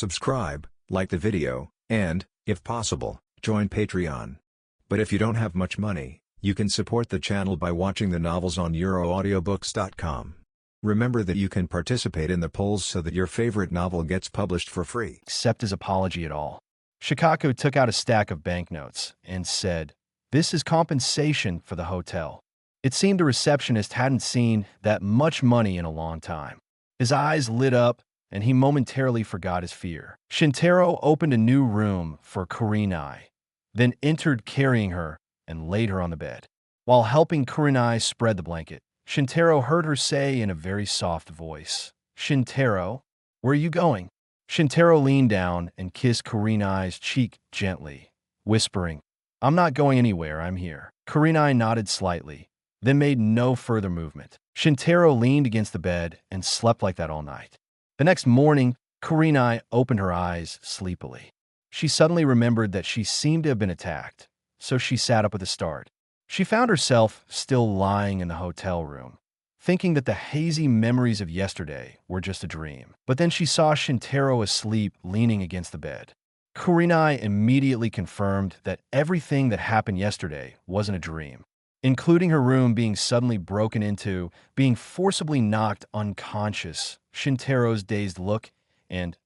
subscribe, like the video, and, if possible, join Patreon. But if you don't have much money, you can support the channel by watching the novels on euroaudiobooks.com. Remember that you can participate in the polls so that your favorite novel gets published for free. Accept his apology at all. Shikaku took out a stack of banknotes and said, "This is compensation for the hotel." It seemed the receptionist hadn't seen that much money in a long time. His eyes lit up, and he momentarily forgot his fear. Shintaro opened a new room for Kurenai, then entered carrying her and laid her on the bed. While helping Kurenai spread the blanket, Shintaro heard her say in a very soft voice, "Shintaro, where are you going?" Shintaro leaned down and kissed Kurenai's cheek gently, whispering, "I'm not going anywhere, I'm here." Kurenai nodded slightly, then made no further movement. Shintaro leaned against the bed and slept like that all night. The next morning, Kurenai opened her eyes sleepily. She suddenly remembered that she seemed to have been attacked, so she sat up with a start. She found herself still lying in the hotel room, thinking that the hazy memories of yesterday were just a dream. But then she saw Shintaro asleep leaning against the bed. Kurenai immediately confirmed that everything that happened yesterday wasn't a dream, including her room being suddenly broken into, being forcibly knocked unconscious, Shintaro's dazed look, and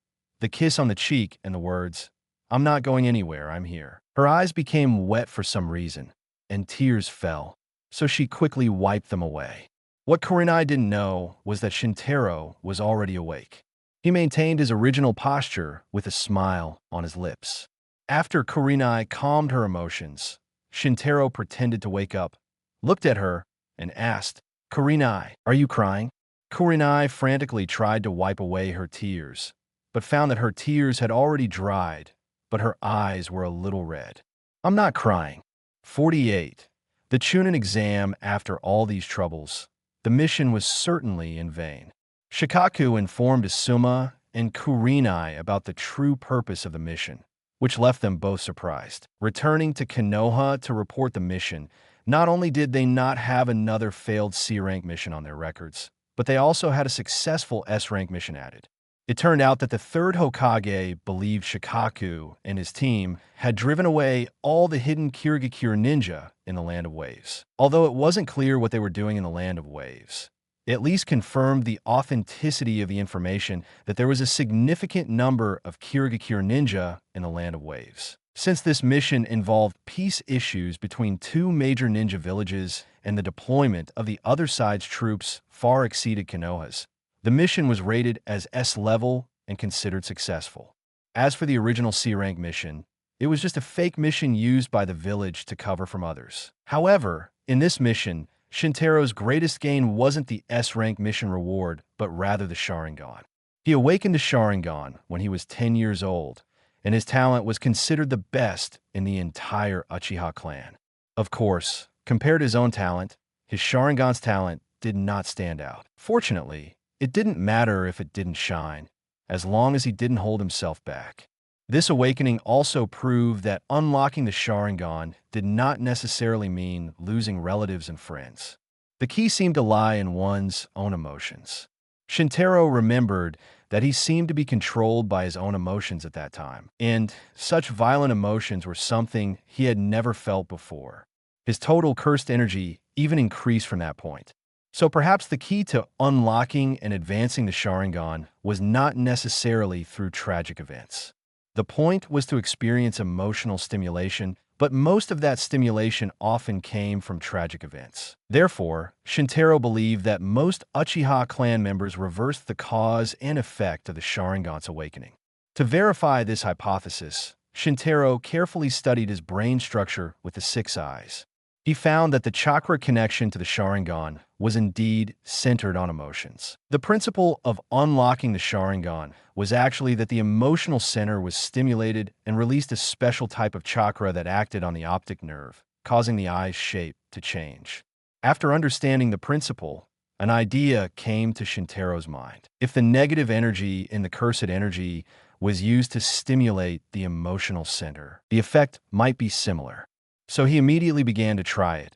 the kiss on the cheek and the words, "I'm not going anywhere, I'm here." Her eyes became wet for some reason, and tears fell, so she quickly wiped them away. What Kurenai didn't know was that Shintaro was already awake. He maintained his original posture with a smile on his lips. After Kurenai calmed her emotions, Shintaro pretended to wake up, looked at her, and asked, "Kurenai, are you crying?" Kurenai frantically tried to wipe away her tears, but found that her tears had already dried, but her eyes were a little red. "I'm not crying." 48. The Chunin exam. After all these troubles, the mission was certainly in vain. Shikaku informed Asuma and Kurenai about the true purpose of the mission, which left them both surprised. Returning to Konoha to report the mission, not only did they not have another failed C-rank mission on their records, but they also had a successful S-rank mission added. It turned out that the third Hokage believed Shikaku and his team had driven away all the hidden Kirigakure ninja in the Land of Waves. Although it wasn't clear what they were doing in the Land of Waves, it at least confirmed the authenticity of the information that there was a significant number of Kirigakure ninja in the Land of Waves. Since this mission involved peace issues between two major ninja villages and the deployment of the other side's troops far exceeded Konoha's, the mission was rated as S-level and considered successful. As for the original C-rank mission, it was just a fake mission used by the village to cover from others. However, in this mission, Shintaro's greatest gain wasn't the S-rank mission reward, but rather the Sharingan. He awakened the Sharingan when he was 10 years old, and his talent was considered the best in the entire Uchiha clan. Of course, compared to his own talent, his Sharingan's talent did not stand out. Fortunately, it didn't matter if it didn't shine, as long as he didn't hold himself back. This awakening also proved that unlocking the Sharingan did not necessarily mean losing relatives and friends. The key seemed to lie in one's own emotions. Shintaro remembered that he seemed to be controlled by his own emotions at that time, and such violent emotions were something he had never felt before. His total cursed energy even increased from that point. So perhaps the key to unlocking and advancing the Sharingan was not necessarily through tragic events. The point was to experience emotional stimulation, but most of that stimulation often came from tragic events. Therefore, Shintaro believed that most Uchiha clan members reversed the cause and effect of the Sharingan's awakening. To verify this hypothesis, Shintaro carefully studied his brain structure with the 6 eyes. He found that the chakra connection to the Sharingan was indeed centered on emotions. The principle of unlocking the Sharingan was actually that the emotional center was stimulated and released a special type of chakra that acted on the optic nerve, causing the eye's shape to change. After understanding the principle, an idea came to Shintaro's mind. If the negative energy in the cursed energy was used to stimulate the emotional center, the effect might be similar. So he immediately began to try it,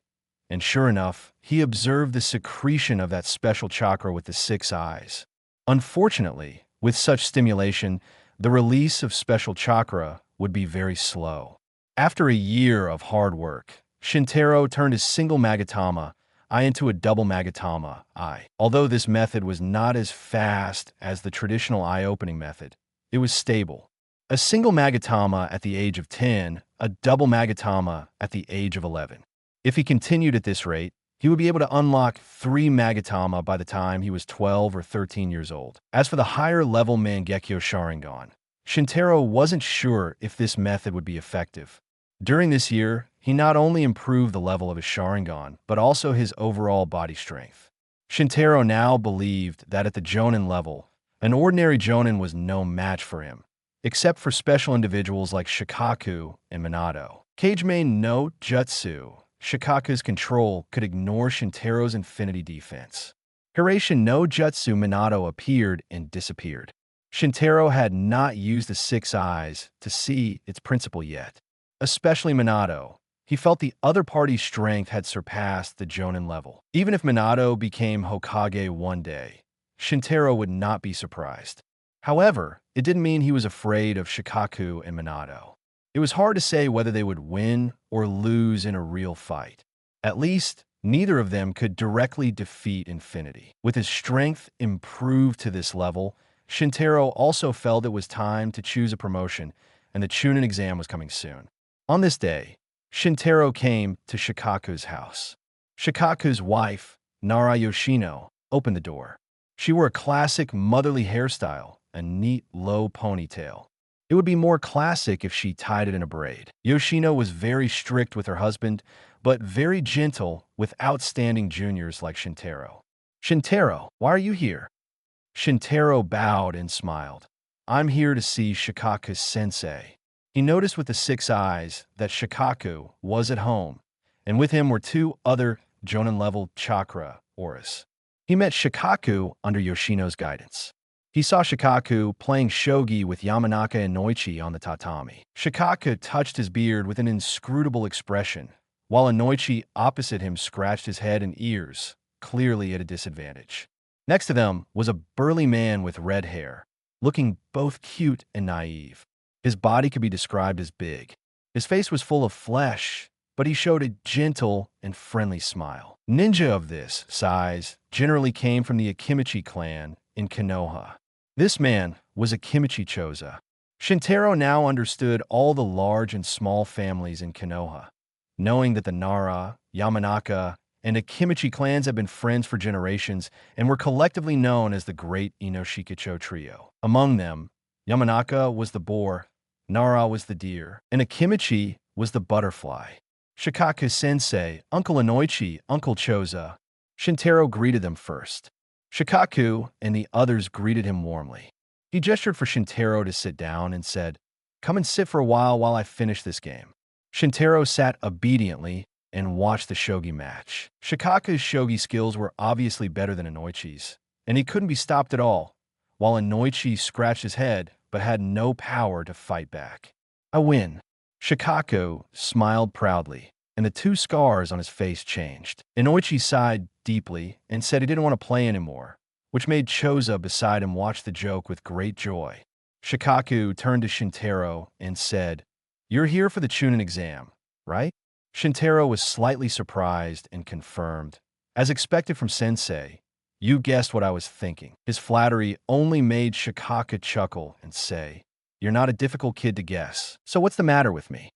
and sure enough, he observed the secretion of that special chakra with the 6 eyes. Unfortunately, with such stimulation, The release of special chakra would be very slow. After a year of hard work, Shintaro turned his single Magatama I into a double Magatama I. Although this method was not as fast as the traditional eye-opening method, it was stable. A single Magatama at the age of 10, a double Magatama at the age of 11. If he continued at this rate, he would be able to unlock 3 Magatama by the time he was 12 or 13 years old. As for the higher-level Mangekyo Sharingan, Shintaro wasn't sure if this method would be effective. During this year, he not only improved the level of his Sharingan, but also his overall body strength. Shintaro now believed that at the Jonin level, an ordinary Jonin was no match for him, except for special individuals like Shikaku and Minato. Kageme no Jutsu, Shikaku's control could ignore Shintaro's infinity defense. Hiraishi no Jutsu Minato appeared and disappeared. Shintaro had not used the 6 eyes to see its principle yet. Especially Minato. He felt the other party's strength had surpassed the Jonin level. Even if Minato became Hokage one day, Shintaro would not be surprised. However, it didn't mean he was afraid of Shikaku and Minato. It was hard to say whether they would win or lose in a real fight. At least, neither of them could directly defeat Infinity. With his strength improved to this level, Shintaro also felt it was time to choose a promotion, and the Chunin exam was coming soon. On this day, Shintaro came to Shikaku's house. Shikaku's wife, Nara Yoshino, opened the door. She wore a classic motherly hairstyle, a neat, low ponytail. It would be more classic if she tied it in a braid. Yoshino was very strict with her husband, but very gentle with outstanding juniors like Shintaro. "Shintaro, why are you here?" Shintaro bowed and smiled. "I'm here to see Shikaku's sensei." He noticed with the 6 eyes that Shikaku was at home, and with him were 2 other Jonin-level chakra auras. He met Shikaku under Yoshino's guidance. He saw Shikaku playing shogi with Yamanaka and Noichi on the tatami. Shikaku touched his beard with an inscrutable expression, while Noichi opposite him scratched his head and ears, clearly at a disadvantage. Next to them was a burly man with red hair, looking both cute and naive. His body could be described as big. His face was full of flesh, but he showed a gentle and friendly smile. Ninja of this size generally came from the Uchiha Clan in Konoha. This man was a Kimichi Choza. Shintaro now understood all the large and small families in Konoha, knowing that the Nara, Yamanaka, and Akimichi clans had been friends for generations and were collectively known as the Great Inoshikacho Trio. Among them, Yamanaka was the boar, Nara was the deer, and Akimichi was the butterfly. Shikaku-sensei, Uncle Inoichi, Uncle Choza. Shintaro greeted them first. Shikaku and the others greeted him warmly. He gestured for Shintaro to sit down and said, "Come and sit for a while I finish this game." Shintaro sat obediently and watched the shogi match. Shikaku's shogi skills were obviously better than Inoichi's, and he couldn't be stopped at all, while Inoichi scratched his head but had no power to fight back. "I win." Shikaku smiled proudly, and the 2 scars on his face changed. Inoichi sighed deeply and said he didn't want to play anymore, which made Choza beside him watch the joke with great joy. Shikaku turned to Shintaro and said, "You're here for the Chunin exam, right?" Shintaro was slightly surprised and confirmed. "As expected from Sensei, you guessed what I was thinking." His flattery only made Shikaku chuckle and say, "You're not a difficult kid to guess. So what's the matter with me?"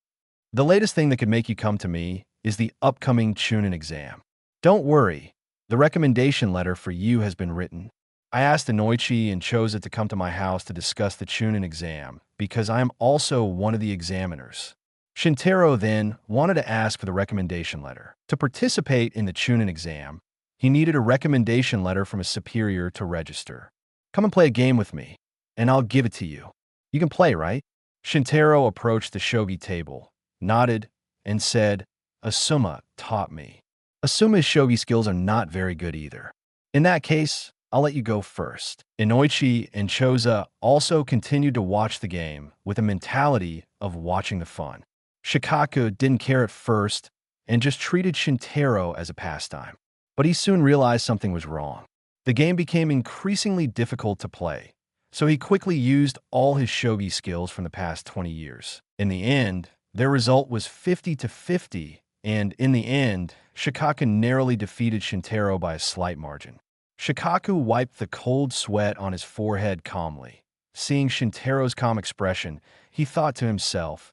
"The latest thing that could make you come to me is the upcoming Chunin exam. Don't worry, the recommendation letter for you has been written. I asked Inoichi and Choza to come to my house to discuss the Chunin exam because I am also one of the examiners." Shintaro then wanted to ask for the recommendation letter. To participate in the Chunin exam, he needed a recommendation letter from a superior to register. "Come and play a game with me, and I'll give it to you. You can play, right?" Shintaro approached the shogi table, nodded, and said, "Asuma taught me." Asuma's shogi skills are not very good either. "In that case, I'll let you go first." Inoichi and Choza also continued to watch the game with a mentality of watching the fun. Shikaku didn't care at first and just treated Shintaro as a pastime. But he soon realized something was wrong. The game became increasingly difficult to play, So he quickly used all his shogi skills from the past 20 years. In the end, their result was 50-50, and in the end, Shikaku narrowly defeated Shintaro by a slight margin. Shikaku wiped the cold sweat on his forehead calmly. Seeing Shintaro's calm expression, he thought to himself,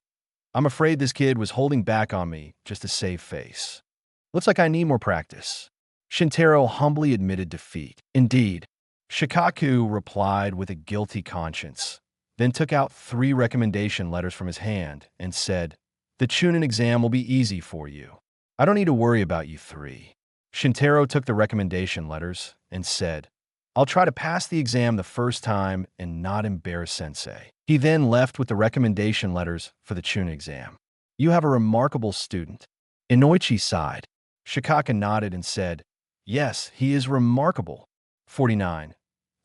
I'm afraid this kid was holding back on me just to save face. Looks like I need more practice. Shintaro humbly admitted defeat. Indeed. Shikaku replied with a guilty conscience, then took out 3 recommendation letters from his hand and said, The Chunin exam will be easy for you. I don't need to worry about you 3. Shintaro took the recommendation letters and said, I'll try to pass the exam the first time and not embarrass sensei. He then left with the recommendation letters for the Chunin exam. You have a remarkable student. Inoichi sighed. Shikaku nodded and said, Yes, he is remarkable. 49.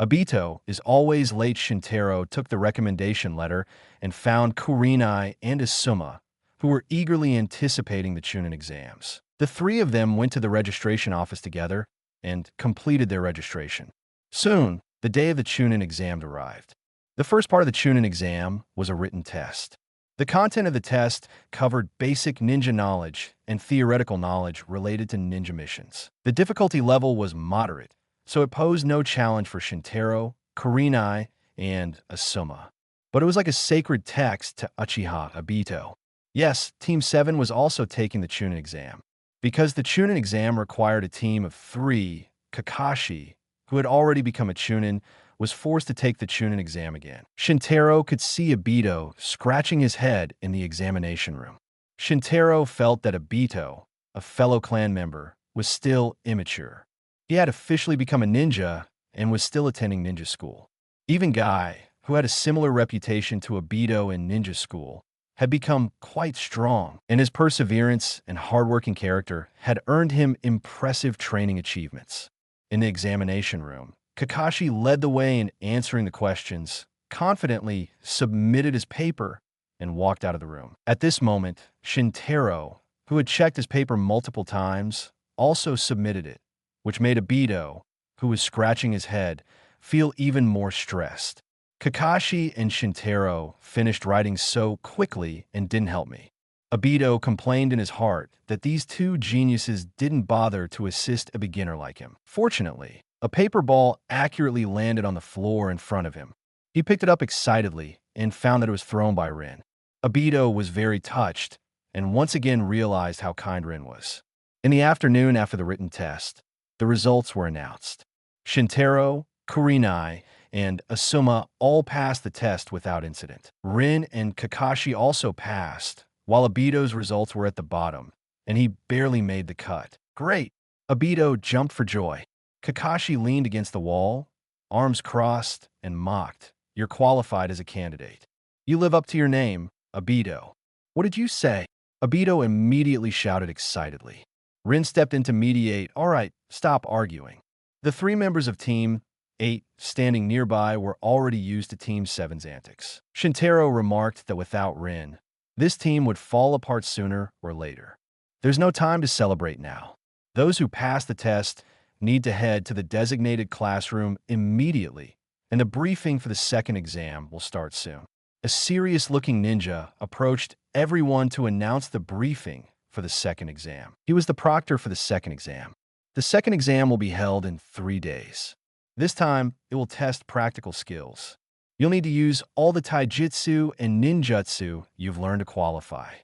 Obito is always late. Shintaro took the recommendation letter and found Kurenai and Asuma, who were eagerly anticipating the Chunin exams. The 3 of them went to the registration office together and completed their registration. Soon, the day of the Chunin exam arrived. The first part of the Chunin exam was a written test. The content of the test covered basic ninja knowledge and theoretical knowledge related to ninja missions. The difficulty level was moderate, so it posed no challenge for Shintaro, Kurenai, and Asuma. But it was like a sacred text to Uchiha Obito. Yes, Team 7 was also taking the Chunin exam. Because the Chunin exam required a team of 3, Kakashi, who had already become a Chunin, was forced to take the Chunin exam again. Shintaro could see Obito scratching his head in the examination room. Shintaro felt that Obito, a fellow clan member, was still immature. He had officially become a ninja and was still attending ninja school. Even Guy, who had a similar reputation to Obito in ninja school, had become quite strong, and his perseverance and hardworking character had earned him impressive training achievements. In the examination room, Kakashi led the way in answering the questions, confidently submitted his paper, and walked out of the room. At this moment, Shintaro, who had checked his paper multiple times, also submitted it, which made Obito, who was scratching his head, feel even more stressed. Kakashi and Shintaro finished writing so quickly and didn't help me. Obito complained in his heart that these 2 geniuses didn't bother to assist a beginner like him. Fortunately, a paper ball accurately landed on the floor in front of him. He picked it up excitedly and found that it was thrown by Rin. Obito was very touched and once again realized how kind Rin was. In the afternoon after the written test, the results were announced. Shintaro, Kurenai, and Asuma all passed the test without incident. Rin and Kakashi also passed, while Obito's results were at the bottom, and he barely made the cut. Great! Obito jumped for joy. Kakashi leaned against the wall, arms crossed, and mocked. You're qualified as a candidate. You live up to your name, Obito. What did you say? Obito immediately shouted excitedly. Rin stepped in to mediate. All right, stop arguing. The 3 members of Team 8 standing nearby were already used to Team 7's antics. Shintaro remarked that without Rin, this team would fall apart sooner or later. There's no time to celebrate now. Those who pass the test need to head to the designated classroom immediately, and the briefing for the second exam will start soon. A serious-looking ninja approached everyone to announce the briefing for the second exam. He was the proctor for the second exam. The second exam will be held in 3 days. This time, it will test practical skills. You'll need to use all the taijutsu and ninjutsu you've learned to qualify.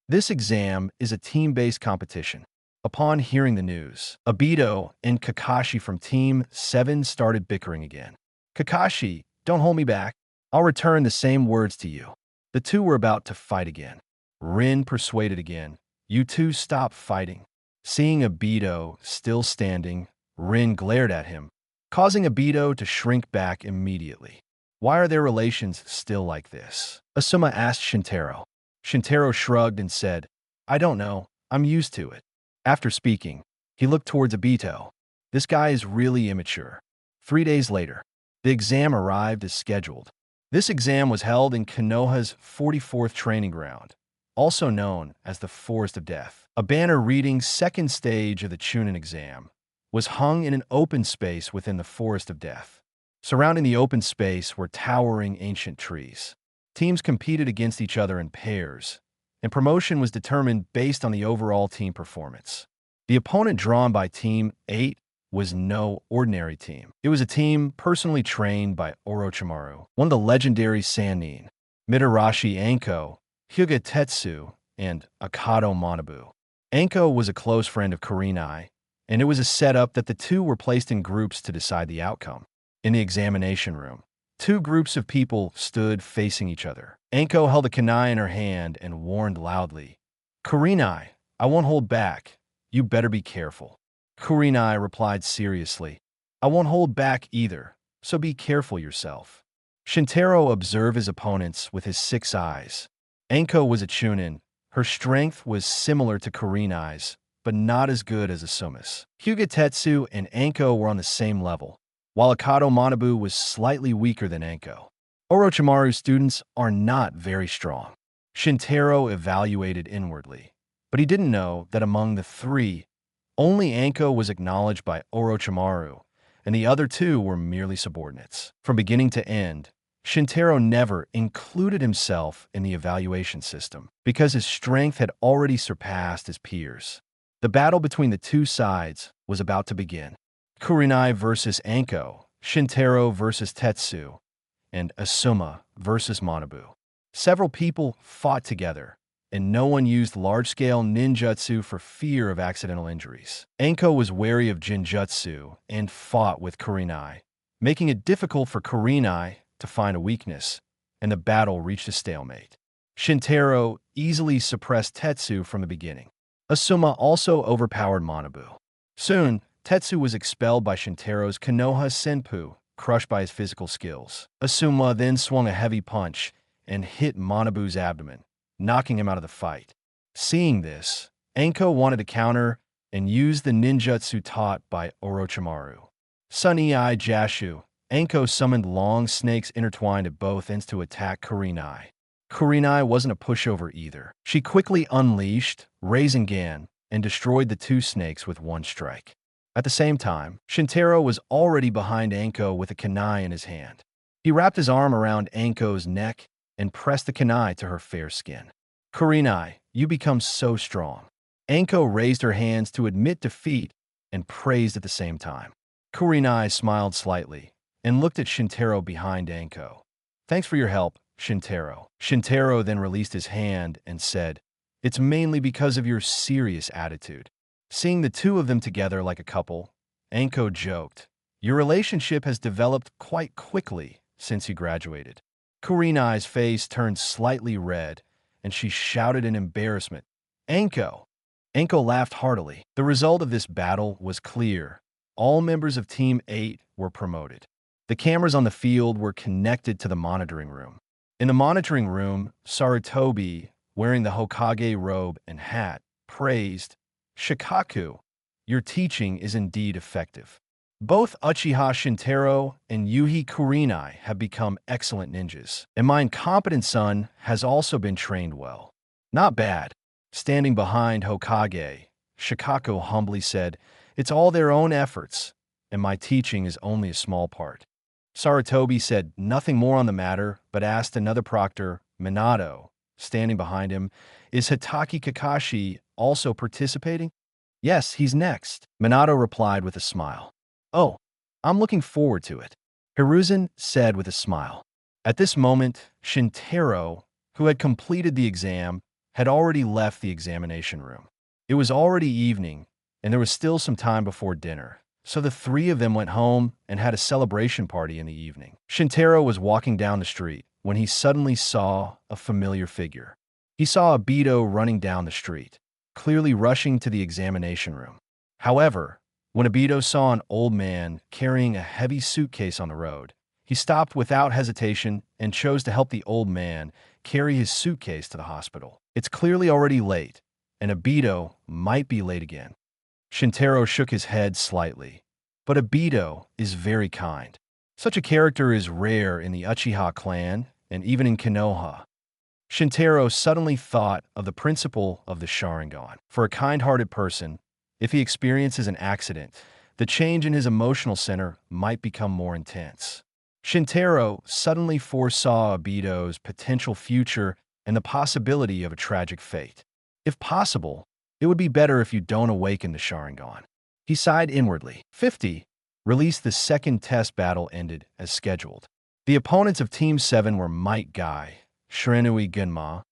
This exam is a team-based competition. Upon hearing the news, Obito and Kakashi from Team 7 started bickering again. Kakashi, don't hold me back. I'll return the same words to you. The 2 were about to fight again. Rin persuaded again. You 2 stop fighting. Seeing Obito still standing, Rin glared at him, causing Obito to shrink back immediately. Why are their relations still like this? Asuma asked Shintaro. Shintaro shrugged and said, I don't know. I'm used to it. After speaking, he looked towards Obito. This guy is really immature. 3 days later, the exam arrived as scheduled. This exam was held in Konoha's 44th training ground, also known as the Forest of Death. A banner reading second stage of the Chunin exam was hung in an open space within the Forest of Death. Surrounding the open space were towering ancient trees. Teams competed against each other in pairs, and promotion was determined based on the overall team performance. The opponent drawn by Team 8 was no ordinary team. It was a team personally trained by Orochimaru, one of the legendary Sannin, Mitarashi Anko, Hyuga Tetsu, and Akado Manabu. Anko was a close friend of Kurenai, and it was a setup that the two were placed in groups to decide the outcome. In the examination room, two groups of people stood facing each other. Anko held a kunai in her hand and warned loudly, "Kurenai, I won't hold back. You better be careful." Kurenai replied seriously, "I won't hold back either, so be careful yourself." Shintaro observed his opponents with his 6 eyes. Anko was a chunin. Her strength was similar to Kurenai's, but not as good as Asuma's. Hyuga Tetsu and Anko were on the same level, while Akado Manabu was slightly weaker than Anko. Orochimaru's students are not very strong. Shintaro evaluated inwardly, but he didn't know that among the 3, only Anko was acknowledged by Orochimaru, and the other 2 were merely subordinates. From beginning to end, Shintaro never included himself in the evaluation system because his strength had already surpassed his peers. The battle between the 2 sides was about to begin. Kurenai versus Anko, Shintaro versus Tetsu, and Asuma versus Manabu. Several people fought together, and no one used large-scale ninjutsu for fear of accidental injuries. Anko was wary of jinjutsu and fought with Kurenai, making it difficult for Kurenai to find a weakness, and the battle reached a stalemate. Shintaro easily suppressed Tetsu from the beginning. Asuma also overpowered Manabu. Soon, Tetsu was expelled by Shintaro's Konoha Senpu, crushed by his physical skills. Asuma then swung a heavy punch and hit Manabu's abdomen, knocking him out of the fight. Seeing this, Anko wanted to counter and used the ninjutsu taught by Orochimaru. Sun-Ei Jashu, Anko summoned long snakes intertwined at both ends to attack Kurenai. Kurenai wasn't a pushover either. She quickly unleashed Rasengan and destroyed the 2 snakes with 1 strike. At the same time, Shintaro was already behind Anko with a kunai in his hand. He wrapped his arm around Anko's neck and pressed the kunai to her fair skin. "Kurenai, you become so strong." Anko raised her hands to admit defeat and praised at the same time. Kurenai smiled slightly and looked at Shintaro behind Anko. "Thanks for your help, Shintaro." Shintaro then released his hand and said, "It's mainly because of your serious attitude." Seeing the 2 of them together like a couple, Anko joked, "Your relationship has developed quite quickly since you graduated." Kurenai's face turned slightly red, and she shouted in embarrassment, "Anko!" Anko laughed heartily. The result of this battle was clear. All members of Team 8 were promoted. The cameras on the field were connected to the monitoring room. In the monitoring room, Sarutobi, wearing the Hokage robe and hat, praised, "Shikaku, your teaching is indeed effective. Both Uchiha Shintaro and Yuhi Kurenai have become excellent ninjas, and my incompetent son has also been trained well." "Not bad." Standing behind Hokage, Shikaku humbly said, "It's all their own efforts, and my teaching is only a small part." Sarutobi said nothing more on the matter, but asked another proctor, Minato, standing behind him, "Is Hitaki Kakashi also participating?" "Yes, he's next," Minato replied with a smile. "Oh, I'm looking forward to it," Hiruzen said with a smile. At this moment, Shintaro, who had completed the exam, had already left the examination room. It was already evening, and there was still some time before dinner, so the 3 of them went home and had a celebration party in the evening. Shintaro was walking down the street when he suddenly saw a familiar figure. He saw Obito running down the street, clearly rushing to the examination room. However, when Obito saw an old man carrying a heavy suitcase on the road, he stopped without hesitation and chose to help the old man carry his suitcase to the hospital. It's clearly already late, and Obito might be late again. Shintaro shook his head slightly, but Obito is very kind. Such a character is rare in the Uchiha Clan and even in Konoha. Shintaro suddenly thought of the principle of the Sharingan. For a kind-hearted person, if he experiences an accident, the change in his emotional center might become more intense. Shintaro suddenly foresaw Obito's potential future and the possibility of a tragic fate. If possible, it would be better if you don't awaken the Sharingan. He sighed inwardly. 50. Released. The second test battle ended as scheduled. The opponents of Team 7 were Might Guy, Shiranui Gunma,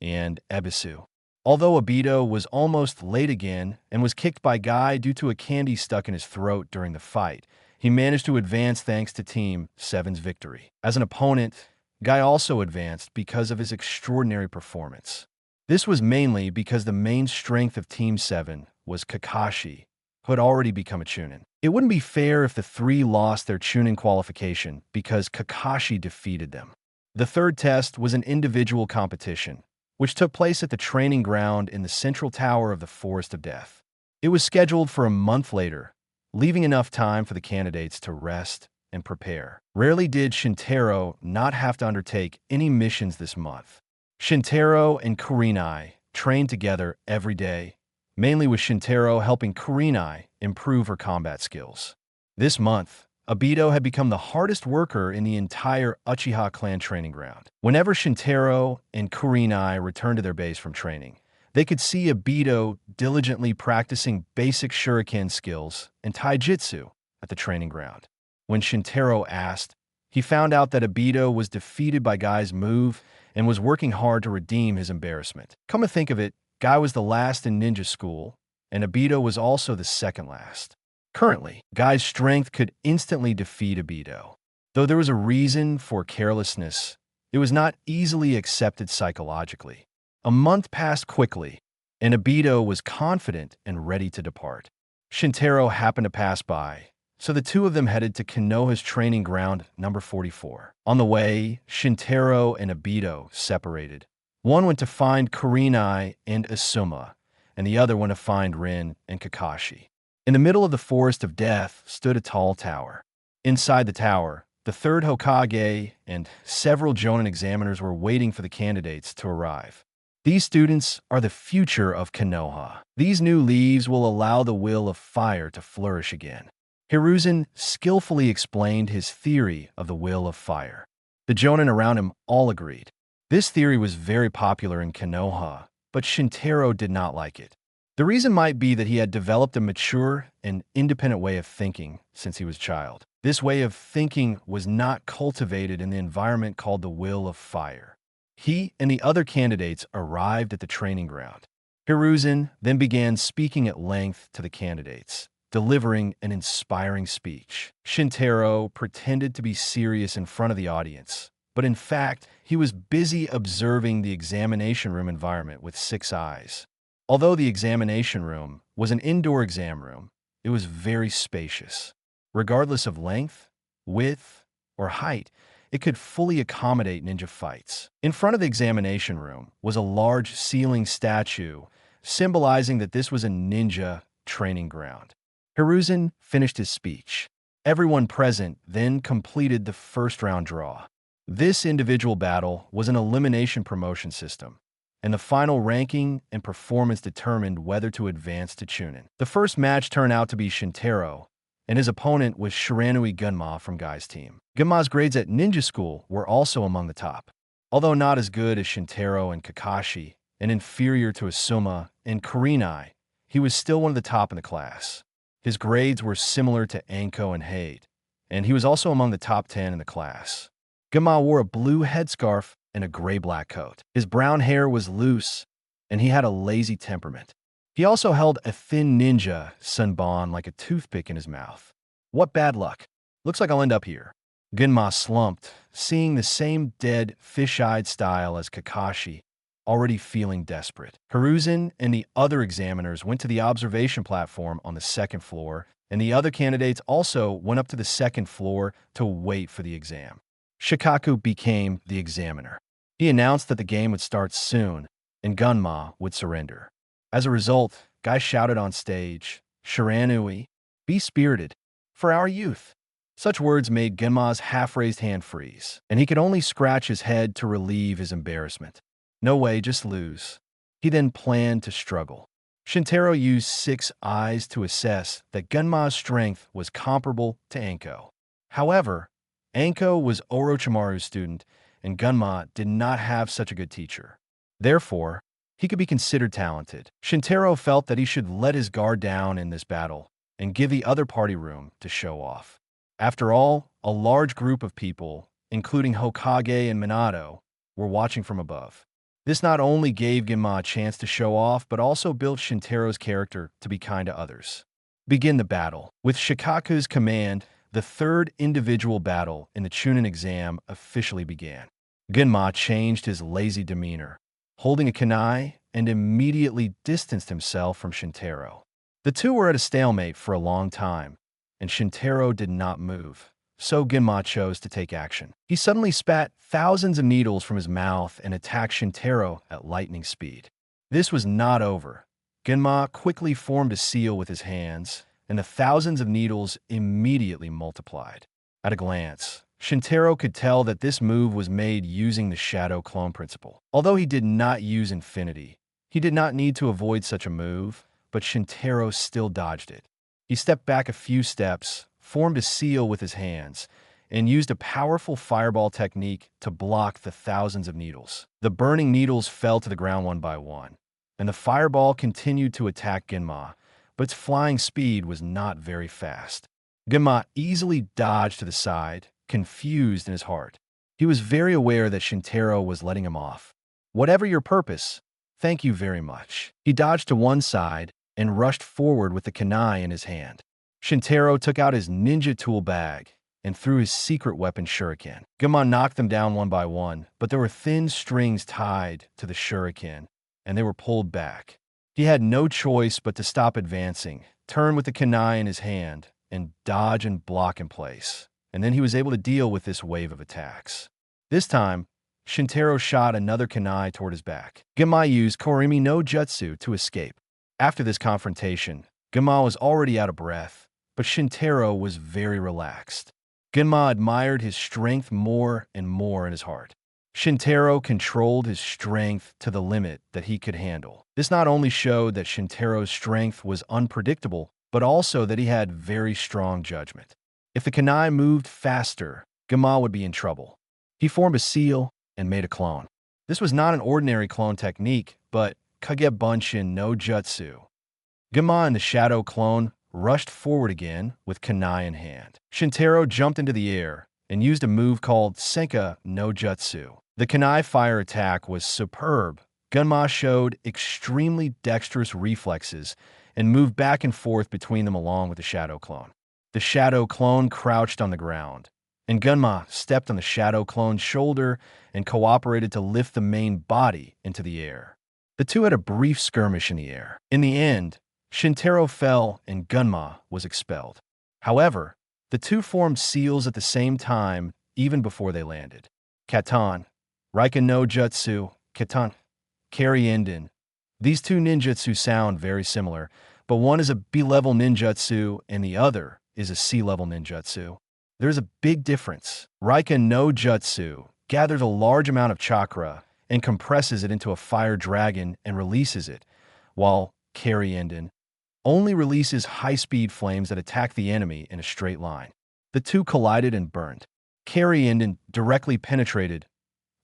and Ebisu. Although Obito was almost late again and was kicked by Guy due to a candy stuck in his throat during the fight, he managed to advance thanks to Team 7's victory. As an opponent, Guy also advanced because of his extraordinary performance. This was mainly because the main strength of Team 7 was Kakashi, who had already become a Chunin. It wouldn't be fair if the three lost their Chunin qualification because Kakashi defeated them. The third test was an individual competition, which took place at the training ground in the central tower of the Forest of Death. It was scheduled for a month later, leaving enough time for the candidates to rest and prepare. Rarely did Shintaro not have to undertake any missions this month. Shintaro and Kurenai trained together every day, mainly with Shintaro helping Kurenai improve her combat skills. This month, Obito had become the hardest worker in the entire Uchiha Clan training ground. Whenever Shintaro and Kurenai returned to their base from training, they could see Obito diligently practicing basic shuriken skills and taijutsu at the training ground. When Shintaro asked, he found out that Obito was defeated by Guy's move and was working hard to redeem his embarrassment. Come to think of it, Guy was the last in ninja school, and Obito was also the second last. Currently, Guy's strength could instantly defeat Obito. Though there was a reason for carelessness, it was not easily accepted psychologically. A month passed quickly, and Obito was confident and ready to depart. Shintaro happened to pass by, so the two of them headed to Konoha's training ground number 44. On the way, Shintaro and Obito separated. One went to find Kurenai and Asuma, and the other went to find Rin and Kakashi. In the middle of the Forest of Death stood a tall tower. Inside the tower, the third Hokage and several Jonin examiners were waiting for the candidates to arrive. These students are the future of Konoha. These new leaves will allow the will of fire to flourish again. Hiruzen skillfully explained his theory of the will of fire. The Jonin around him all agreed. This theory was very popular in Konoha, but Shintaro did not like it. The reason might be that he had developed a mature and independent way of thinking since he was a child. This way of thinking was not cultivated in the environment called the will of fire. He and the other candidates arrived at the training ground. Hiruzen then began speaking at length to the candidates, delivering an inspiring speech. Shintaro pretended to be serious in front of the audience, but in fact, he was busy observing the examination room environment with 6 eyes. Although the examination room was an indoor exam room, it was very spacious. Regardless of length, width, or height, it could fully accommodate ninja fights. In front of the examination room was a large ceiling statue, symbolizing that this was a ninja training ground. Hiruzen finished his speech. Everyone present then completed the first round draw. This individual battle was an elimination promotion system, and the final ranking and performance determined whether to advance to Chunin. The first match turned out to be Shintaro, and his opponent was Shiranui Gunma from Guy's team. Gunma's grades at ninja school were also among the top. Although not as good as Shintaro and Kakashi, and inferior to Asuma and Kurenai, he was still one of the top in the class. His grades were similar to Anko and Hade, and he was also among the top 10 in the class. Gunma wore a blue headscarf and a gray-black coat. His brown hair was loose, and he had a lazy temperament. He also held a thin ninja sunban like a toothpick in his mouth. What bad luck. Looks like I'll end up here. Gunma slumped, seeing the same dead, fish-eyed style as Kakashi, already feeling desperate. Hiruzen and the other examiners went to the observation platform on the second floor, and the other candidates also went up to the second floor to wait for the exam. Shikaku became the examiner. He announced that the game would start soon, and Gunma would surrender. As a result, Guy shouted on stage, "Shiranui, be spirited, for our youth." Such words made Gunma's half-raised hand freeze, and he could only scratch his head to relieve his embarrassment. No way, just lose. He then planned to struggle. Shintaro used 6 eyes to assess that Gunma's strength was comparable to Anko. However, Anko was Orochimaru's student, and Gunma did not have such a good teacher. Therefore, he could be considered talented. Shintaro felt that he should let his guard down in this battle and give the other party room to show off. After all, a large group of people, including Hokage and Minato, were watching from above. This not only gave Gunma a chance to show off, but also built Shintaro's character to be kind to others. Begin the battle. With Shikaku's command, the third individual battle in the Chunin exam officially began. Gunma changed his lazy demeanor, holding a kunai, and immediately distanced himself from Shintaro. The two were at a stalemate for a long time, and Shintaro did not move, so Gunma chose to take action. He suddenly spat thousands of needles from his mouth and attacked Shintaro at lightning speed. This was not over. Gunma quickly formed a seal with his hands, and the thousands of needles immediately multiplied. At a glance, Shintaro could tell that this move was made using the Shadow Clone principle. Although he did not use Infinity, he did not need to avoid such a move, but Shintaro still dodged it. He stepped back a few steps, formed a seal with his hands, and used a powerful fireball technique to block the thousands of needles. The burning needles fell to the ground one by one, and the fireball continued to attack Gunma, but its flying speed was not very fast. Gunma easily dodged to the side, confused in his heart. He was very aware that Shintaro was letting him off. Whatever your purpose, thank you very much. He dodged to one side and rushed forward with the kunai in his hand. Shintaro took out his ninja tool bag and threw his secret weapon shuriken. Gunma knocked them down one by one, but there were thin strings tied to the shuriken, and they were pulled back. He had no choice but to stop advancing, turn with the kunai in his hand, and dodge and block in place. And then he was able to deal with this wave of attacks. This time, Shintaro shot another kunai toward his back. Gunma used Korimi no Jutsu to escape. After this confrontation, Gunma was already out of breath, but Shintaro was very relaxed. Gunma admired his strength more and more in his heart. Shintaro controlled his strength to the limit that he could handle. This not only showed that Shintaro's strength was unpredictable, but also that he had very strong judgment. If the kunai moved faster, Gunma would be in trouble. He formed a seal and made a clone. This was not an ordinary clone technique, but Kage Bunshin no Jutsu. Gunma and the Shadow Clone rushed forward again with kunai in hand. Shintaro jumped into the air and used a move called Senka no Jutsu. The kunai fire attack was superb. Gunma showed extremely dexterous reflexes and moved back and forth between them along with the Shadow Clone. The Shadow Clone crouched on the ground, and Gunma stepped on the Shadow Clone's shoulder and cooperated to lift the main body into the air. The two had a brief skirmish in the air. In the end, Shintaro fell and Gunma was expelled. However, the two formed seals at the same time even before they landed. Katan, Raika no Jutsu, Katan, Kari Enden. These two ninjutsu sound very similar, but one is a B-level ninjutsu and the other is a C-level ninjutsu. There's a big difference. Raika no Jutsu gathers a large amount of chakra and compresses it into a fire dragon and releases it, while Kari Enden only releases high-speed flames that attack the enemy in a straight line. The two collided and burned. Kari Enden directly penetrated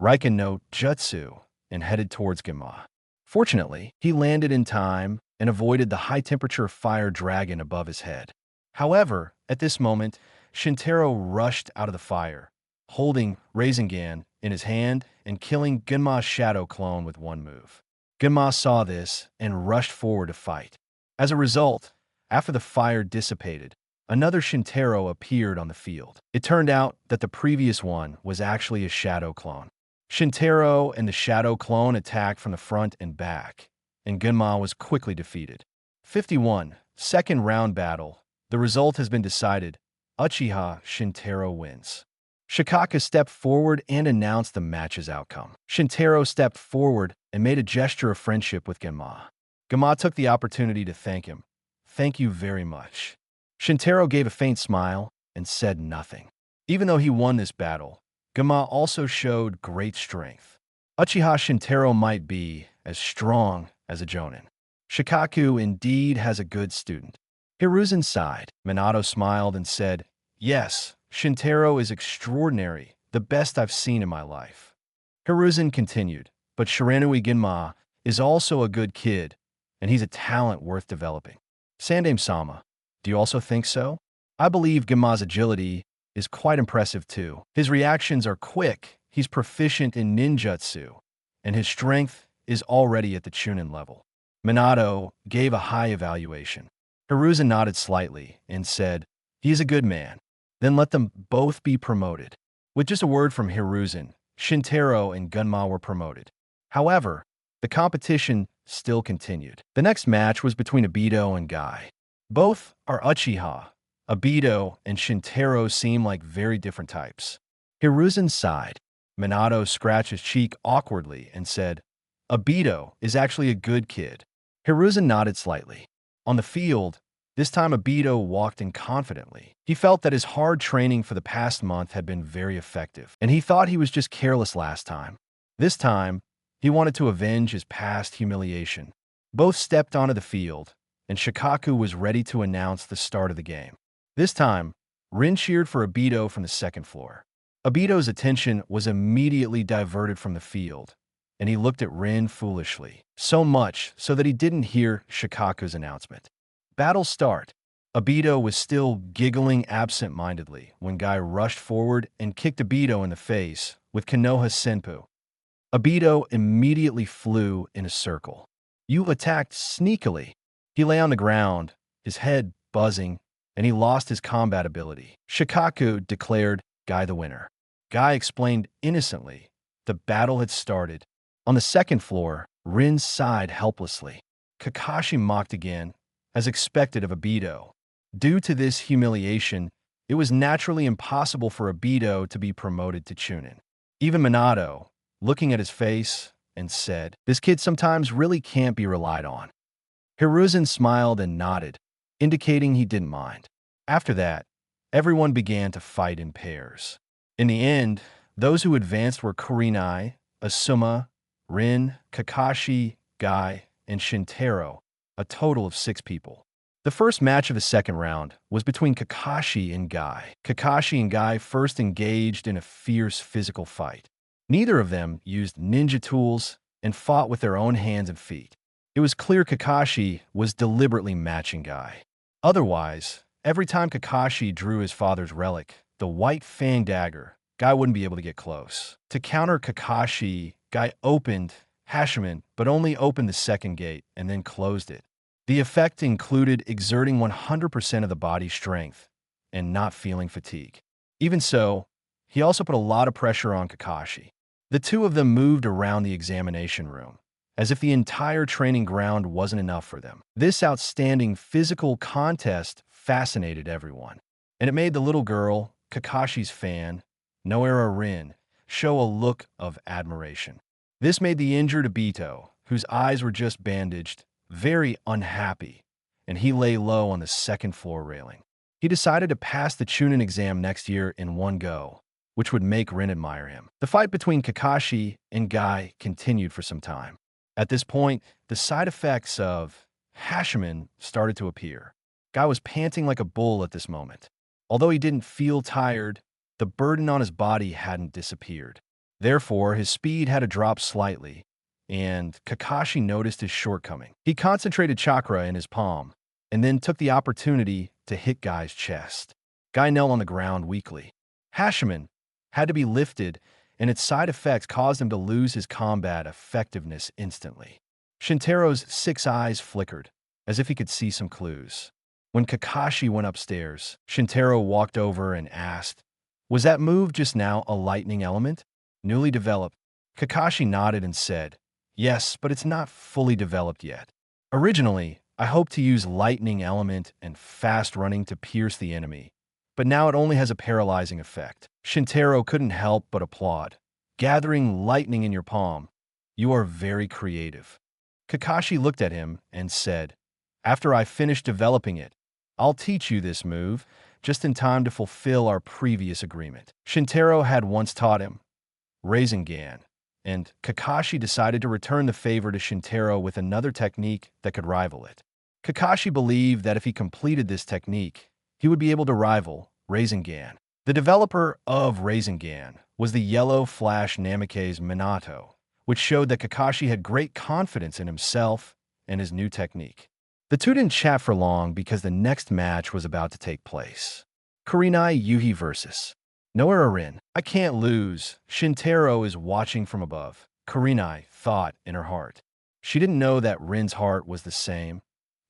Raika no Jutsu and headed towards Gunma. Fortunately, he landed in time and avoided the high-temperature fire dragon above his head. However, at this moment, Shintaro rushed out of the fire, holding Rasengan in his hand and killing Gunma's Shadow Clone with one move. Gunma saw this and rushed forward to fight. As a result, after the fire dissipated, another Shintaro appeared on the field. It turned out that the previous one was actually a Shadow Clone. Shintaro and the Shadow Clone attacked from the front and back, and Gunma was quickly defeated. 51. Second round battle. The result has been decided. Uchiha Shintaro wins. Shikaku stepped forward and announced the match's outcome. Shintaro stepped forward and made a gesture of friendship with Gunma. Gunma took the opportunity to thank him. Thank you very much. Shintaro gave a faint smile and said nothing. Even though he won this battle, Gunma also showed great strength. Uchiha Shintaro might be as strong as a Jonin. Shikaku indeed has a good student. Hiruzen sighed. Minato smiled and said, yes, Shintaro is extraordinary, the best I've seen in my life. Hiruzen continued, but Shiranui Ginma is also a good kid, and he's a talent worth developing. Sandame-sama, do you also think so? I believe Ginma's agility is quite impressive too. His reactions are quick, he's proficient in ninjutsu, and his strength is already at the Chunin level. Minato gave a high evaluation. Hiruzen nodded slightly and said, he is a good man. Then let them both be promoted. With just a word from Hiruzen, Shintaro and Gunma were promoted. However, the competition still continued. The next match was between Obito and Guy. Both are Uchiha. Obito and Shintaro seem like very different types. Hiruzen sighed. Minato scratched his cheek awkwardly and said, Obito is actually a good kid. Hiruzen nodded slightly. On the field, this time Obito walked in confidently. He felt that his hard training for the past month had been very effective, and he thought he was just careless last time. This time, he wanted to avenge his past humiliation. Both stepped onto the field, and Shikaku was ready to announce the start of the game. This time, Rin cheered for Obito from the second floor. Obito's attention was immediately diverted from the field, and he looked at Rin foolishly, so much so that he didn't hear Shikaku's announcement. Battle start. Obito was still giggling absent-mindedly when Guy rushed forward and kicked Obito in the face with Konoha Senpu. Obito immediately flew in a circle. You attacked sneakily. He lay on the ground, his head buzzing, and he lost his combat ability. Shikaku declared Guy the winner. Guy explained innocently the battle had started. On the second floor, Rin sighed helplessly. Kakashi mocked again, as expected of Obito. Due to this humiliation, it was naturally impossible for Obito to be promoted to Chunin. Even Minato, looking at his face, and said, this kid sometimes really can't be relied on. Hiruzen smiled and nodded, indicating he didn't mind. After that, everyone began to fight in pairs. In the end, those who advanced were Kurenai, Asuma, Rin, Kakashi, Guy, and Shintaro, a total of 6 people. The first match of the second round was between Kakashi and Guy. Kakashi and Guy first engaged in a fierce physical fight. Neither of them used ninja tools and fought with their own hands and feet. It was clear Kakashi was deliberately matching Guy. Otherwise, every time Kakashi drew his father's relic, the white fang dagger, Guy wouldn't be able to get close. To counter Kakashi, Guy opened Hashiment, but only opened the second gate and then closed it. The effect included exerting 100% of the body's strength and not feeling fatigue. Even so, he also put a lot of pressure on Kakashi. The two of them moved around the examination room, as if the entire training ground wasn't enough for them. This outstanding physical contest fascinated everyone, and it made the little girl, Kakashi's fan, Noera Rin, show a look of admiration. This made the injured Obito, whose eyes were just bandaged, very unhappy, and he lay low on the second floor railing. He decided to pass the Chunin exam next year in one go, which would make Rin admire him. The fight between Kakashi and Guy continued for some time. At this point, the side effects of Hashiment started to appear. Guy was panting like a bull at this moment. Although he didn't feel tired, the burden on his body hadn't disappeared. Therefore, his speed had to drop slightly, and Kakashi noticed his shortcoming. He concentrated chakra in his palm, and then took the opportunity to hit Guy's chest. Guy knelt on the ground weakly. Hashiment had to be lifted, and its side effects caused him to lose his combat effectiveness instantly. Shintaro's 6 eyes flickered, as if he could see some clues. When Kakashi went upstairs, Shintaro walked over and asked, was that move just now a lightning element? Newly developed. Kakashi nodded and said, yes, but it's not fully developed yet. Originally, I hoped to use lightning element and fast running to pierce the enemy, but now it only has a paralyzing effect. Shintaro couldn't help but applaud. Gathering lightning in your palm, you are very creative. Kakashi looked at him and said, after I finish developing it, I'll teach you this move, just in time to fulfill our previous agreement. Shintaro had once taught him Rasengan, and Kakashi decided to return the favor to Shintaro with another technique that could rival it. Kakashi believed that if he completed this technique, he would be able to rival Rasengan. The developer of Rasengan was the yellow flash Namikaze Minato, which showed that Kakashi had great confidence in himself and his new technique. The two didn't chat for long because the next match was about to take place. Kurenai Yuhi versus Noara Rin. I can't lose. Shintaro is watching from above, Kurenai thought in her heart. She didn't know that Rin's heart was the same.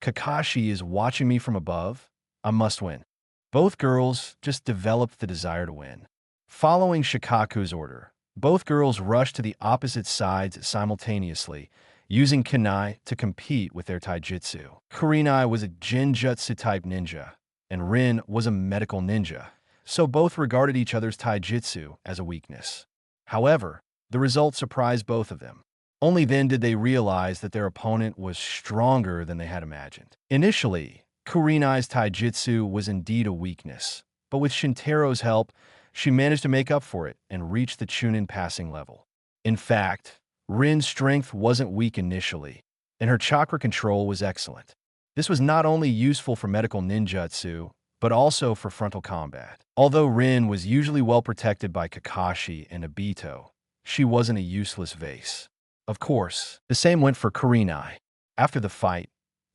Kakashi is watching me from above. I must win. Both girls just developed the desire to win. Following Shikaku's order, both girls rushed to the opposite sides simultaneously, using kunai to compete with their taijutsu. Kurenai was a genjutsu-type ninja, and Rin was a medical ninja, so both regarded each other's taijutsu as a weakness. However, the result surprised both of them. Only then did they realize that their opponent was stronger than they had imagined. Initially, Kurenai's taijutsu was indeed a weakness, but with Shintaro's help, she managed to make up for it and reach the Chunin passing level. In fact, Rin's strength wasn't weak initially, and her chakra control was excellent. This was not only useful for medical ninjutsu, but also for frontal combat. Although Rin was usually well protected by Kakashi and Obito, she wasn't a useless vase. Of course, the same went for Kurenai. After the fight,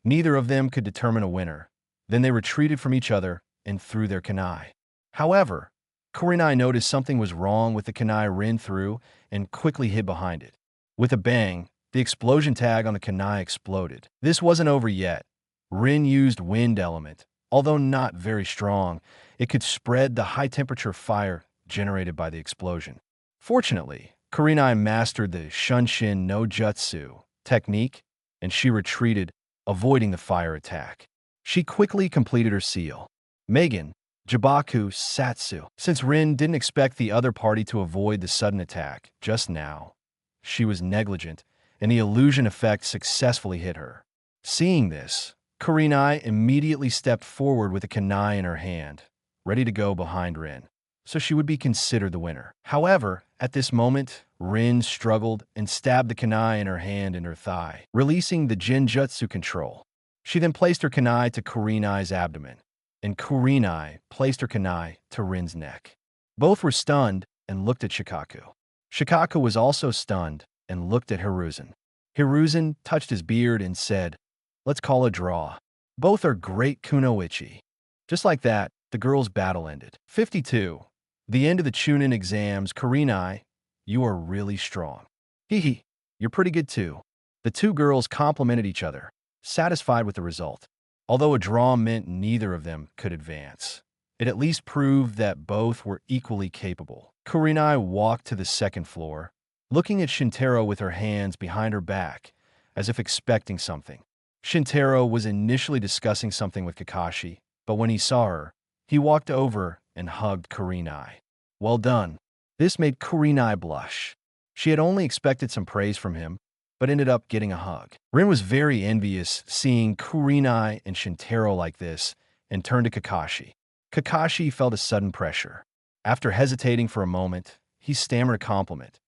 neither of them could determine a winner. Then they retreated from each other and threw their kunai. However, Kurenai noticed something was wrong with the kunai Rin threw and quickly hid behind it. With a bang, the explosion tag on the kunai exploded. This wasn't over yet. Rin used wind element. Although not very strong, it could spread the high-temperature fire generated by the explosion. Fortunately, Kurenai mastered the Shunshin no Jutsu technique, and she retreated, avoiding the fire attack. She quickly completed her seal. Megan, Jibaku Satsu. Since Rin didn't expect the other party to avoid the sudden attack just now, she was negligent, and the illusion effect successfully hit her. Seeing this, Kurenai immediately stepped forward with a kunai in her hand, ready to go behind Rin, so she would be considered the winner. However, at this moment, Rin struggled and stabbed the kunai in her hand and her thigh, releasing the genjutsu control. She then placed her kunai to Kurenai's abdomen, and Kurenai placed her kunai to Rin's neck. Both were stunned and looked at Shikaku. Shikaku was also stunned and looked at Hiruzen. Hiruzen touched his beard and said, "Let's call a draw. Both are great kunoichi." Just like that, the girls' battle ended. 52. The end of the Chunin exams. Kurenai, you are really strong. Hehe, you're pretty good too. The two girls complimented each other, satisfied with the result. Although a draw meant neither of them could advance, it at least proved that both were equally capable. Kurenai walked to the second floor, looking at Shintaro with her hands behind her back, as if expecting something. Shintaro was initially discussing something with Kakashi, but when he saw her, he walked over and hugged Kurenai. Well done. This made Kurenai blush. She had only expected some praise from him, but ended up getting a hug. Rin was very envious seeing Kurenai and Shintaro like this and turned to Kakashi. Kakashi felt a sudden pressure. After hesitating for a moment, he stammered a compliment.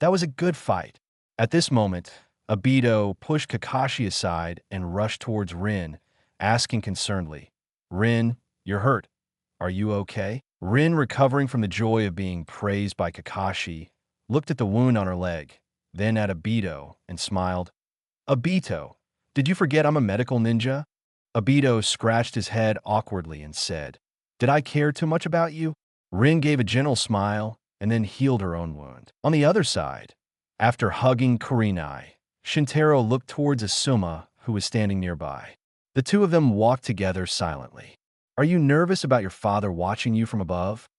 That was a good fight. At this moment, Obito pushed Kakashi aside and rushed towards Rin, asking concernedly, "Rin, you're hurt. Are you okay?" Rin, recovering from the joy of being praised by Kakashi, looked at the wound on her leg, then at Obito, and smiled. "Obito, did you forget I'm a medical ninja?" Obito scratched his head awkwardly and said, "Did I care too much about you?" Rin gave a gentle smile and then healed her own wound. On the other side, after hugging Kurenai, Shintaro looked towards Asuma, who was standing nearby. The two of them walked together silently. "Are you nervous about your father watching you from above?"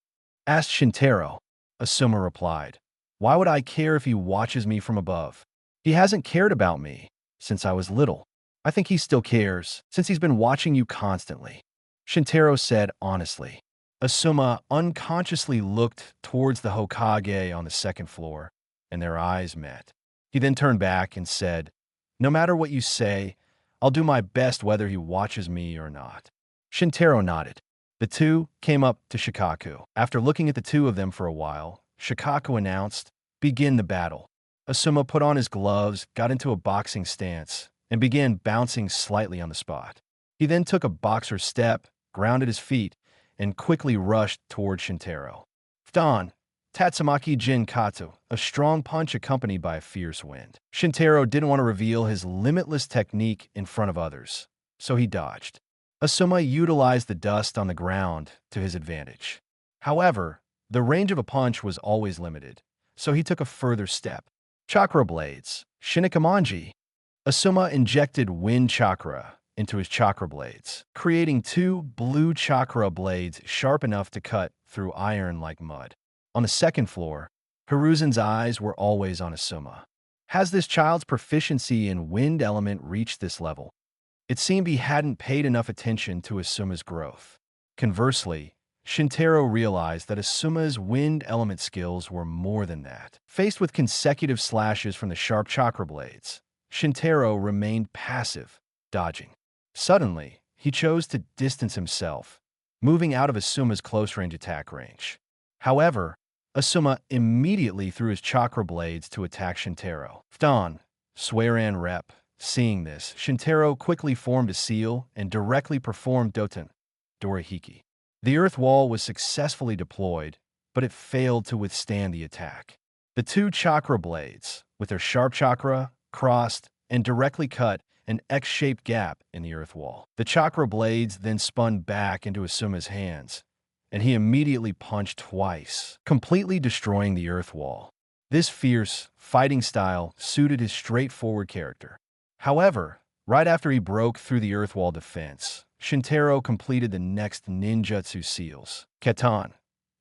asked Shintaro. Asuma replied, "Why would I care if he watches me from above? He hasn't cared about me since I was little. I think he still cares, since he's been watching you constantly," Shintaro said honestly. Asuma unconsciously looked towards the Hokage on the second floor, and their eyes met. He then turned back and said, "No matter what you say, I'll do my best whether he watches me or not." Shintaro nodded. The two came up to Shikaku. After looking at the two of them for a while, Shikaku announced, "Begin the battle." Asuma put on his gloves, got into a boxing stance, and began bouncing slightly on the spot. He then took a boxer step, grounded his feet, and quickly rushed toward Shintaro. Dawn, Tatsumaki Jin Kato, a strong punch accompanied by a fierce wind. Shintaro didn't want to reveal his limitless technique in front of others, so he dodged. Asuma utilized the dust on the ground to his advantage. However, the range of a punch was always limited, so he took a further step. Chakra blades, Shinikamanji. Asuma injected wind chakra into his chakra blades, creating two blue chakra blades sharp enough to cut through iron like mud. On the second floor, Hiruzen's eyes were always on Asuma. Has this child's proficiency in wind element reached this level? It seemed he hadn't paid enough attention to Asuma's growth. Conversely, Shintaro realized that Asuma's wind element skills were more than that. Faced with consecutive slashes from the sharp chakra blades, Shintaro remained passive, dodging. Suddenly, he chose to distance himself, moving out of Asuma's close-range attack range. However, Asuma immediately threw his chakra blades to attack Shintaro. Dawn, Swearan Rep. Seeing this, Shintaro quickly formed a seal and directly performed Doten, Dorihiki. The earth wall was successfully deployed, but it failed to withstand the attack. The two chakra blades, with their sharp chakra, crossed and directly cut an X-shaped gap in the earth wall. The chakra blades then spun back into Asuma's hands, and he immediately punched twice, completely destroying the earth wall. This fierce, fighting style suited his straightforward character. However, right after he broke through the earth wall defense, Shintaro completed the next ninjutsu seals. Ketan,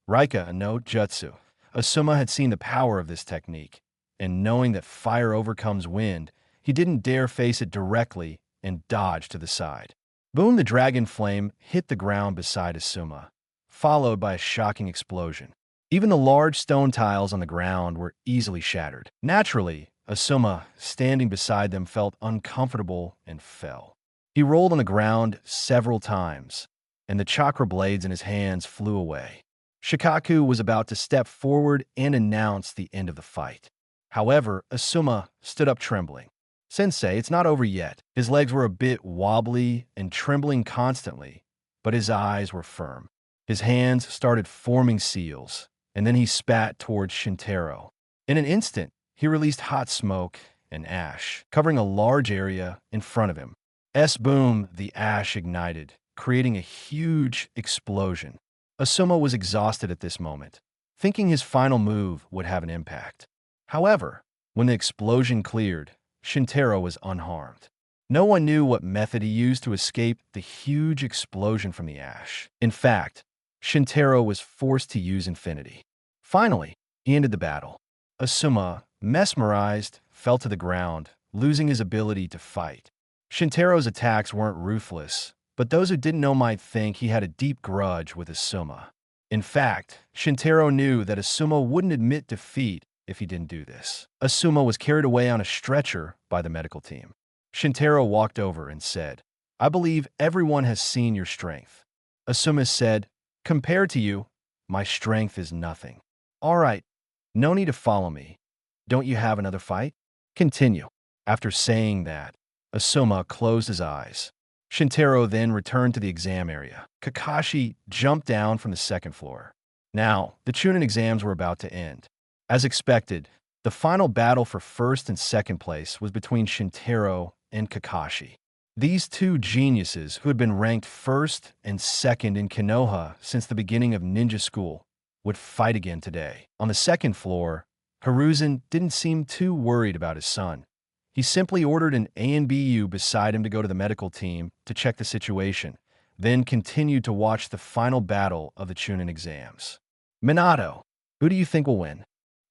Raika no Jutsu. Asuma had seen the power of this technique, and knowing that fire overcomes wind, he didn't dare face it directly and dodged to the side. Boom! The dragon flame hit the ground beside Asuma, followed by a shocking explosion. Even the large stone tiles on the ground were easily shattered. Naturally, Asuma, standing beside them, felt uncomfortable and fell. He rolled on the ground several times, and the chakra blades in his hands flew away. Shikaku was about to step forward and announce the end of the fight. However, Asuma stood up trembling. "Sensei, it's not over yet." His legs were a bit wobbly and trembling constantly, but his eyes were firm. His hands started forming seals, and then he spat towards Shintaro. In an instant, he released hot smoke and ash, covering a large area in front of him. Boom, the ash ignited, creating a huge explosion. Asuma was exhausted at this moment, thinking his final move would have an impact. However, when the explosion cleared, Shintaro was unharmed. No one knew what method he used to escape the huge explosion from the ash. In fact, Shintaro was forced to use infinity. Finally, he ended the battle. Asuma, mesmerized, fell to the ground, losing his ability to fight. Shintaro's attacks weren't ruthless, but those who didn't know might think he had a deep grudge with Asuma. In fact, Shintaro knew that Asuma wouldn't admit defeat if he didn't do this. Asuma was carried away on a stretcher by the medical team. Shintaro walked over and said, "I believe everyone has seen your strength." Asuma said, "Compared to you, my strength is nothing." "All right, no need to follow me. Don't you have another fight? Continue." After saying that, Asuma closed his eyes. Shintaro then returned to the exam area. Kakashi jumped down from the second floor. Now, the Chunin exams were about to end. As expected, the final battle for first and second place was between Shintaro and Kakashi. These two geniuses, who had been ranked first and second in Konoha since the beginning of ninja school, would fight again today. On the second floor, Hiruzen didn't seem too worried about his son. He simply ordered an ANBU beside him to go to the medical team to check the situation, then continued to watch the final battle of the Chunin exams. "Minato, who do you think will win?"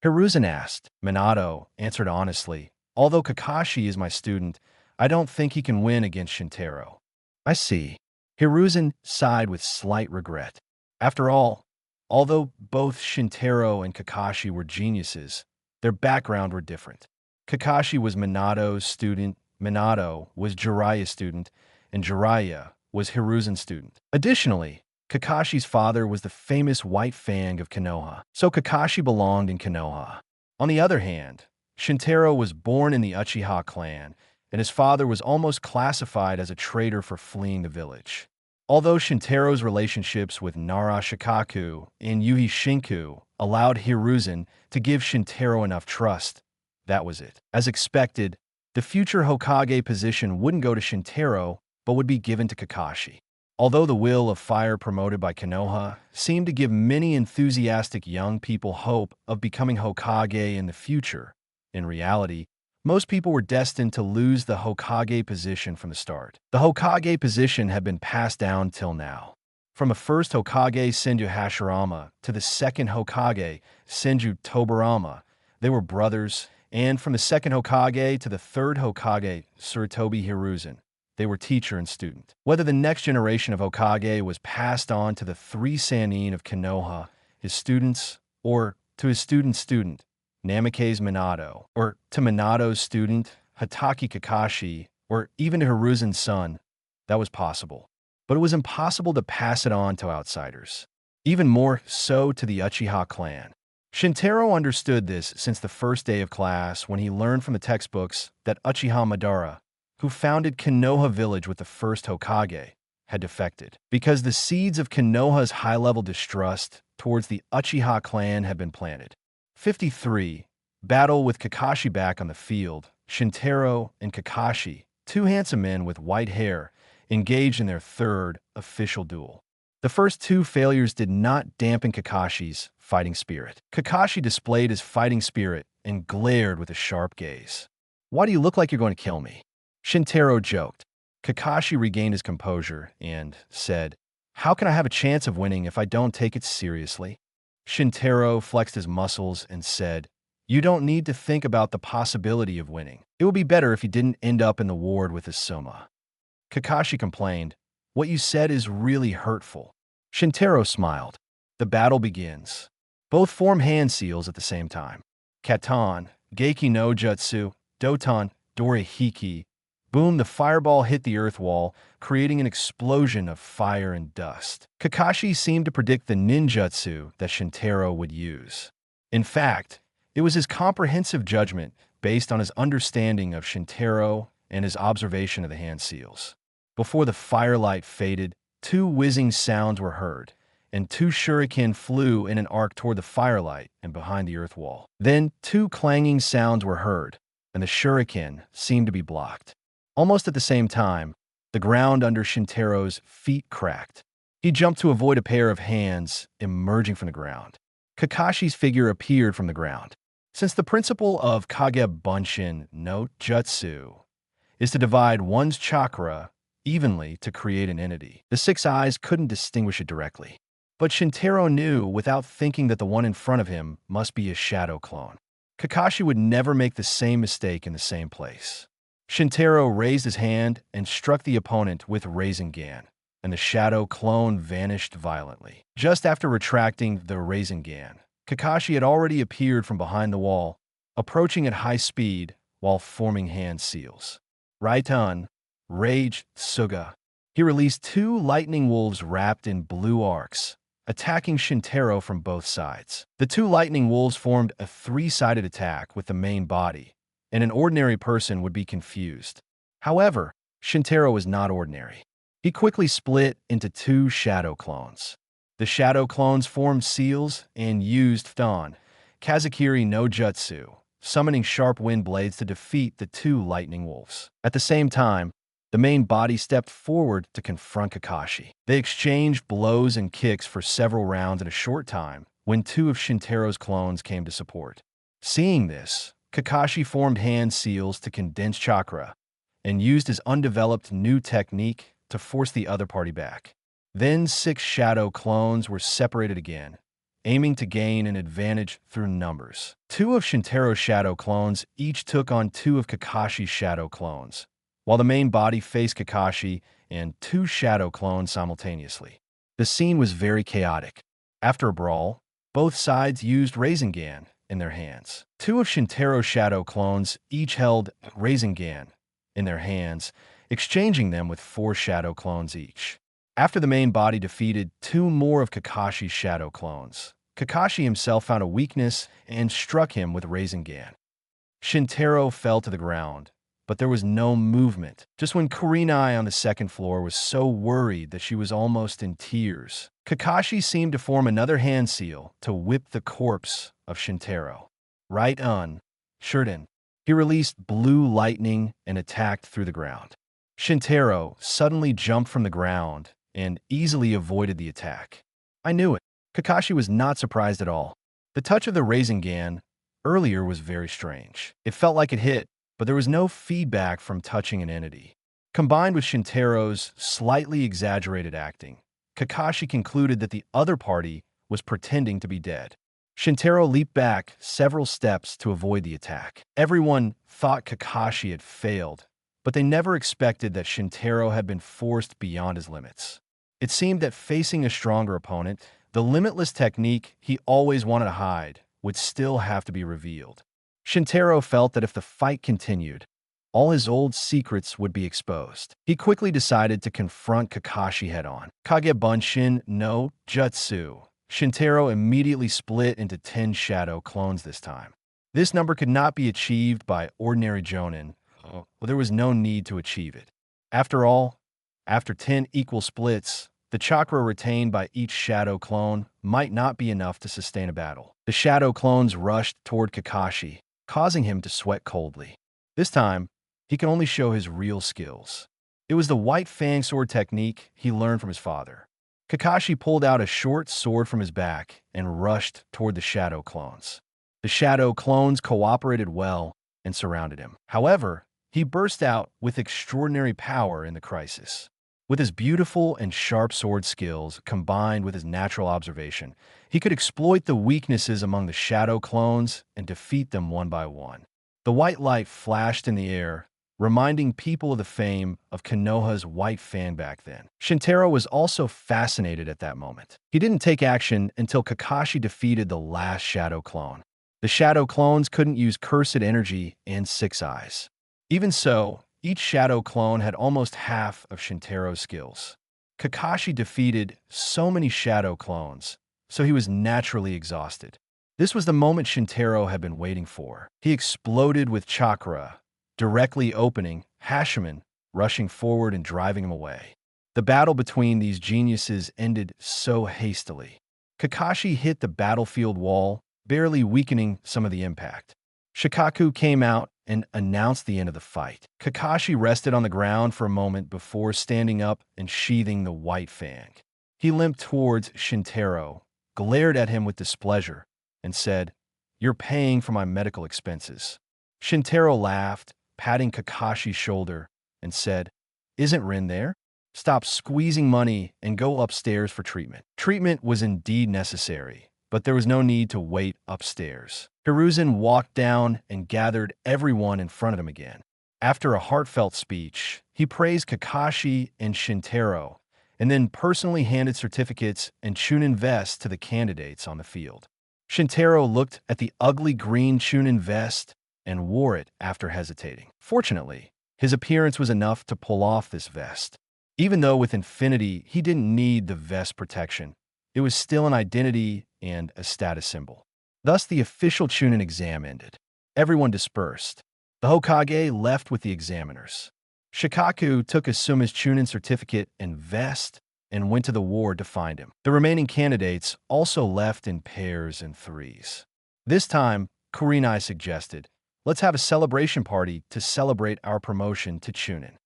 Hiruzen asked. Minato answered honestly, "Although Kakashi is my student, I don't think he can win against Shintaro." "I see." Hiruzen sighed with slight regret. After all, although both Shintaro and Kakashi were geniuses, their background were different. Kakashi was Minato's student, Minato was Jiraiya's student, and Jiraiya was Hiruzen's student. Additionally, Kakashi's father was the famous White Fang of Konoha, so Kakashi belonged in Konoha. On the other hand, Shintaro was born in the Uchiha Clan, and his father was almost classified as a traitor for fleeing the village. Although Shintaro's relationships with Nara Shikaku and Yuhi Shinku allowed Hiruzen to give Shintaro enough trust, that was it. As expected, the future Hokage position wouldn't go to Shintaro, but would be given to Kakashi. Although the will of fire promoted by Konoha seemed to give many enthusiastic young people hope of becoming Hokage in the future, in reality, most people were destined to lose the Hokage position from the start. The Hokage position had been passed down till now. From a first Hokage Senju Hashirama to the second Hokage Senju Tobirama, they were brothers, and from the second Hokage to the third Hokage Tsurutobi Hiruzen, they were teacher and student. Whether the next generation of Hokage was passed on to the three Sannin of Konoha, his students, or to his student's student, Namake's Minato, or to Minato's student, Hatake Kakashi, or even to Hiruzen's son, that was possible. But it was impossible to pass it on to outsiders. Even more so to the Uchiha clan. Shintaro understood this since the first day of class when he learned from the textbooks that Uchiha Madara, who founded Konoha village with the first Hokage, had defected. Because the seeds of Konoha's high-level distrust towards the Uchiha clan had been planted. 53. Battle with Kakashi back on the field. Shintaro and Kakashi, two handsome men with white hair, engaged in their third official duel. The first two failures did not dampen Kakashi's fighting spirit. Kakashi displayed his fighting spirit and glared with a sharp gaze. "Why do you look like you're going to kill me?" Shintaro joked. Kakashi regained his composure and said, "How can I have a chance of winning if I don't take it seriously?" Shintaro flexed his muscles and said, "You don't need to think about the possibility of winning. It would be better if you didn't end up in the ward with Isoma." Kakashi complained, "What you said is really hurtful." Shintaro smiled. The battle begins. Both form hand seals at the same time. Katan, Geiki no Jutsu, Doton, Dorihiki. Boom, the fireball hit the earth wall, creating an explosion of fire and dust. Kakashi seemed to predict the ninjutsu that Shintaro would use. In fact, it was his comprehensive judgment based on his understanding of Shintaro and his observation of the hand seals. Before the firelight faded, two whizzing sounds were heard, and two shuriken flew in an arc toward the firelight and behind the earth wall. Then two clanging sounds were heard, and the shuriken seemed to be blocked. Almost at the same time, the ground under Shintaro's feet cracked. He jumped to avoid a pair of hands emerging from the ground. Kakashi's figure appeared from the ground. Since the principle of Kage Bunshin no Jutsu is to divide one's chakra evenly to create an entity, the six eyes couldn't distinguish it directly. But Shintaro knew without thinking that the one in front of him must be a shadow clone. Kakashi would never make the same mistake in the same place. Shintaro raised his hand and struck the opponent with Rasengan, and the shadow clone vanished violently. Just after retracting the Rasengan, Kakashi had already appeared from behind the wall, approaching at high speed while forming hand seals. Raitan, Rage, Tsuga. He released two lightning wolves wrapped in blue arcs, attacking Shintaro from both sides. The two lightning wolves formed a three-sided attack with the main body, and an ordinary person would be confused. However, Shintaro was not ordinary. He quickly split into two shadow clones. The shadow clones formed seals and used Fton, Kazakiri no Jutsu, summoning sharp wind blades to defeat the two lightning wolves. At the same time, the main body stepped forward to confront Kakashi. They exchanged blows and kicks for several rounds in a short time when two of Shintaro's clones came to support. Seeing this, Kakashi formed hand seals to condense chakra and used his undeveloped new technique to force the other party back. Then 6 shadow clones were separated again, aiming to gain an advantage through numbers. 2 of Shintaro's shadow clones each took on 2 of Kakashi's shadow clones, while the main body faced Kakashi and 2 shadow clones simultaneously. The scene was very chaotic. After a brawl, both sides used Rasengan in their hands. 2 of Shintaro's shadow clones each held Rasengan in their hands, exchanging them with 4 shadow clones each. After the main body defeated 2 more of Kakashi's shadow clones, Kakashi himself found a weakness and struck him with Rasengan. Shintaro fell to the ground, but there was no movement. Just when Kurenai on the second floor was so worried that she was almost in tears, Kakashi seemed to form another hand seal to whip the corpse of Shintaro. Right on, Shurden. He released blue lightning and attacked through the ground. Shintaro suddenly jumped from the ground and easily avoided the attack. I knew it. Kakashi was not surprised at all. The touch of the Rasengan earlier was very strange. It felt like it hit, but there was no feedback from touching an entity. Combined with Shintaro's slightly exaggerated acting, Kakashi concluded that the other party was pretending to be dead. Shintaro leaped back several steps to avoid the attack. Everyone thought Kakashi had failed, but they never expected that Shintaro had been forced beyond his limits. It seemed that facing a stronger opponent, the limitless technique he always wanted to hide would still have to be revealed. Shintaro felt that if the fight continued, all his old secrets would be exposed. He quickly decided to confront Kakashi head-on. Kage Bunshin no Jutsu. Shintaro immediately split into 10 shadow clones this time. This number could not be achieved by ordinary Jonin, well, there was no need to achieve it. After all, after 10 equal splits, the chakra retained by each shadow clone might not be enough to sustain a battle. The shadow clones rushed toward Kakashi, causing him to sweat coldly. This time, he could only show his real skills. It was the white fang sword technique he learned from his father. Kakashi pulled out a short sword from his back and rushed toward the shadow clones. The shadow clones cooperated well and surrounded him. However, he burst out with extraordinary power in the crisis. With his beautiful and sharp sword skills combined with his natural observation, he could exploit the weaknesses among the shadow clones and defeat them one by one. The white light flashed in the air, reminding people of the fame of Konoha's white fan back then. Shintaro was also fascinated at that moment. He didn't take action until Kakashi defeated the last shadow clone. The shadow clones couldn't use cursed energy and six eyes. Even so, each shadow clone had almost half of Shintaro's skills. Kakashi defeated so many shadow clones, so he was naturally exhausted. This was the moment Shintaro had been waiting for. He exploded with chakra, directly opening Hashiman, rushing forward and driving him away. The battle between these geniuses ended so hastily. Kakashi hit the battlefield wall, barely weakening some of the impact. Shikaku came out and announced the end of the fight. Kakashi rested on the ground for a moment before standing up and sheathing the white fang. He limped towards Shintaro, glared at him with displeasure, and said, "You're paying for my medical expenses." Shintaro laughed, patting Kakashi's shoulder, and said, "Isn't Rin there? Stop squeezing money and go upstairs for treatment." Treatment was indeed necessary, but there was no need to wait upstairs. Hiruzen walked down and gathered everyone in front of him again. After a heartfelt speech, he praised Kakashi and Shintaro, and then personally handed certificates and Chunin vests to the candidates on the field. Shintaro looked at the ugly green Chunin vest and wore it after hesitating. Fortunately, his appearance was enough to pull off this vest. Even though with Infinity he didn't need the vest protection, it was still an identity and a status symbol. Thus, the official Chunin exam ended. Everyone dispersed. The Hokage left with the examiners. Shikaku took Asuma's Chunin certificate and vest and went to the ward to find him. The remaining candidates also left in pairs and threes. This time, Kurenai suggested, "Let's have a celebration party to celebrate our promotion to Chunin."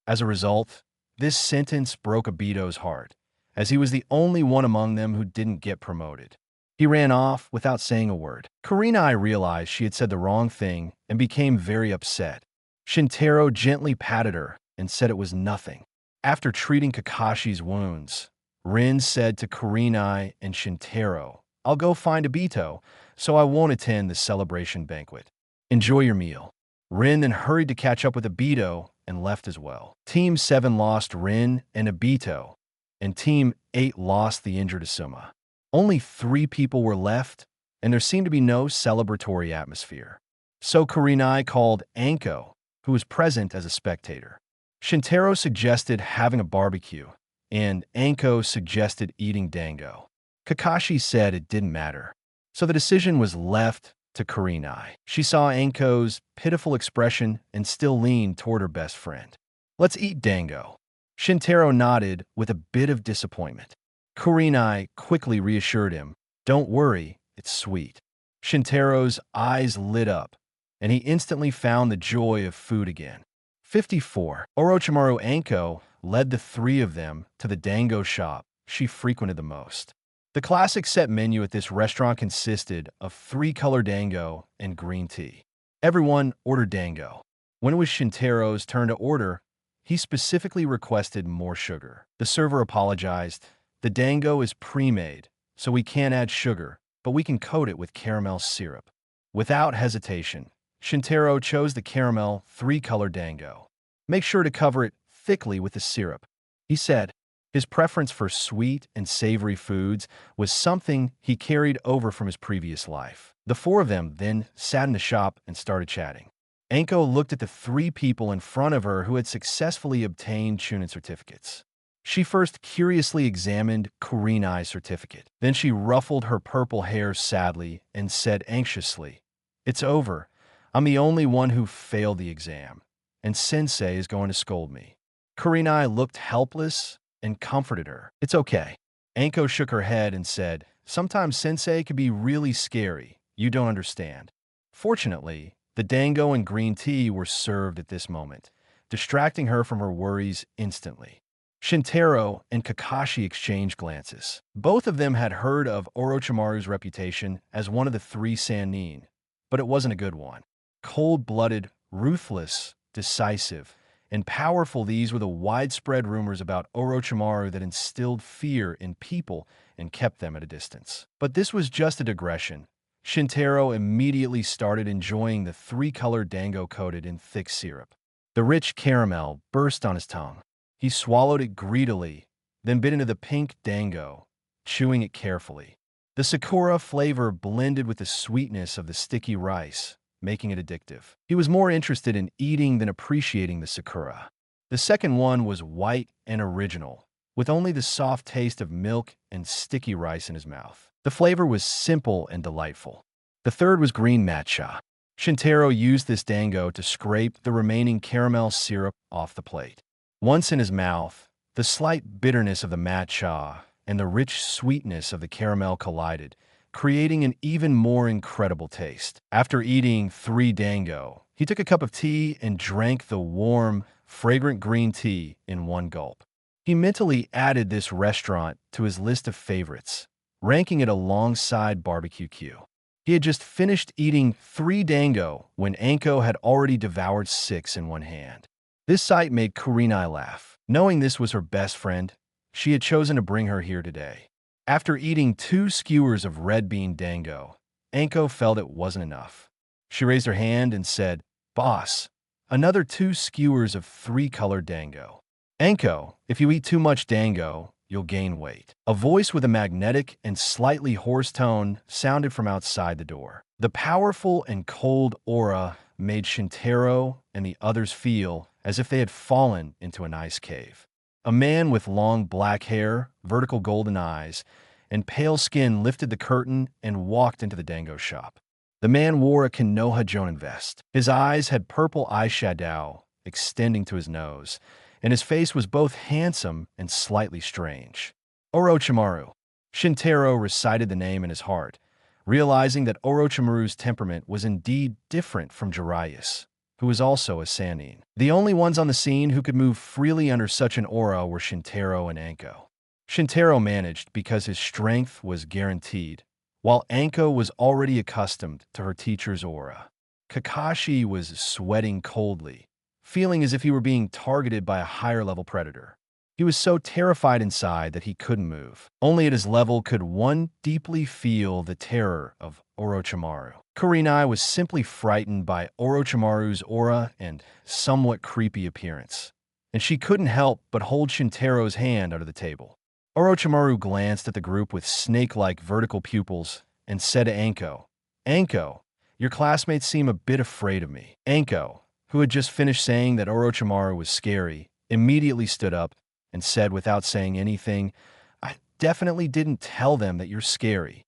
As a result, this sentence broke Obito's heart, as he was the only one among them who didn't get promoted. He ran off without saying a word. Kurenai realized she had said the wrong thing and became very upset. Shintaro gently patted her and said it was nothing. After treating Kakashi's wounds, Rin said to Kurenai and Shintaro, "I'll go find Obito, so I won't attend the celebration banquet. Enjoy your meal." Rin then hurried to catch up with Obito and left as well. Team 7 lost Rin and Obito, and Team 8 lost the injured Asuma. Only 3 people were left, and there seemed to be no celebratory atmosphere. So Kurenai called Anko, who was present as a spectator. Shintaro suggested having a barbecue, and Anko suggested eating dango. Kakashi said it didn't matter, so the decision was left to Kurenai. She saw Anko's pitiful expression and still leaned toward her best friend. "Let's eat dango." Shintaro nodded with a bit of disappointment. Kurenai quickly reassured him, "Don't worry, it's sweet." Shintaro's eyes lit up, and he instantly found the joy of food again. 54. Orochimaru Anko led the three of them to the dango shop she frequented the most. The classic set menu at this restaurant consisted of 3-color dango and green tea. Everyone ordered dango. When it was Shintaro's turn to order, he specifically requested more sugar. The server apologized. "The dango is pre-made, so we can't add sugar, but we can coat it with caramel syrup." Without hesitation, Shintaro chose the caramel 3-color dango. "Make sure to cover it thickly with the syrup," he said. His preference for sweet and savory foods was something he carried over from his previous life. The four of them then sat in the shop and started chatting. Anko looked at the 3 people in front of her who had successfully obtained Chunin certificates. She first curiously examined Kurenai's certificate. Then she ruffled her purple hair sadly and said anxiously, "It's over. I'm the only one who failed the exam, and Sensei is going to scold me." Kurenai looked helpless and comforted her. "It's okay." Anko shook her head and said, "Sometimes Sensei can be really scary. You don't understand." Fortunately, the dango and green tea were served at this moment, distracting her from her worries instantly. Shintaro and Kakashi exchanged glances. Both of them had heard of Orochimaru's reputation as one of the 3 Sannin, but it wasn't a good one. Cold-blooded, ruthless, decisive, and powerful, these were the widespread rumors about Orochimaru that instilled fear in people and kept them at a distance. But this was just a digression. Shintaro immediately started enjoying the 3-color dango coated in thick syrup. The rich caramel burst on his tongue. He swallowed it greedily, then bit into the pink dango, chewing it carefully. The sakura flavor blended with the sweetness of the sticky rice, making it addictive. He was more interested in eating than appreciating the sakura. The second one was white and original, with only the soft taste of milk and sticky rice in his mouth. The flavor was simple and delightful. The third was green matcha. Shintaro used this dango to scrape the remaining caramel syrup off the plate. Once in his mouth, the slight bitterness of the matcha and the rich sweetness of the caramel collided, creating an even more incredible taste. After eating 3 dango, he took a cup of tea and drank the warm, fragrant green tea in one gulp. He mentally added this restaurant to his list of favorites, ranking it alongside Barbecue Q. He had just finished eating 3 dango when Anko had already devoured 6 in one hand. This sight made Kurenai laugh. Knowing this was her best friend, she had chosen to bring her here today. After eating 2 skewers of red bean dango, Anko felt it wasn't enough. She raised her hand and said, "Boss, another 2 skewers of 3-color dango." "Anko, if you eat too much dango, you'll gain weight." A voice with a magnetic and slightly hoarse tone sounded from outside the door. The powerful and cold aura made Shintaro and the others feel as if they had fallen into an ice cave. A man with long black hair, vertical golden eyes, and pale skin lifted the curtain and walked into the dango shop. The man wore a Konoha Jonin vest. His eyes had purple eyeshadow extending to his nose, and his face was both handsome and slightly strange. Orochimaru. Shintaro recited the name in his heart, realizing that Orochimaru's temperament was indeed different from Jiraiya's, who was also a Sannin. The only ones on the scene who could move freely under such an aura were Shintaro and Anko. Shintaro managed because his strength was guaranteed, while Anko was already accustomed to her teacher's aura. Kakashi was sweating coldly, feeling as if he were being targeted by a higher-level predator. He was so terrified inside that he couldn't move. Only at his level could one deeply feel the terror of Orochimaru. Kurenai was simply frightened by Orochimaru's aura and somewhat creepy appearance, and she couldn't help but hold Shintaro's hand under the table. Orochimaru glanced at the group with snake-like vertical pupils and said to Anko, "Anko, your classmates seem a bit afraid of me." Anko, who had just finished saying that Orochimaru was scary, immediately stood up and said without saying anything, "I definitely didn't tell them that you're scary,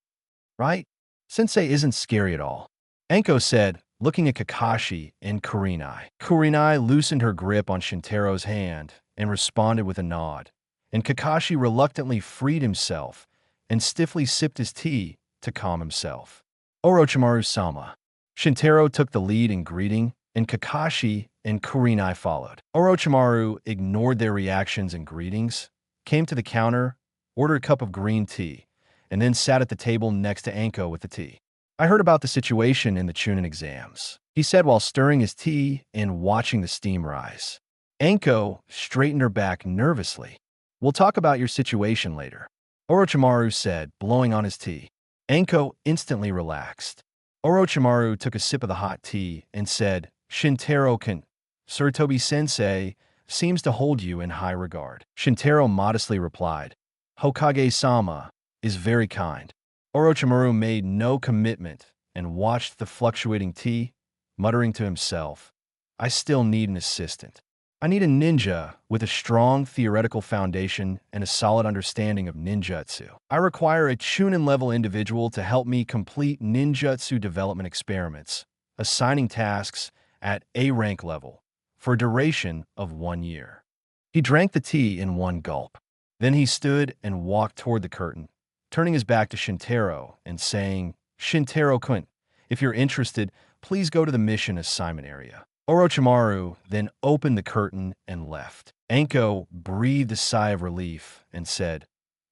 right? Sensei isn't scary at all." Anko said, looking at Kakashi and Kurenai. Kurenai loosened her grip on Shintaro's hand and responded with a nod, and Kakashi reluctantly freed himself and stiffly sipped his tea to calm himself. Orochimaru-sama. Shintaro took the lead in greeting, and Kakashi and Kurenai followed. Orochimaru ignored their reactions and greetings, came to the counter, ordered a cup of green tea, and then sat at the table next to Anko with the tea. I heard about the situation in the Chunin exams, he said while stirring his tea and watching the steam rise. Anko straightened her back nervously. We'll talk about your situation later, Orochimaru said, blowing on his tea. Anko instantly relaxed. Orochimaru took a sip of the hot tea and said, Shintaro-kun, Sir Tobi-sensei seems to hold you in high regard. Shintaro modestly replied, Hokage-sama is very kind. Orochimaru made no commitment and watched the fluctuating tea, muttering to himself, I still need an assistant. I need a ninja with a strong theoretical foundation and a solid understanding of ninjutsu. I require a Chunin-level individual to help me complete ninjutsu development experiments, assigning tasks at A rank level for a duration of 1 year. He drank the tea in one gulp. Then he stood and walked toward the curtain, turning his back to Shintaro and saying, Shintaro-kun, if you're interested, please go to the mission assignment area. Orochimaru then opened the curtain and left. Anko breathed a sigh of relief and said,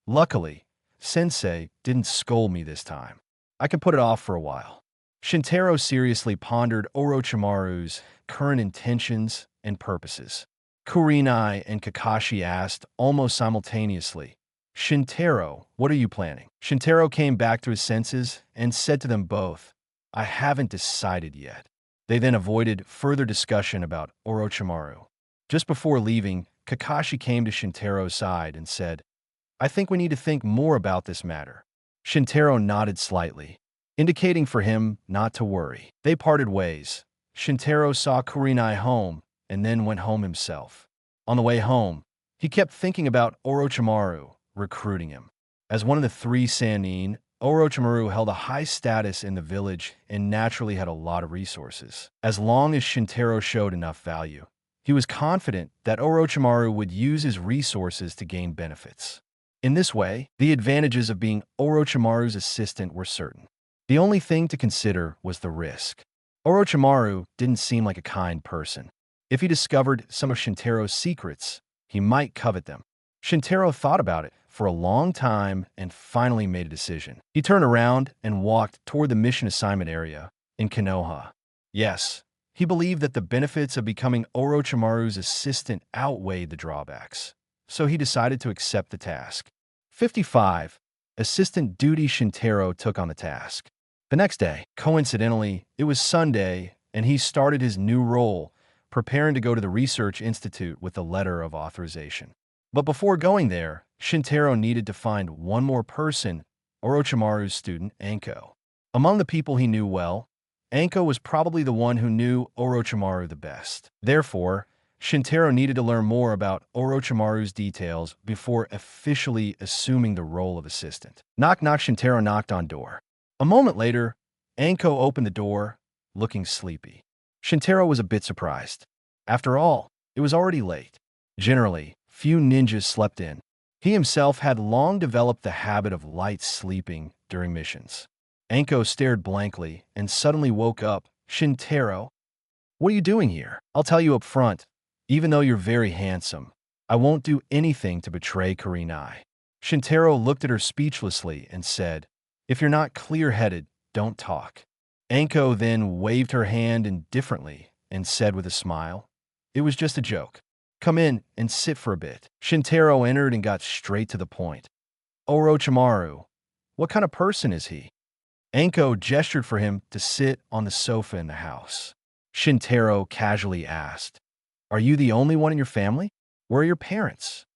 Luckily, Sensei didn't scold me this time. I can put it off for a while. Shintaro seriously pondered Orochimaru's current intentions and purposes. Kurenai and Kakashi asked almost simultaneously, Shintaro, what are you planning? Shintaro came back to his senses and said to them both, I haven't decided yet. They then avoided further discussion about Orochimaru. Just before leaving, Kakashi came to Shintaro's side and said, I think we need to think more about this matter. Shintaro nodded slightly, indicating for him not to worry. They parted ways. Shintaro saw Kurenai home and then went home himself. On the way home, he kept thinking about Orochimaru recruiting him. As one of the 3 Sannin, Orochimaru held a high status in the village and naturally had a lot of resources. As long as Shintaro showed enough value, he was confident that Orochimaru would use his resources to gain benefits. In this way, the advantages of being Orochimaru's assistant were certain. The only thing to consider was the risk. Orochimaru didn't seem like a kind person. If he discovered some of Shintaro's secrets, he might covet them. Shintaro thought about it for a long time and finally made a decision. He turned around and walked toward the mission assignment area in Konoha. Yes, he believed that the benefits of becoming Orochimaru's assistant outweighed the drawbacks, so he decided to accept the task. 55. Assistant duty. Shintaro took on the task. The next day, coincidentally, it was Sunday, and he started his new role, preparing to go to the Research Institute with a letter of authorization. But before going there, Shintaro needed to find one more person, Orochimaru's student, Anko. Among the people he knew well, Anko was probably the one who knew Orochimaru the best. Therefore, Shintaro needed to learn more about Orochimaru's details before officially assuming the role of assistant. Knock knock. Shintaro knocked on door. A moment later, Anko opened the door, looking sleepy. Shintaro was a bit surprised. After all, it was already late. Generally, few ninjas slept in. He himself had long developed the habit of light sleeping during missions. Anko stared blankly and suddenly woke up. Shintaro, what are you doing here? I'll tell you up front, even though you're very handsome, I won't do anything to betray Kurenai. Shintaro looked at her speechlessly and said, if you're not clear-headed, don't talk. Anko then waved her hand indifferently and said with a smile, it was just a joke. Come in and sit for a bit. Shintaro entered and got straight to the point. Orochimaru, what kind of person is he? Anko gestured for him to sit on the sofa in the house. Shintaro casually asked, are you the only one in your family? Where are your parents?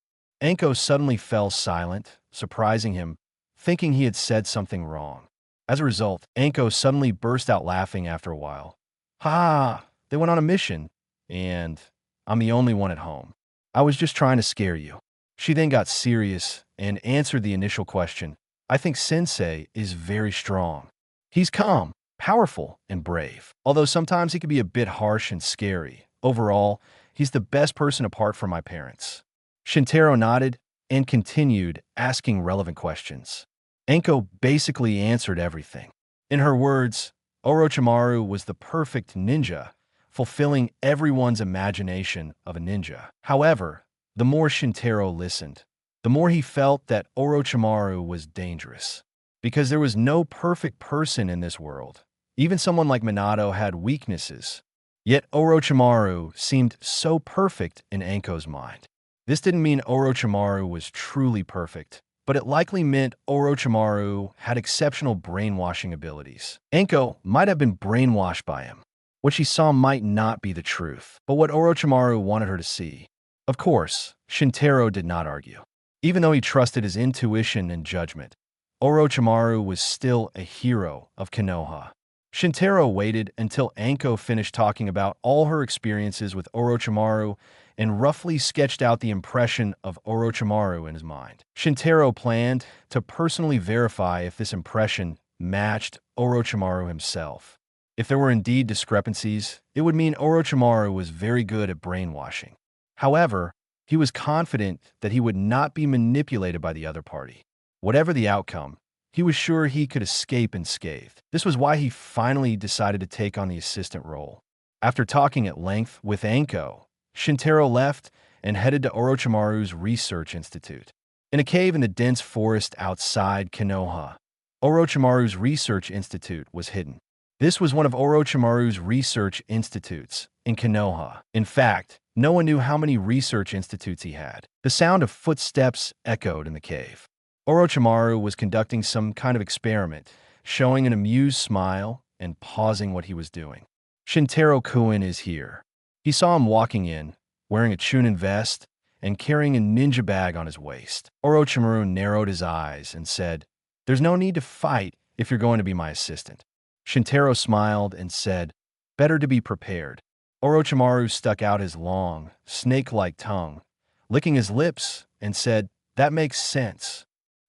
Anko suddenly fell silent, surprising him, thinking he had said something wrong. As a result, Anko suddenly burst out laughing after a while. Ha! They went on a mission, and I'm the only one at home. I was just trying to scare you. She then got serious and answered the initial question. I think Sensei is very strong. He's calm, powerful and brave. Although sometimes he can be a bit harsh and scary, overall, he's the best person apart from my parents. Shintaro nodded and continued asking relevant questions. Anko basically answered everything. In her words, Orochimaru was the perfect ninja, fulfilling everyone's imagination of a ninja. However, the more Shintaro listened, the more he felt that Orochimaru was dangerous. Because there was no perfect person in this world. Even someone like Minato had weaknesses. Yet Orochimaru seemed so perfect in Anko's mind. This didn't mean Orochimaru was truly perfect, but it likely meant Orochimaru had exceptional brainwashing abilities. Anko might have been brainwashed by him. What she saw might not be the truth, but what Orochimaru wanted her to see. Of course, Shintaro did not argue. Even though he trusted his intuition and judgment, Orochimaru was still a hero of Konoha. Shintaro waited until Anko finished talking about all her experiences with Orochimaru and roughly sketched out the impression of Orochimaru in his mind. Shintaro planned to personally verify if this impression matched Orochimaru himself. If there were indeed discrepancies, it would mean Orochimaru was very good at brainwashing. However, he was confident that he would not be manipulated by the other party. Whatever the outcome, he was sure he could escape unscathed. This was why he finally decided to take on the assistant role. After talking at length with Anko, Shintaro left and headed to Orochimaru's research institute. In a cave in the dense forest outside Konoha, Orochimaru's research institute was hidden. This was one of Orochimaru's research institutes in Konoha. In fact, no one knew how many research institutes he had. The sound of footsteps echoed in the cave. Orochimaru was conducting some kind of experiment, showing an amused smile and pausing what he was doing. Shintaro-kun is here. He saw him walking in, wearing a Chunin vest and carrying a ninja bag on his waist. Orochimaru narrowed his eyes and said, "There's no need to fight if you're going to be my assistant." Shintaro smiled and said, "Better to be prepared." Orochimaru stuck out his long, snake-like tongue, licking his lips, and said, "That makes sense.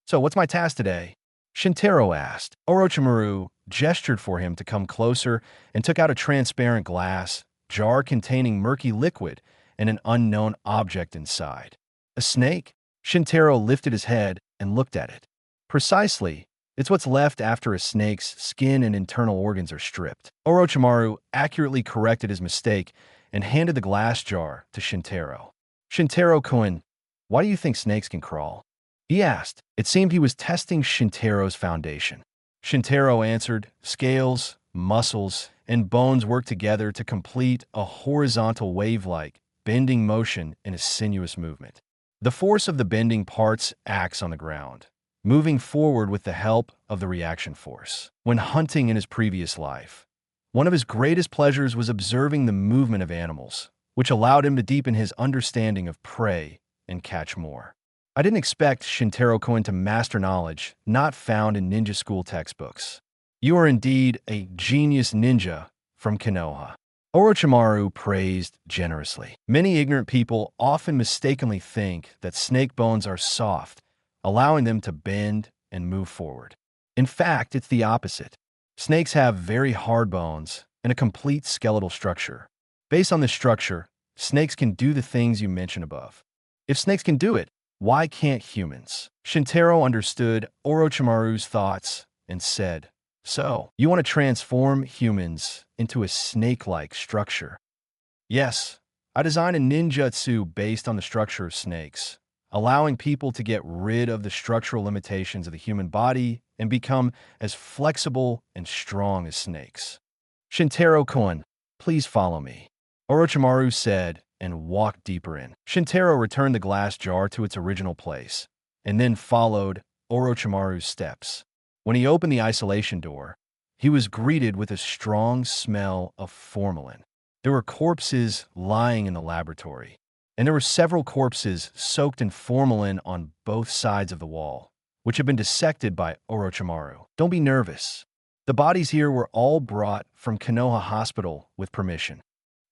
So what's my task today?" Shintaro asked. Orochimaru gestured for him to come closer and took out a transparent glass jar containing murky liquid and an unknown object inside. A snake? Shintaro lifted his head and looked at it. Precisely. It's what's left after a snake's skin and internal organs are stripped. Orochimaru accurately corrected his mistake and handed the glass jar to Shintaro. "Shintaro-kun, why do you think snakes can crawl?" he asked. It seemed he was testing Shintaro's foundation. Shintaro answered, "Scales, muscles, and bones work together to complete a horizontal wave-like, bending motion in a sinuous movement. The force of the bending parts acts on the ground, moving forward with the help of the reaction force. When hunting in his previous life, one of his greatest pleasures was observing the movement of animals, which allowed him to deepen his understanding of prey and catch more. I didn't expect Shintaro-kun to master knowledge not found in ninja school textbooks. You are indeed a genius ninja from Konoha." Orochimaru praised generously. Many ignorant people often mistakenly think that snake bones are soft, allowing them to bend and move forward. In fact, it's the opposite. Snakes have very hard bones and a complete skeletal structure. Based on this structure, snakes can do the things you mentioned above. If snakes can do it, why can't humans? Shintaro understood Orochimaru's thoughts and said, "So, you want to transform humans into a snake-like structure?" "Yes, I designed a ninjutsu based on the structure of snakes, allowing people to get rid of the structural limitations of the human body and become as flexible and strong as snakes." "Shintaro-kun, please follow me," Orochimaru said and walked deeper in. Shintaro returned the glass jar to its original place and then followed Orochimaru's steps. When he opened the isolation door, he was greeted with a strong smell of formalin. There were corpses lying in the laboratory, and there were several corpses soaked in formalin on both sides of the wall, which had been dissected by Orochimaru. "Don't be nervous. The bodies here were all brought from Konoha Hospital with permission,"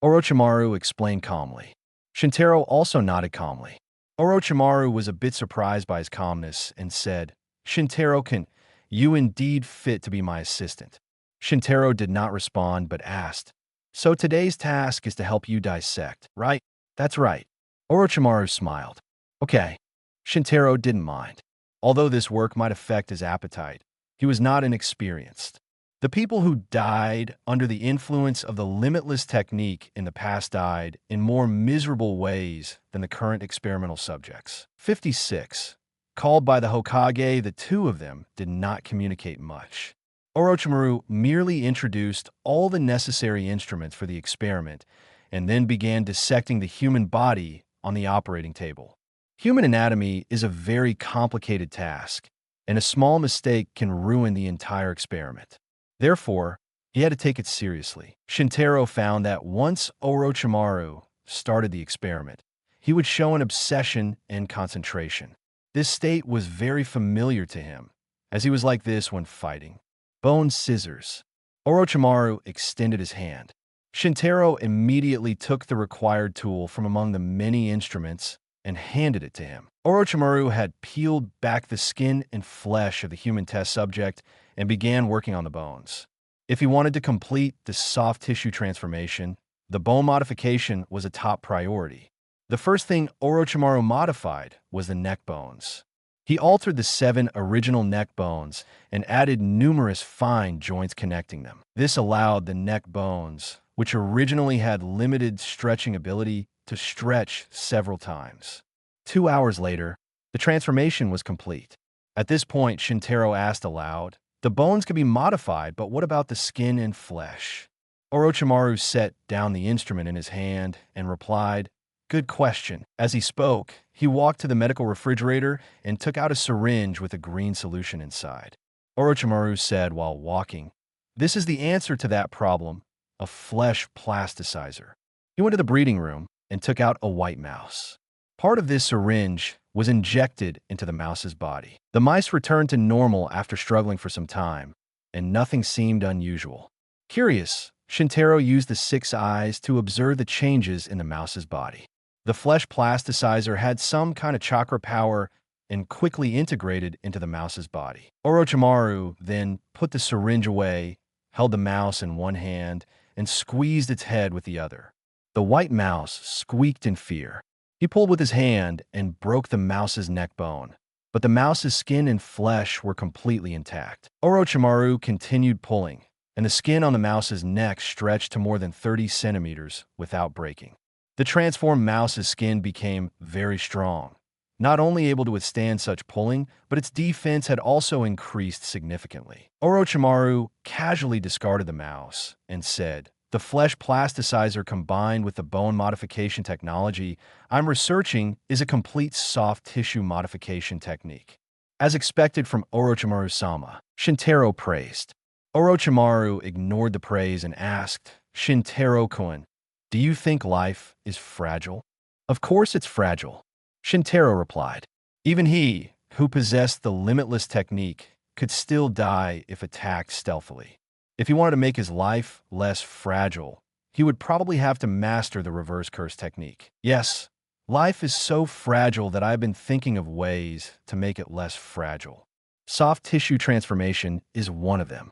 Orochimaru explained calmly. Shintaro also nodded calmly. Orochimaru was a bit surprised by his calmness and said, "Shintaro-kun, you indeed fit to be my assistant. Shintaro did not respond but asked, "So today's task is to help you dissect, right?" "That's right." Orochimaru smiled. "Okay." Shintaro didn't mind. Although this work might affect his appetite, he was not inexperienced. The people who died under the influence of the Limitless technique in the past died in more miserable ways than the current experimental subjects. 56. Called by the Hokage, the two of them did not communicate much. Orochimaru merely introduced all the necessary instruments for the experiment and then began dissecting the human body on the operating table. Human anatomy is a very complicated task, and a small mistake can ruin the entire experiment. Therefore, he had to take it seriously. Shintaro found that once Orochimaru started the experiment, he would show an obsession and concentration. This state was very familiar to him, as he was like this when fighting. Bone scissors. Orochimaru extended his hand. Shintaro immediately took the required tool from among the many instruments and handed it to him. Orochimaru had peeled back the skin and flesh of the human test subject and began working on the bones. If he wanted to complete the soft tissue transformation, the bone modification was a top priority. The first thing Orochimaru modified was the neck bones. He altered the 7 original neck bones and added numerous fine joints connecting them. This allowed the neck bones, which originally had limited stretching ability, to stretch several times. 2 hours later, the transformation was complete. At this point, Shintaro asked aloud, "The bones can be modified, but what about the skin and flesh?" Orochimaru set down the instrument in his hand and replied, "Good question." As he spoke, he walked to the medical refrigerator and took out a syringe with a green solution inside. Orochimaru said while walking, "This is the answer to that problem, a flesh plasticizer." He went to the breeding room and took out a white mouse. Part of this syringe was injected into the mouse's body. The mice returned to normal after struggling for some time, and nothing seemed unusual. Curious, Shintaro used the 6 eyes to observe the changes in the mouse's body. The flesh plasticizer had some kind of chakra power and quickly integrated into the mouse's body. Orochimaru then put the syringe away, held the mouse in one hand, and squeezed its head with the other. The white mouse squeaked in fear. He pulled with his hand and broke the mouse's neck bone, but the mouse's skin and flesh were completely intact. Orochimaru continued pulling, and the skin on the mouse's neck stretched to more than 30 centimeters without breaking. The transformed mouse's skin became very strong, not only able to withstand such pulling, but its defense had also increased significantly. Orochimaru casually discarded the mouse and said, "The flesh plasticizer combined with the bone modification technology I'm researching is a complete soft tissue modification technique." As expected from Orochimaru-sama, Shintaro praised. Orochimaru ignored the praise and asked, "Shintaro-kun, do you think life is fragile?" "Of course it's fragile," Shintaro replied. Even he, who possessed the Limitless technique, could still die if attacked stealthily. If he wanted to make his life less fragile, he would probably have to master the reverse curse technique. "Yes, life is so fragile that I've been thinking of ways to make it less fragile. Soft tissue transformation is one of them."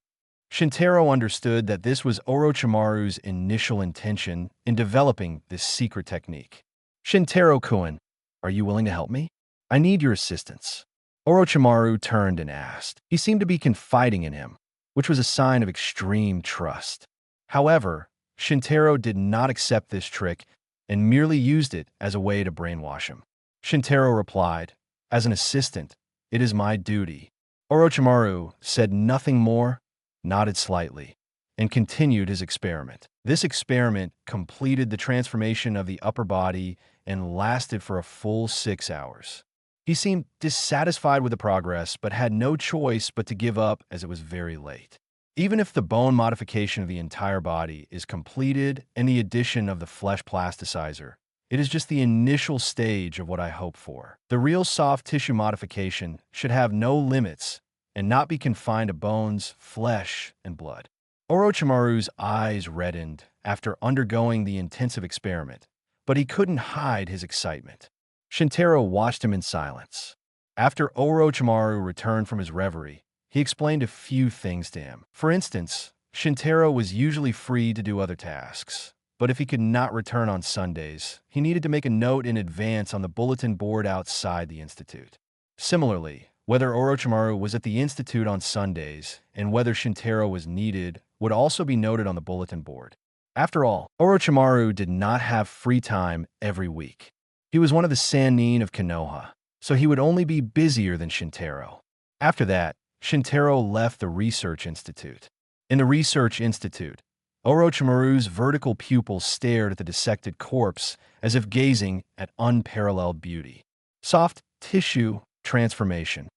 Shintaro understood that this was Orochimaru's initial intention in developing this secret technique. "Shintaro-kun, are you willing to help me? I need your assistance." Orochimaru turned and asked. He seemed to be confiding in him, which was a sign of extreme trust. However, Shintaro did not accept this trick and merely used it as a way to brainwash him. Shintaro replied, "As an assistant, it is my duty." Orochimaru said nothing more, nodded slightly, and continued his experiment. This experiment completed the transformation of the upper body and lasted for a full 6 hours. He seemed dissatisfied with the progress, but had no choice but to give up as it was very late. Even if the bone modification of the entire body is completed and the addition of the flesh plasticizer, it is just the initial stage of what I hope for. The real soft tissue modification should have no limits and not be confined to bones, flesh, and blood. Orochimaru's eyes reddened after undergoing the intensive experiment, but he couldn't hide his excitement. Shintaro watched him in silence. After Orochimaru returned from his reverie, he explained a few things to him. For instance, Shintaro was usually free to do other tasks, but if he could not return on Sundays, he needed to make a note in advance on the bulletin board outside the institute. Similarly, whether Orochimaru was at the institute on Sundays and whether Shintaro was needed would also be noted on the bulletin board. After all, Orochimaru did not have free time every week. He was one of the Sannin of Konoha, so he would only be busier than Shintaro. After that, Shintaro left the Research Institute. In the Research Institute, Orochimaru's vertical pupils stared at the dissected corpse as if gazing at unparalleled beauty. Soft tissue transformation.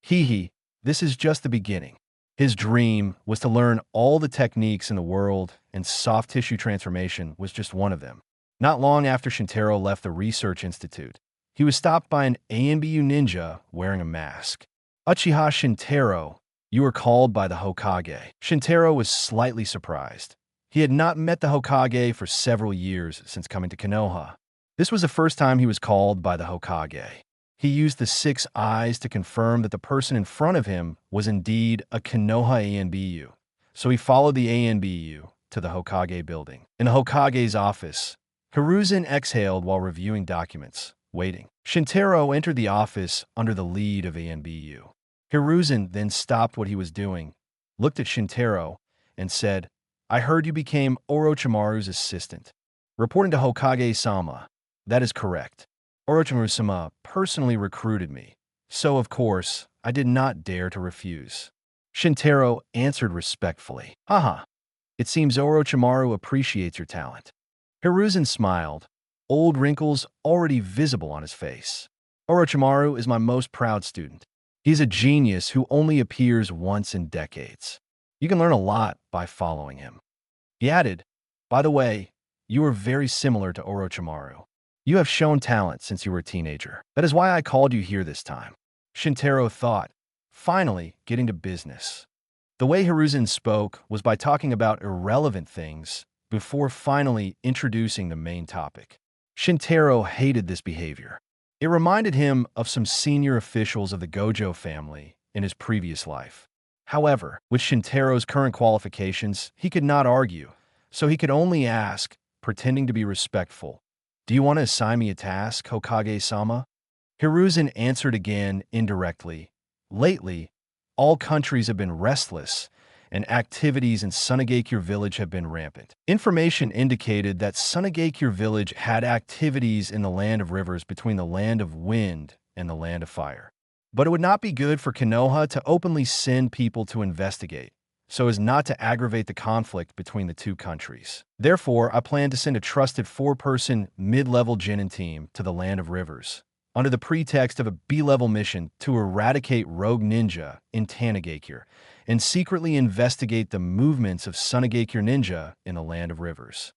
This is just the beginning. His dream was to learn all the techniques in the world, and soft tissue transformation was just one of them. Not long after Shintaro left the Research Institute, he was stopped by an ANBU ninja wearing a mask. Uchiha Shintaro, you were called by the Hokage. Shintaro was slightly surprised. He had not met the Hokage for several years since coming to Konoha. This was the first time he was called by the Hokage. He used the 6 eyes to confirm that the person in front of him was indeed a Konoha ANBU, so he followed the ANBU to the Hokage building. In the Hokage's office, Hiruzen exhaled while reviewing documents, waiting. Shintaro entered the office under the lead of ANBU. Hiruzen then stopped what he was doing, looked at Shintaro, and said, I heard you became Orochimaru's assistant. Reporting to Hokage-sama, that is correct. Orochimaru-sama personally recruited me, so of course, I did not dare to refuse. Shintaro answered respectfully. Haha, it seems Orochimaru appreciates your talent. Hiruzen smiled, old wrinkles already visible on his face. Orochimaru is my most proud student. He's a genius who only appears once in decades. You can learn a lot by following him. He added, by the way, you are very similar to Orochimaru. You have shown talent since you were a teenager. That is why I called you here this time. Shintaro thought, finally getting to business. The way Hiruzen spoke was by talking about irrelevant things before finally introducing the main topic. Shintaro hated this behavior. It reminded him of some senior officials of the Gojo family in his previous life. However, with Shintaro's current qualifications, he could not argue, so he could only ask, pretending to be respectful, do you want to assign me a task, Hokage-sama? Hiruzen answered again indirectly. Lately, all countries have been restless, and activities in Sunagakure village have been rampant. Information indicated that Sunagakure village had activities in the land of rivers between the land of wind and the land of fire. But it would not be good for Konoha to openly send people to investigate, so as not to aggravate the conflict between the two countries. Therefore, I plan to send a trusted 4-person mid-level Genin team to the land of rivers, under the pretext of a B-level mission to eradicate rogue ninja in Tanagakure, and secretly investigate the movements of Sunagakure ninja in the land of rivers.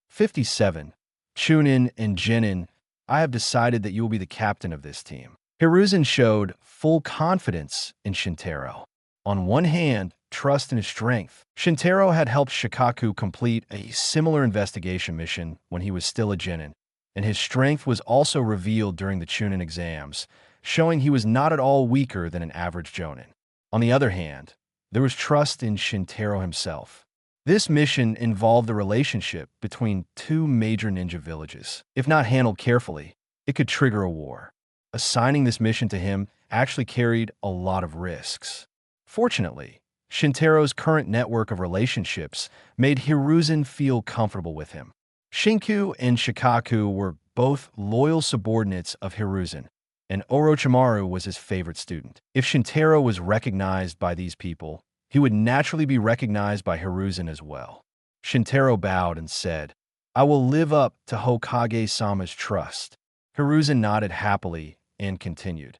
57. Chunin and Genin, I have decided that you will be the captain of this team. Hiruzen showed full confidence in Shintaro. On one hand, trust in his strength. Shintaro had helped Shikaku complete a similar investigation mission when he was still a Genin, and his strength was also revealed during the Chunin exams, showing he was not at all weaker than an average Jonin. On the other hand, there was trust in Shintaro himself. This mission involved the relationship between 2 major ninja villages. If not handled carefully, it could trigger a war. Assigning this mission to him actually carried a lot of risks. Fortunately, Shintaro's current network of relationships made Hiruzen feel comfortable with him. Shinku and Shikaku were both loyal subordinates of Hiruzen, and Orochimaru was his favorite student. If Shintaro was recognized by these people, he would naturally be recognized by Hiruzen as well. Shintaro bowed and said, I will live up to Hokage-sama's trust. Hiruzen nodded happily and continued.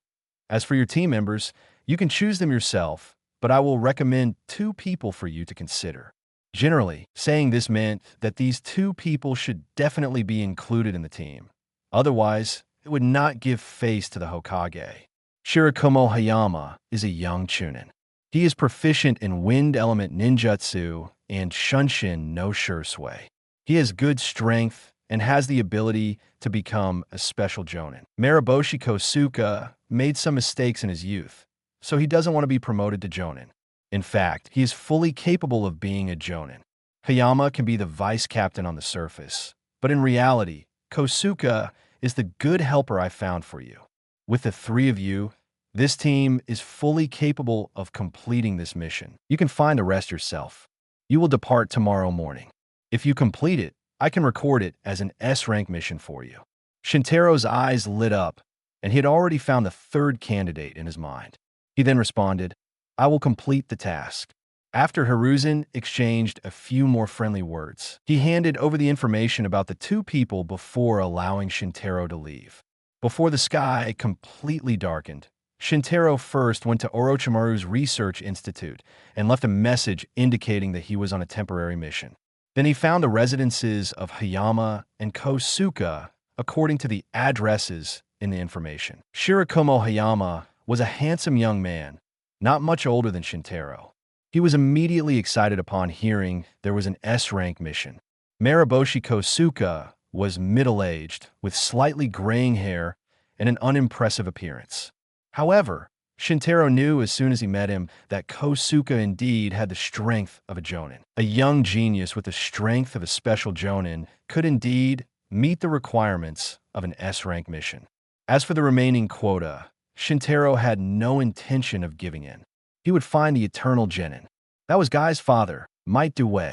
As for your team members, you can choose them yourself, but I will recommend 2 people for you to consider. Generally, saying this meant that these 2 people should definitely be included in the team. Otherwise, it would not give face to the Hokage. Shirakumo Hayama is a young Chunin. He is proficient in wind element ninjutsu and Shunshin no Shursui. He has good strength and has the ability to become a special Jonin. Mariboshi Kosuka made some mistakes in his youth, so he doesn't want to be promoted to Jonin. In fact, he is fully capable of being a Jonin. Hayama can be the vice captain on the surface, but in reality, Kosuke is the good helper I found for you. With the three of you, this team is fully capable of completing this mission. You can find the rest yourself. You will depart tomorrow morning. If you complete it, I can record it as an S-rank mission for you. Shintaro's eyes lit up, and he had already found the third candidate in his mind. He then responded, I will complete the task. After Hiruzen exchanged a few more friendly words, he handed over the information about the two people before allowing Shintaro to leave. Before the sky completely darkened, Shintaro first went to Orochimaru's research institute and left a message indicating that he was on a temporary mission. Then he found the residences of Hayama and Kosuke according to the addresses in the information. Shirakumo Hayama was a handsome young man, not much older than Shintaro. He was immediately excited upon hearing there was an S-rank mission. Mariboshi Kosuke was middle-aged, with slightly graying hair and an unimpressive appearance. However, Shintaro knew as soon as he met him that Kosuke indeed had the strength of a jonin. A young genius with the strength of a special jonin could indeed meet the requirements of an S-rank mission. As for the remaining quota, Shintaro had no intention of giving in. He would find the eternal genin. That was Guy's father, Might Due.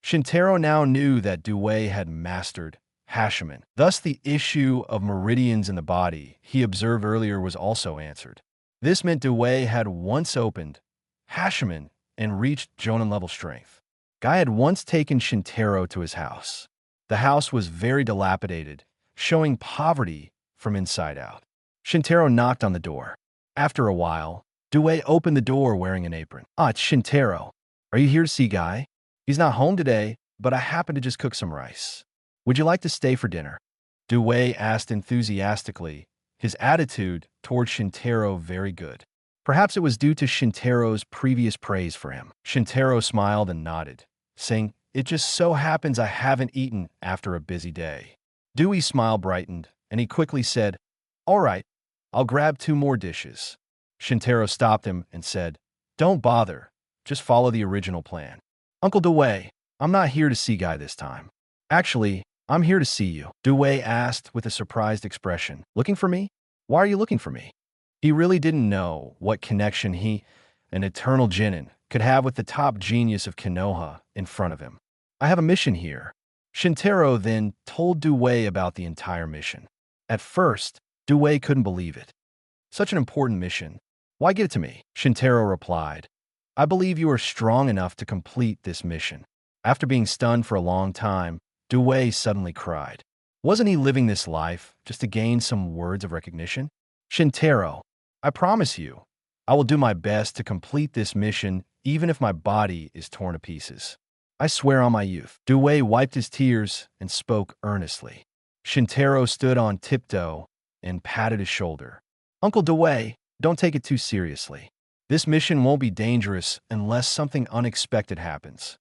Shintaro now knew that Due had mastered Hashiman. Thus, the issue of meridians in the body he observed earlier was also answered. This meant Due had once opened Hashiman and reached Jonin-level strength. Guy had once taken Shintaro to his house. The house was very dilapidated, showing poverty from inside out. Shintaro knocked on the door. After a while, Due opened the door wearing an apron. Ah, it's Shintaro. Are you here to see Guy? He's not home today, but I happen to just cook some rice. Would you like to stay for dinner? Due asked enthusiastically, his attitude toward Shintaro very good. Perhaps it was due to Shintaro's previous praise for him. Shintaro smiled and nodded, saying, It just so happens I haven't eaten after a busy day. Dewey's smile brightened, and he quickly said, All right, I'll grab 2 more dishes. Shintaro stopped him and said, Don't bother, just follow the original plan. Uncle Due, I'm not here to see Guy this time. Actually, I'm here to see you, Due asked with a surprised expression. Looking for me? Why are you looking for me? He really didn't know what connection he, an eternal genin, could have with the top genius of Konoha in front of him. I have a mission here. Shintaro then told Due about the entire mission. At first, Due couldn't believe it. Such an important mission. Why give it to me? Shintaro replied. I believe you are strong enough to complete this mission. After being stunned for a long time, Due suddenly cried. Wasn't he living this life just to gain some words of recognition? Shintaro, I promise you, I will do my best to complete this mission even if my body is torn to pieces. I swear on my youth. Due wiped his tears and spoke earnestly. Shintaro stood on tiptoe and patted his shoulder. Uncle Due, don't take it too seriously. This mission won't be dangerous unless something unexpected happens.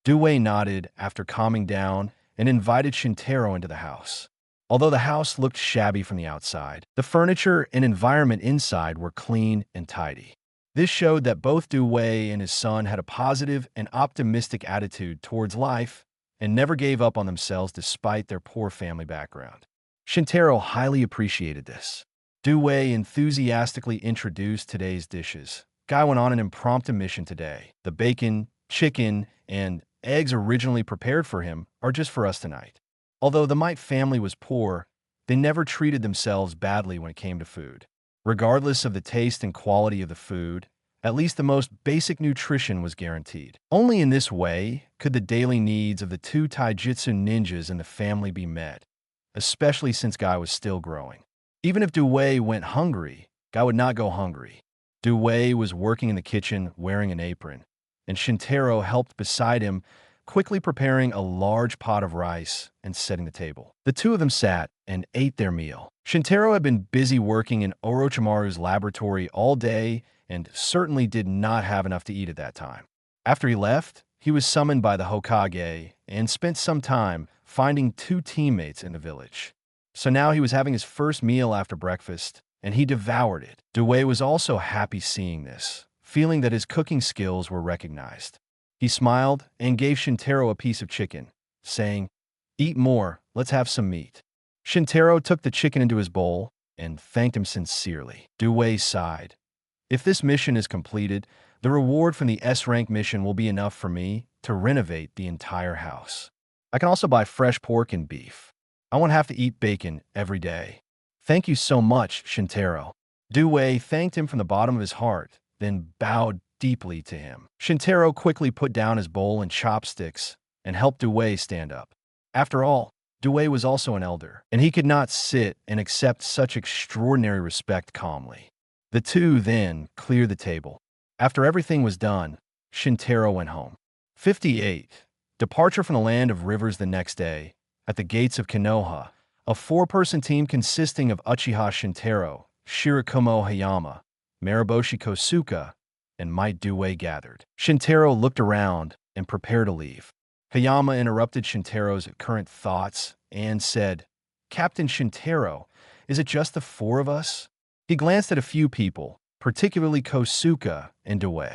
Due nodded after calming down and invited Shintaro into the house. Although the house looked shabby from the outside, the furniture and environment inside were clean and tidy. This showed that both Due and his son had a positive and optimistic attitude towards life and never gave up on themselves despite their poor family background. Shintaro highly appreciated this. Due enthusiastically introduced today's dishes. Guy went on an impromptu mission today. The bacon, chicken, and eggs originally prepared for him are just for us tonight. Although the Might family was poor, they never treated themselves badly when it came to food. Regardless of the taste and quality of the food, at least the most basic nutrition was guaranteed. Only in this way could the daily needs of the 2 taijutsu ninjas in the family be met, especially since Guy was still growing. Even if Due went hungry, Guy would not go hungry. Due was working in the kitchen wearing an apron, and Shintaro helped beside him, quickly preparing a large pot of rice and setting the table. The 2 of them sat and ate their meal. Shintaro had been busy working in Orochimaru's laboratory all day and certainly did not have enough to eat at that time. After he left, he was summoned by the Hokage and spent some time finding 2 teammates in the village. So now he was having his first meal after breakfast, and he devoured it. Due was also happy seeing this, feeling that his cooking skills were recognized. He smiled and gave Shintaro a piece of chicken, saying, "Eat more, let's have some meat." Shintaro took the chicken into his bowl and thanked him sincerely. Due sighed. "If this mission is completed, the reward from the S-rank mission will be enough for me to renovate the entire house. I can also buy fresh pork and beef. I won't have to eat bacon every day." "Thank you so much, Shintaro." Due thanked him from the bottom of his heart, then bowed deeply to him. Shintaro quickly put down his bowl and chopsticks and helped Due stand up. After all, Due was also an elder, and he could not sit and accept such extraordinary respect calmly. The two then cleared the table. After everything was done, Shintaro went home. 58. Departure from the land of rivers the next day. At the gates of Konoha, a four-person team consisting of Uchiha Shintaro, Shirakumo Hayama, Mariboshi Kosuke, and Might Due gathered. Shintaro looked around and prepared to leave. Hayama interrupted Shintaro's current thoughts and said, "Captain Shintaro, is it just the four of us?" He glanced at a few people, particularly Kosuke and Due.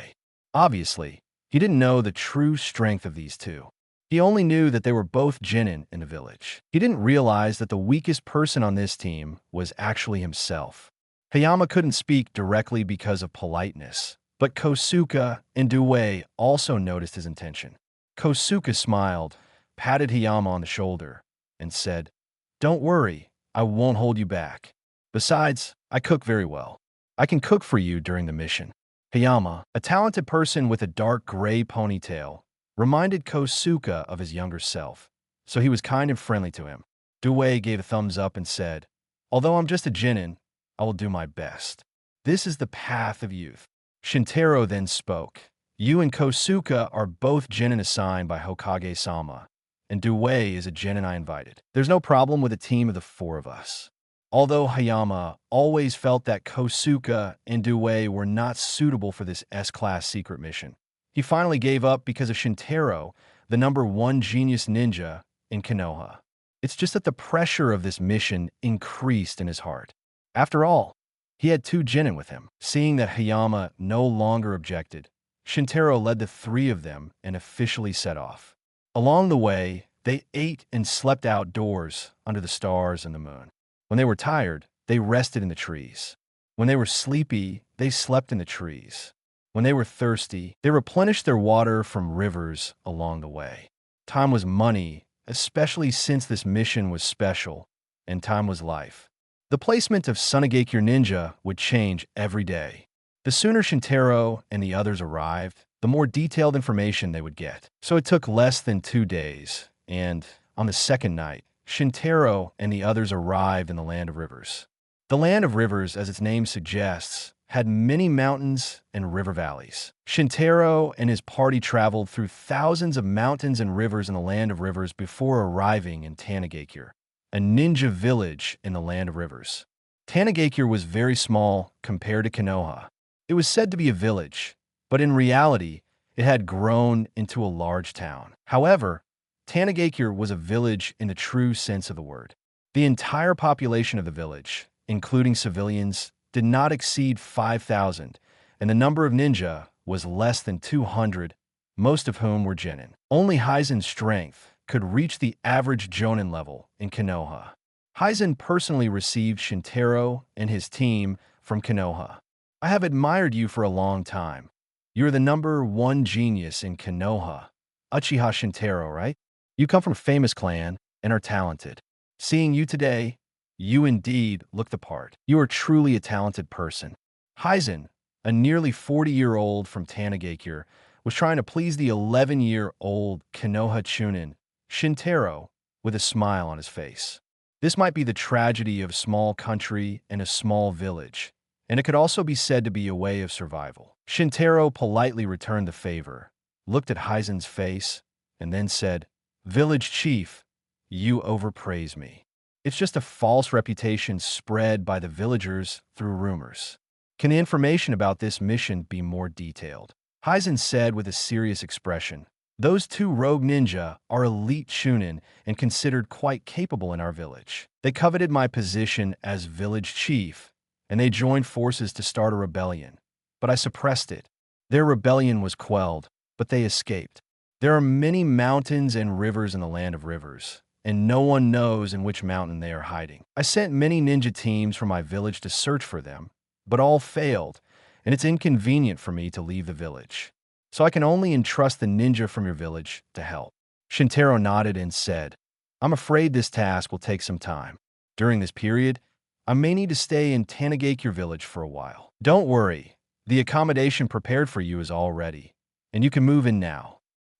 Obviously, he didn't know the true strength of these two. He only knew that they were both genin in the village. He didn't realize that the weakest person on this team was actually himself. Hayama couldn't speak directly because of politeness, but Kosuke and Due also noticed his intention. Kosuke smiled, patted Hayama on the shoulder, and said, "Don't worry, I won't hold you back. Besides, I cook very well. I can cook for you during the mission." Hayama, a talented person with a dark gray ponytail, reminded Kosuke of his younger self, so he was kind and friendly to him. Due gave a thumbs up and said, "Although I'm just a genin, I will do my best. This is the path of youth." Shintaro then spoke. "You and Kosuke are both genin assigned by Hokage-sama, and Due is a genin I invited. There's no problem with a team of the four of us." Although Hayama always felt that Kosuke and Due were not suitable for this S-class secret mission, he finally gave up because of Shintaro, the #1 genius ninja in Konoha. It's just that the pressure of this mission increased in his heart. After all, he had two genin with him. Seeing that Hayama no longer objected, Shintaro led the three of them and officially set off. Along the way, they ate and slept outdoors under the stars and the moon. When they were tired, they rested in the trees. When they were sleepy, they slept in the trees. When they were thirsty, they replenished their water from rivers along the way. Time was money, especially since this mission was special, and time was life. The placement of Sunagakure Ninja would change every day. The sooner Shintaro and the others arrived, the more detailed information they would get. So it took less than 2 days, and on the second night, Shintaro and the others arrived in the Land of Rivers. The Land of Rivers, as its name suggests, had many mountains and river valleys. Shintaro and his party traveled through thousands of mountains and rivers in the Land of Rivers before arriving in Tanagakure, a ninja village in the Land of Rivers. Tanagakure was very small compared to Konoha. It was said to be a village, but in reality, it had grown into a large town. However, Tanagakure was a village in the true sense of the word. The entire population of the village, including civilians, did not exceed 5,000, and the number of ninja was less than 200, most of whom were genin. Only Heisen's strength could reach the average jonin level in Konoha. Heisen personally received Shintaro and his team from Konoha. "I have admired you for a long time. You're the #1 genius in Konoha, Uchiha Shintaro, right? You come from a famous clan and are talented. Seeing you today, you indeed look the part. You are truly a talented person." Heisen, a nearly 40-year-old from Tanagakure, was trying to please the 11-year-old Konoha Chunin, Shintaro, with a smile on his face. This might be the tragedy of a small country and a small village, and it could also be said to be a way of survival. Shintaro politely returned the favor, looked at Heisen's face, and then said, "Village chief, you overpraise me. It's just a false reputation spread by the villagers through rumors. Can the information about this mission be more detailed?" Heisen said with a serious expression, "Those two rogue ninja are elite Chunin and considered quite capable in our village. They coveted my position as village chief, and they joined forces to start a rebellion, but I suppressed it. Their rebellion was quelled, but they escaped. There are many mountains and rivers in the land of rivers, and no one knows in which mountain they are hiding. I sent many ninja teams from my village to search for them, but all failed, and it's inconvenient for me to leave the village. So I can only entrust the ninja from your village to help." Shintaro nodded and said, "I'm afraid this task will take some time. During this period, I may need to stay in Tanigakure village for a while. Don't worry, the accommodation prepared for you is all ready, and you can move in now."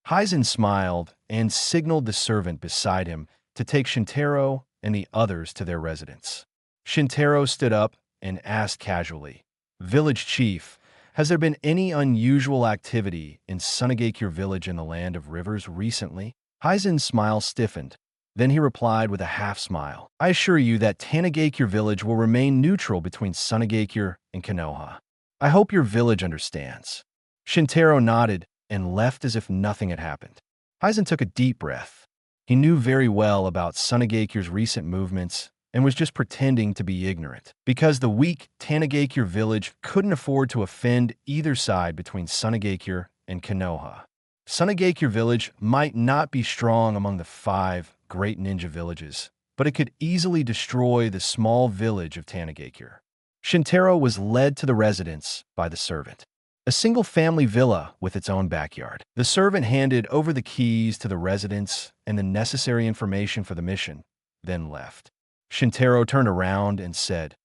Hizen smiled and signaled the servant beside him to take Shintaro and the others to their residence. Shintaro stood up and asked casually, "Village chief, has there been any unusual activity in Sunagakure village in the land of rivers recently?" Hizen's smile stiffened. Then he replied with a half-smile, "I assure you that Tanigakure village will remain neutral between Sunagakure and Konoha. I hope your village understands." Shintaro nodded and left as if nothing had happened. Hizen took a deep breath. He knew very well about Sunagakure's recent movements and was just pretending to be ignorant, because the weak Tanigakure village couldn't afford to offend either side between Sunagakure and Konoha. Sunagakure village might not be strong among the 5 great ninja villages, but it could easily destroy the small village of Tanigakure. Shintaro was led to the residence by the servant. A single-family villa with its own backyard. The servant handed over the keys to the residence and the necessary information for the mission, then left. Shintaro turned around and said,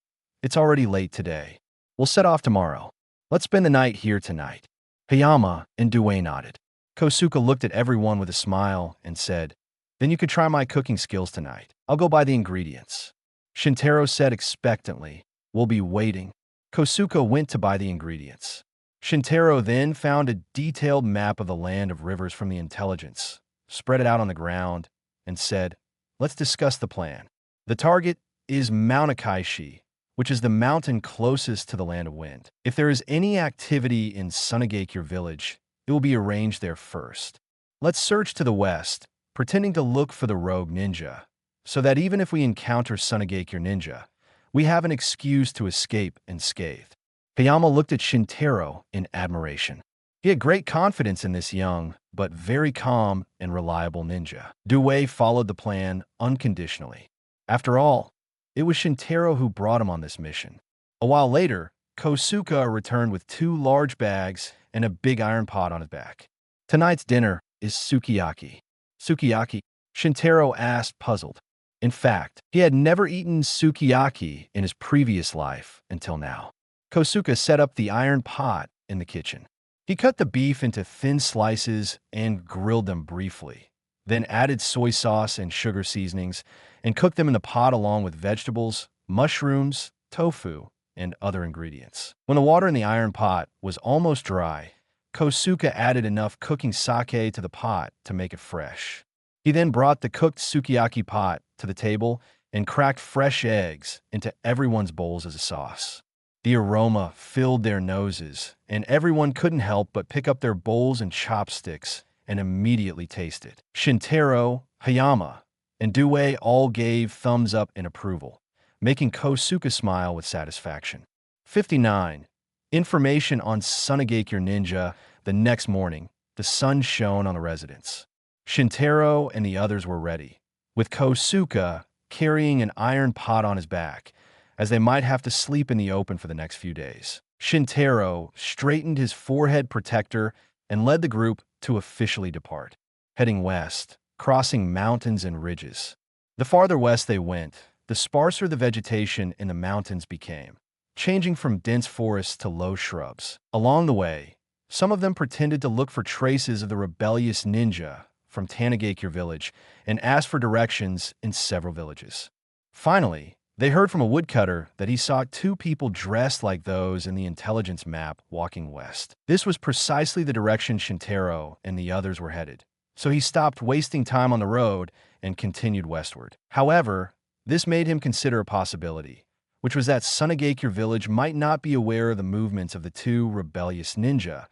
"It's already late today. We'll set off tomorrow. Let's spend the night here tonight." Hayama and Due nodded. Kosuke looked at everyone with a smile and said, "Then you could try my cooking skills tonight. I'll go buy the ingredients." Shintaro said expectantly, "We'll be waiting." Kosuke went to buy the ingredients. Shintaro then found a detailed map of the land of rivers from the intelligence, spread it out on the ground, and said, "Let's discuss the plan. The target is Mount Akaishi, which is the mountain closest to the land of wind. If there is any activity in Sunagakure village, it will be arranged there first. Let's search to the west, pretending to look for the rogue ninja, so that even if we encounter Sunagakure ninja, we have an excuse to escape unscathed." Hayama looked at Shintaro in admiration. He had great confidence in this young, but very calm and reliable ninja. Due followed the plan unconditionally. After all, it was Shintaro who brought him on this mission. A while later, Kosuke returned with 2 large bags and a big iron pot on his back. "Tonight's dinner is sukiyaki." "Sukiyaki?" Shintaro asked, puzzled. In fact, he had never eaten sukiyaki in his previous life until now. Kosuke set up the iron pot in the kitchen. He cut the beef into thin slices and grilled them briefly, then added soy sauce and sugar seasonings and cooked them in the pot along with vegetables, mushrooms, tofu, and other ingredients. When the water in the iron pot was almost dry, Kosuke added enough cooking sake to the pot to make it fresh. He then brought the cooked sukiyaki pot to the table and cracked fresh eggs into everyone's bowls as a sauce. The aroma filled their noses, and everyone couldn't help but pick up their bowls and chopsticks and immediately taste it. Shintaro, Hayama, and Due all gave thumbs up in approval, making Kosuke smile with satisfaction. 59. Information on Sunagakure ninja. The next morning, the sun shone on the residence. Shintaro and the others were ready, with Kosuke carrying an iron pot on his back, as they might have to sleep in the open for the next few days. Shintaro straightened his forehead protector and led the group to officially depart, heading west, crossing mountains and ridges. The farther west they went, the sparser the vegetation in the mountains became, changing from dense forests to low shrubs. Along the way, some of them pretended to look for traces of the rebellious ninja from Tanigakure village and asked for directions in several villages. Finally, they heard from a woodcutter that he saw 2 people dressed like those in the intelligence map walking west. This was precisely the direction Shintaro and the others were headed, so he stopped wasting time on the road and continued westward. However, this made him consider a possibility, which was that Sunagakure village might not be aware of the movements of the 2 rebellious ninja,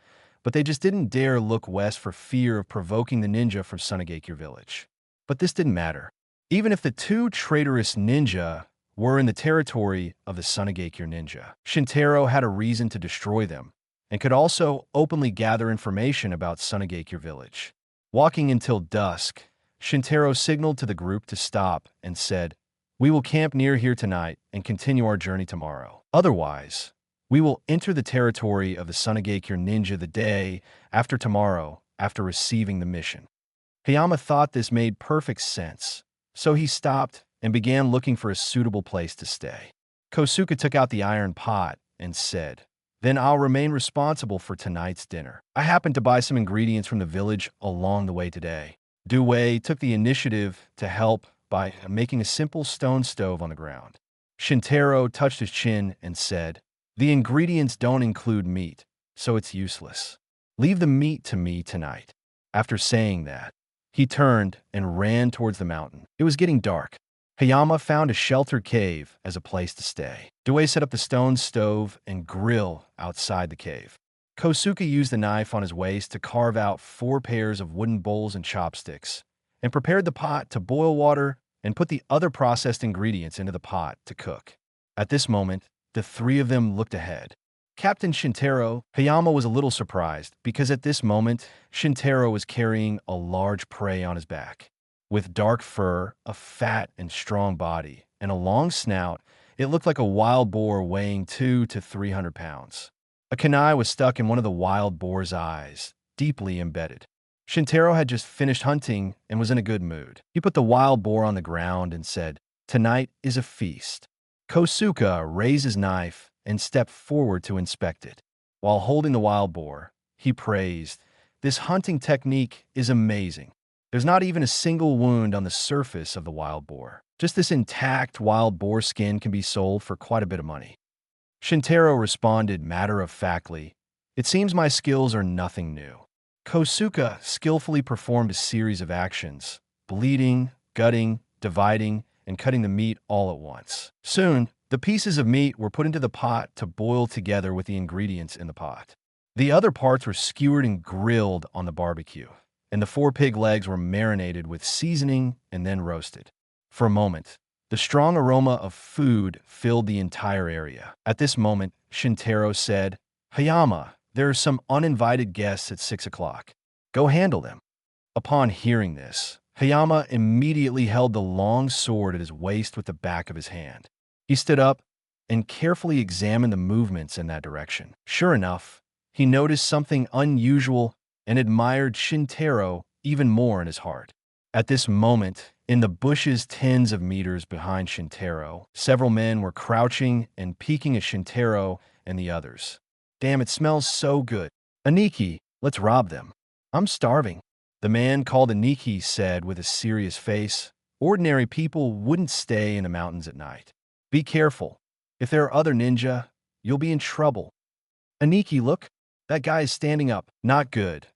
but they just didn't dare look west for fear of provoking the ninja from Sunagakure village. But this didn't matter. Even if the 2 traitorous ninja were in the territory of the Sunagakure ninja, Shintaro had a reason to destroy them, and could also openly gather information about Sunagakure village. Walking until dusk, Shintaro signaled to the group to stop and said, "We will camp near here tonight and continue our journey tomorrow. Otherwise, we will enter the territory of the Sunagakure ninja the day after tomorrow after receiving the mission." Hayama thought this made perfect sense, so he stopped and began looking for a suitable place to stay. Kosuke took out the iron pot and said, "Then I'll remain responsible for tonight's dinner. I happened to buy some ingredients from the village along the way today." Due took the initiative to help by making a simple stone stove on the ground. Shintaro touched his chin and said, "The ingredients don't include meat, so it's useless. Leave the meat to me tonight." After saying that, he turned and ran towards the mountain. It was getting dark. Hayama found a sheltered cave as a place to stay. Due set up the stone stove and grill outside the cave. Kosuke used the knife on his waist to carve out 4 pairs of wooden bowls and chopsticks, and prepared the pot to boil water and put the other processed ingredients into the pot to cook. At this moment, the 3 of them looked ahead. Captain Shintaro. Hayama was a little surprised because at this moment, Shintaro was carrying a large prey on his back. With dark fur, a fat and strong body, and a long snout, it looked like a wild boar weighing 200 to 300 pounds. A kunai was stuck in one of the wild boar's eyes, deeply embedded. Shintaro had just finished hunting and was in a good mood. He put the wild boar on the ground and said, "Tonight is a feast." Kosuke raised his knife and stepped forward to inspect it. While holding the wild boar, he praised, "This hunting technique is amazing. There's not even a single wound on the surface of the wild boar. Just this intact wild boar skin can be sold for quite a bit of money." Shintaro responded matter-of-factly, "It seems my skills are nothing new." Kosuke skillfully performed a series of actions, bleeding, gutting, dividing, and cutting the meat all at once. Soon, the pieces of meat were put into the pot to boil together with the ingredients in the pot. The other parts were skewered and grilled on the barbecue, and the 4 pig legs were marinated with seasoning and then roasted. For a moment, the strong aroma of food filled the entire area. At this moment, Shintaro said, "Hayama, there are some uninvited guests at 6 o'clock. Go handle them." Upon hearing this, Hayama immediately held the long sword at his waist with the back of his hand. He stood up and carefully examined the movements in that direction. Sure enough, he noticed something unusual and admired Shintaro even more in his heart. At this moment, in the bushes tens of meters behind Shintaro, several men were crouching and peeking at Shintaro and the others. "Damn, it smells so good. Aniki, let's rob them. I'm starving." The man called Aniki said with a serious face, "Ordinary people wouldn't stay in the mountains at night. Be careful. If there are other ninja, you'll be in trouble." "Aniki, look. That guy is standing up. Not good.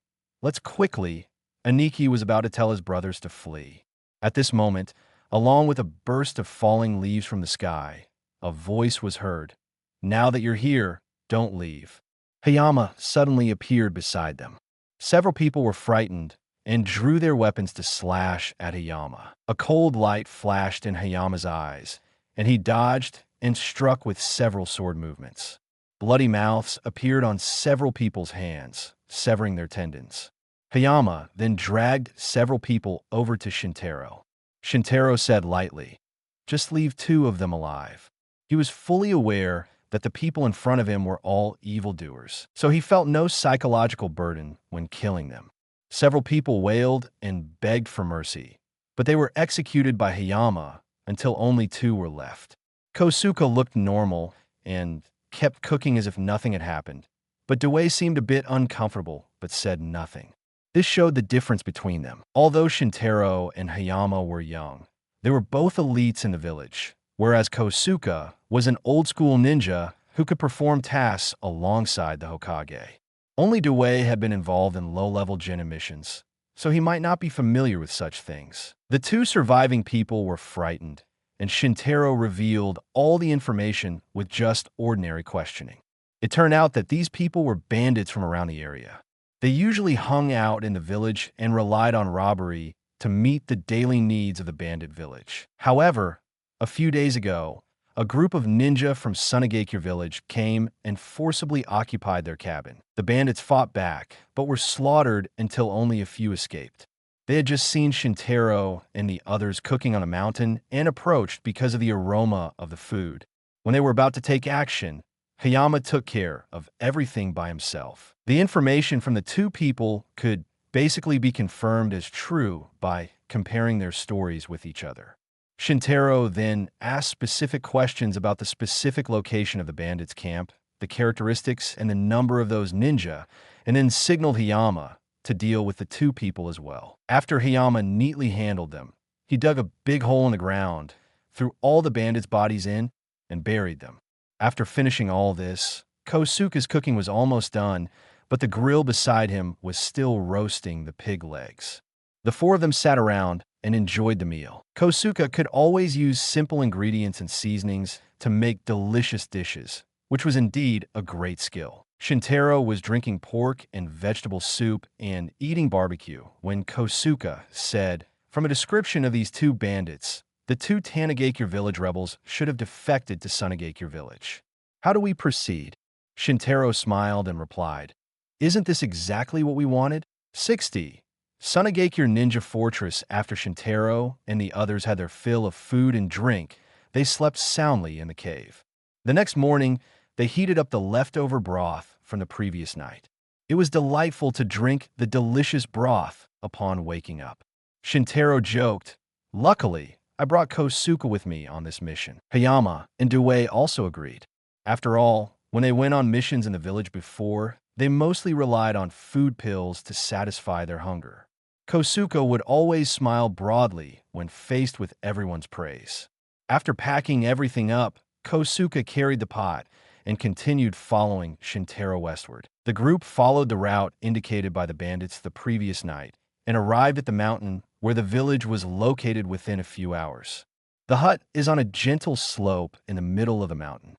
Let's quickly." Aniki was about to tell his brothers to flee. At this moment, along with a burst of falling leaves from the sky, a voice was heard. "Now that you're here, don't leave." Hayama suddenly appeared beside them. Several people were frightened and drew their weapons to slash at Hayama. A cold light flashed in Hayama's eyes, and he dodged and struck with several sword movements. Bloody mouths appeared on several people's hands, severing their tendons. Hayama then dragged several people over to Shintaro. Shintaro said lightly, "Just leave 2 of them alive." He was fully aware that the people in front of him were all evildoers, so he felt no psychological burden when killing them. Several people wailed and begged for mercy, but they were executed by Hayama until only 2 were left. Kosuke looked normal and kept cooking as if nothing had happened, but Due seemed a bit uncomfortable but said nothing. This showed the difference between them. Although Shintaro and Hayama were young, they were both elites in the village, whereas Kosuke was an old-school ninja who could perform tasks alongside the Hokage. Only Due had been involved in low-level genin missions, so he might not be familiar with such things. The 2 surviving people were frightened, and Shintaro revealed all the information with just ordinary questioning. It turned out that these people were bandits from around the area. They usually hung out in the village and relied on robbery to meet the daily needs of the bandit village. However, a few days ago, a group of ninja from Sunagakure village came and forcibly occupied their cabin. The bandits fought back, but were slaughtered until only a few escaped. They had just seen Shintaro and the others cooking on a mountain and approached because of the aroma of the food. When they were about to take action, Hayama took care of everything by himself. The information from the two people could basically be confirmed as true by comparing their stories with each other. Shintaro then asked specific questions about the specific location of the bandits' camp, the characteristics and the number of those ninja, and then signaled Hayama to deal with the two people as well. After Hayama neatly handled them, he dug a big hole in the ground, threw all the bandits' bodies in, and buried them. After finishing all this, Kosuke's cooking was almost done, but the grill beside him was still roasting the pig legs. The four of them sat around and enjoyed the meal. Kosuke could always use simple ingredients and seasonings to make delicious dishes, which was indeed a great skill. Shintaro was drinking pork and vegetable soup and eating barbecue when Kosuke said, "From a description of these two bandits, the two Tanagakure village rebels should have defected to Sunagakure village. How do we proceed?" Shintaro smiled and replied, "Isn't this exactly what we wanted?" 60. Sunagakure Ninja Fortress. After Shintaro and the others had their fill of food and drink, they slept soundly in the cave. The next morning, they heated up the leftover broth from the previous night. It was delightful to drink the delicious broth upon waking up. Shintaro joked, "Luckily, I brought Kosuke with me on this mission." Hayama and Due also agreed. After all, when they went on missions in the village before, they mostly relied on food pills to satisfy their hunger. Kosuke would always smile broadly when faced with everyone's praise. After packing everything up, Kosuke carried the pot and continued following Shintaro westward. The group followed the route indicated by the bandits the previous night and arrived at the mountain where the village was located within a few hours. The hut is on a gentle slope in the middle of the mountain.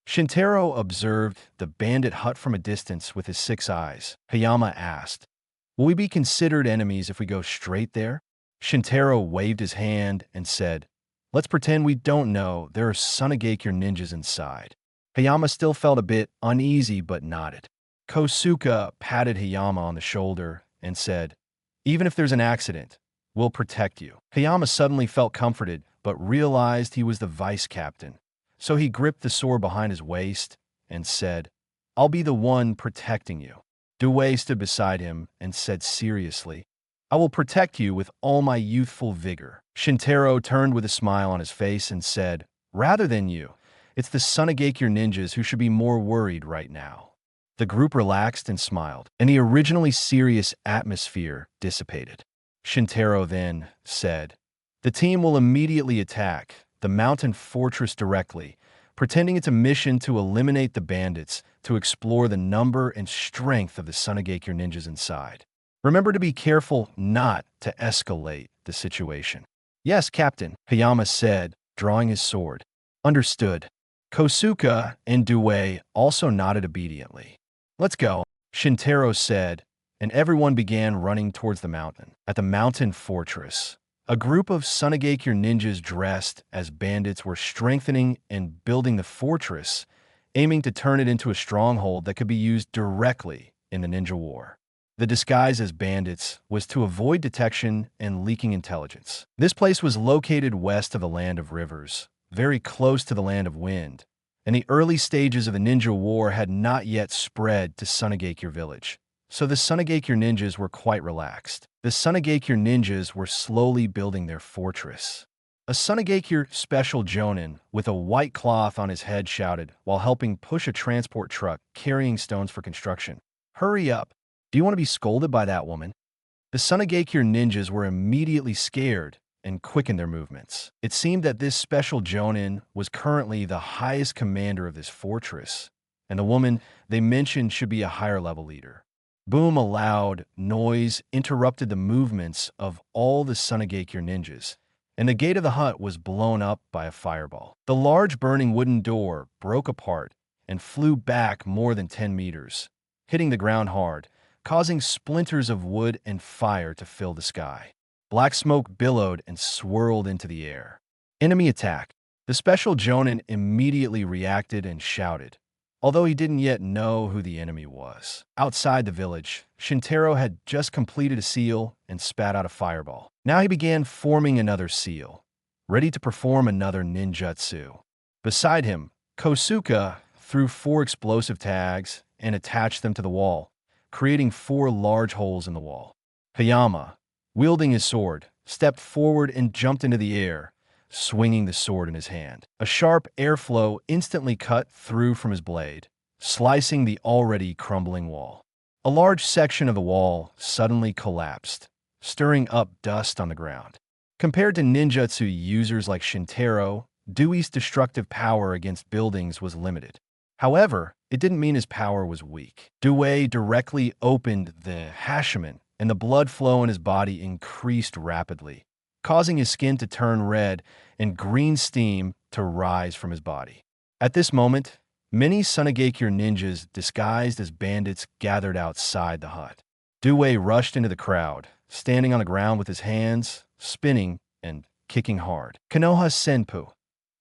Shintaro observed the bandit hut from a distance with his 6 eyes. Hayama asked, "Will we be considered enemies if we go straight there?" Shintaro waved his hand and said, "Let's pretend we don't know there are Sunagakure ninjas inside." Hayama still felt a bit uneasy but nodded. Kosuke patted Hayama on the shoulder and said, "Even if there's an accident, we'll protect you." Hayama suddenly felt comforted but realized he was the vice captain. So he gripped the sword behind his waist and said, "I'll be the one protecting you." Due stood beside him and said seriously, "I will protect you with all my youthful vigor." Shintaro turned with a smile on his face and said, "Rather than you, it's the Sunagakure ninjas who should be more worried right now." The group relaxed and smiled, and the originally serious atmosphere dissipated. Shintaro then said, "The team will immediately attack the mountain fortress directly, pretending it's a mission to eliminate the bandits to explore the number and strength of the Sunagakure ninjas inside. Remember to be careful not to escalate the situation." "Yes, Captain," Hayama said, drawing his sword. "Understood." Kosuke and Due also nodded obediently. "Let's go," Shintaro said, and everyone began running towards the mountain. At the mountain fortress, a group of Sunagakure ninjas dressed as bandits were strengthening and building the fortress, aiming to turn it into a stronghold that could be used directly in the ninja war. The disguise as bandits was to avoid detection and leaking intelligence. This place was located west of the Land of Rivers, very close to the Land of Wind, and the early stages of the ninja war had not yet spread to Sunagakure village, so the Sunagakure ninjas were quite relaxed. The Sunagakure ninjas were slowly building their fortress. A Sunagakure special jonin with a white cloth on his head shouted while helping push a transport truck carrying stones for construction, "Hurry up! Do you want to be scolded by that woman?" The Sunagakure ninjas were immediately scared and quickened their movements. It seemed that this special jonin was currently the highest commander of this fortress, and the woman they mentioned should be a higher level leader. Boom, a loud noise interrupted the movements of all the Sunagakure ninjas, and the gate of the hut was blown up by a fireball. The large burning wooden door broke apart and flew back more than 10 meters, hitting the ground hard, causing splinters of wood and fire to fill the sky. Black smoke billowed and swirled into the air. Enemy attack. The special Jonin immediately reacted and shouted, although he didn't yet know who the enemy was. Outside the village, Shintaro had just completed a seal and spat out a fireball. Now he began forming another seal, ready to perform another ninjutsu. Beside him, Kosuke threw 4 explosive tags and attached them to the wall, creating 4 large holes in the wall. Hayama, wielding his sword, stepped forward and jumped into the air, swinging the sword in his hand. A sharp airflow instantly cut through from his blade, slicing the already crumbling wall. A large section of the wall suddenly collapsed, stirring up dust on the ground. Compared to ninjutsu users like Shintaro, Dewey's destructive power against buildings was limited. However, it didn't mean his power was weak. Dewey directly opened the hashiment, and the blood flow in his body increased rapidly, causing his skin to turn red and green steam to rise from his body. At this moment, many Sunagakure ninjas disguised as bandits gathered outside the hut. Dewey rushed into the crowd, standing on the ground with his hands spinning and kicking hard. Konoha Senpu.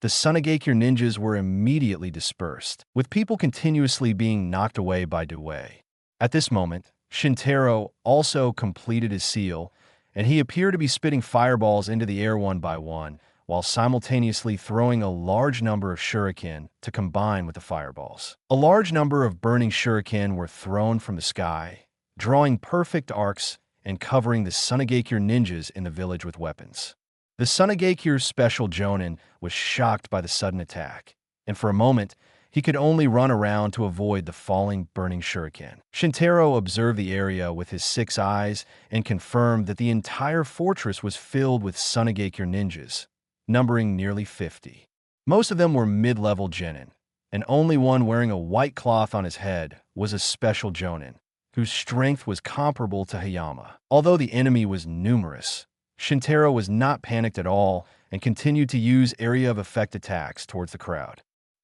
The Sunagakure ninjas were immediately dispersed, with people continuously being knocked away by Dewey. At this moment, Shintaro also completed his seal, and he appeared to be spitting fireballs into the air one by one, while simultaneously throwing a large number of shuriken to combine with the fireballs. A large number of burning shuriken were thrown from the sky, drawing perfect arcs and covering the Sunagakure ninjas in the village with weapons. The Sunagakure special Jonin was shocked by the sudden attack, and for a moment, he could only run around to avoid the falling burning shuriken. Shintaro observed the area with his 6 eyes and confirmed that the entire fortress was filled with Sunagakure ninjas, numbering nearly 50. Most of them were mid-level genin, and only one wearing a white cloth on his head was a special Jonin, whose strength was comparable to Hayama. Although the enemy was numerous, Shintaro was not panicked at all and continued to use area of effect attacks towards the crowd.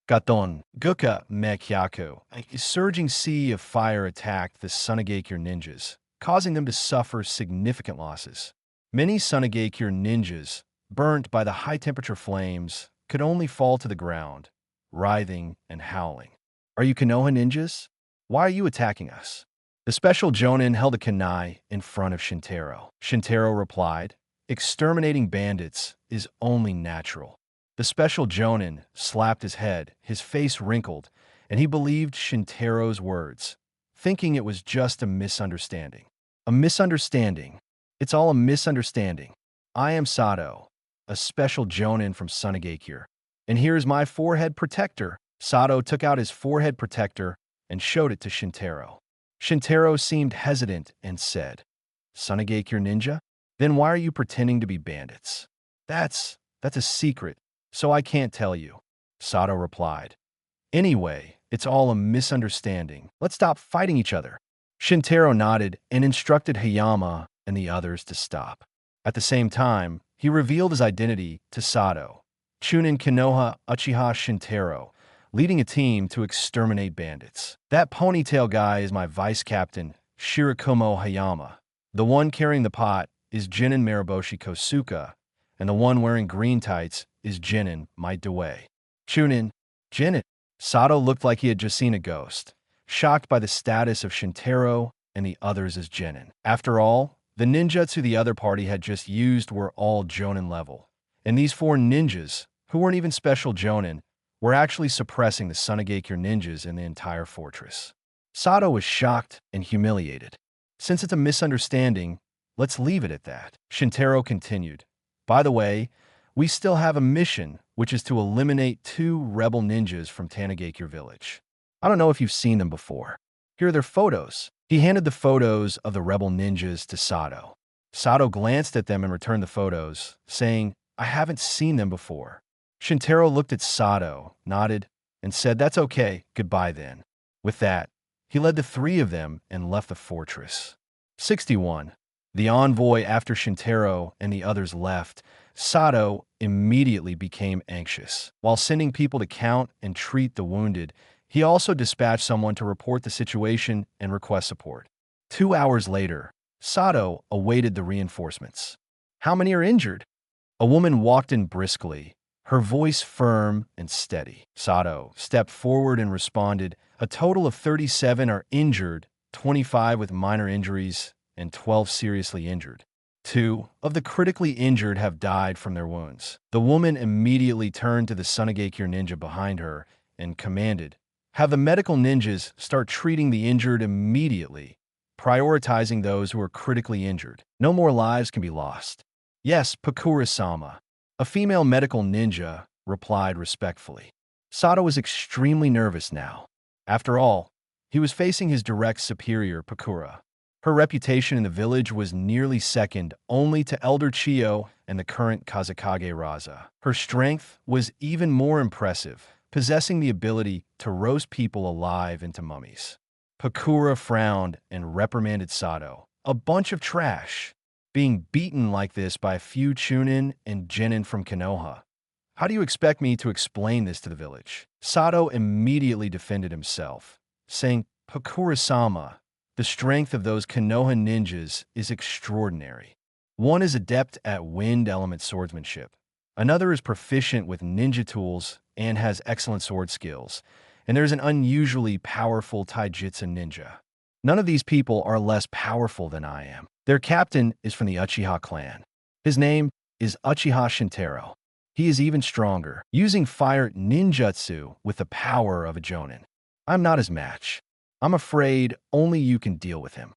Gaton, Guka Mekyaku, a surging sea of fire attacked the Sunagakure ninjas, causing them to suffer significant losses. Many Sunagakure ninjas, burnt by the high-temperature flames, could only fall to the ground, writhing and howling. "Are you Konoha ninjas? Why are you attacking us?" The special Jonin held a kunai in front of Shintaro. Shintaro replied, "Exterminating bandits is only natural." The special Jonin slapped his head, his face wrinkled, and he believed Shintaro's words, thinking it was just a misunderstanding. A misunderstanding. It's all a misunderstanding. I am Sato, a special Jonin from Sunagakure, and here's my forehead protector. Sato took out his forehead protector and showed it to Shintaro. Shintaro seemed hesitant and said, "Sunagakure ninja? Then why are you pretending to be bandits?" That's a secret, so I can't tell you," Sato replied. "Anyway, it's all a misunderstanding. Let's stop fighting each other." Shintaro nodded and instructed Hayama and the others to stop. At the same time, he revealed his identity to Sato, Chunin Konoha Uchiha Shintaro, leading a team to exterminate bandits. "That ponytail guy is my vice captain, Shirakumo Hayama. The one carrying the pot is Jinin Mariboshi Kosuke, and the one wearing green tights is Jinin Might Dewey." Chunin, Jinin. Sato looked like he had just seen a ghost, shocked by the status of Shintaro and the others as Jinin. After all, the ninjutsu the other party had just used were all Jonin level, and these 4 ninjas, who weren't even special Jonin, were actually suppressing the Sunagakure ninjas in the entire fortress. Sato was shocked and humiliated. "Since it's a misunderstanding, let's leave it at that." Shintaro continued, "By the way, we still have a mission, which is to eliminate 2 rebel ninjas from Tanagakure village. I don't know if you've seen them before. Here are their photos." He handed the photos of the rebel ninjas to Sato. Sato glanced at them and returned the photos, saying, "I haven't seen them before." Shintaro looked at Sato, nodded, and said, "That's okay, goodbye then." With that, he led the 3 of them and left the fortress. 61. The envoy. After Shintaro and the others left, Sato immediately became anxious. While sending people to count and treat the wounded, he also dispatched someone to report the situation and request support. 2 hours later, Sato awaited the reinforcements. "How many are injured?" A woman walked in briskly, her voice firm and steady. Sato stepped forward and responded, "A total of 37 are injured, 25 with minor injuries, and 12 seriously injured. 2 of the critically injured have died from their wounds." The woman immediately turned to the Sunagakure ninja behind her and commanded, "Have the medical ninjas start treating the injured immediately, prioritizing those who are critically injured. No more lives can be lost." "Yes, Pakura-sama," a female medical ninja replied respectfully. Sato was extremely nervous now. After all, he was facing his direct superior, Pakura. Her reputation in the village was nearly second only to Elder Chiyo and the current Kazekage Raza. Her strength was even more impressive, possessing the ability to roast people alive into mummies. Pakura frowned and reprimanded Sato. "A bunch of trash. Being beaten like this by a few Chunin and Genin from Konoha. How do you expect me to explain this to the village?" Sato immediately defended himself, saying, "Pakura-sama, the strength of those Konoha ninjas is extraordinary. One is adept at wind element swordsmanship. Another is proficient with ninja tools and has excellent sword skills. And there's an unusually powerful taijutsu ninja. None of these people are less powerful than I am. Their captain is from the Uchiha Clan. His name is Uchiha Shintaro. He is even stronger, using fire ninjutsu with the power of a jonin. I'm not his match. I'm afraid only you can deal with him."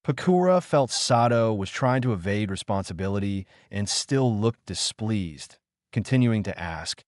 Pakura felt Sato was trying to evade responsibility and still looked displeased, continuing to ask,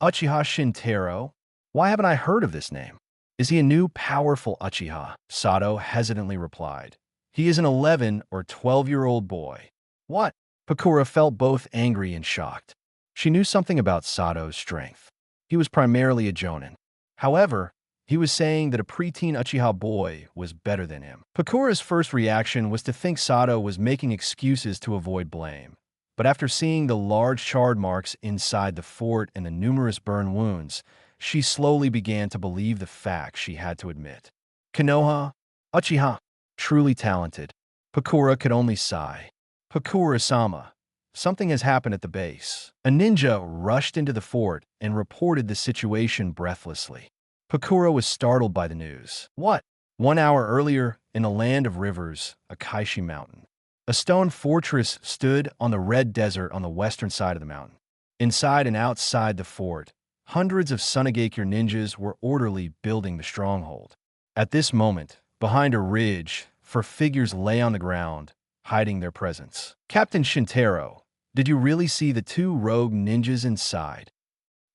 "Uchiha Shintaro? Why haven't I heard of this name? Is he a new powerful Uchiha?" Sato hesitantly replied, "He is an 11 or 12-year-old boy." "What?" Pakura felt both angry and shocked. She knew something about Sato's strength. He was primarily a jonin. However, he was saying that a preteen Uchiha boy was better than him. Pakura's first reaction was to think Sato was making excuses to avoid blame. But after seeing the large charred marks inside the fort and the numerous burn wounds, she slowly began to believe the facts she had to admit. Konoha, Uchiha, truly talented. Pakura could only sigh. "Pakura-sama, something has happened at the base." A ninja rushed into the fort and reported the situation breathlessly. Pakura was startled by the news. "What?" 1 hour earlier, in the land of rivers, Akaishi Mountain, a stone fortress stood on the red desert on the western side of the mountain. Inside and outside the fort, hundreds of Sunagakure ninjas were orderly building the stronghold. At this moment, behind a ridge, 4 figures lay on the ground, hiding their presence. "Captain Shintaro, did you really see the 2 rogue ninjas inside?"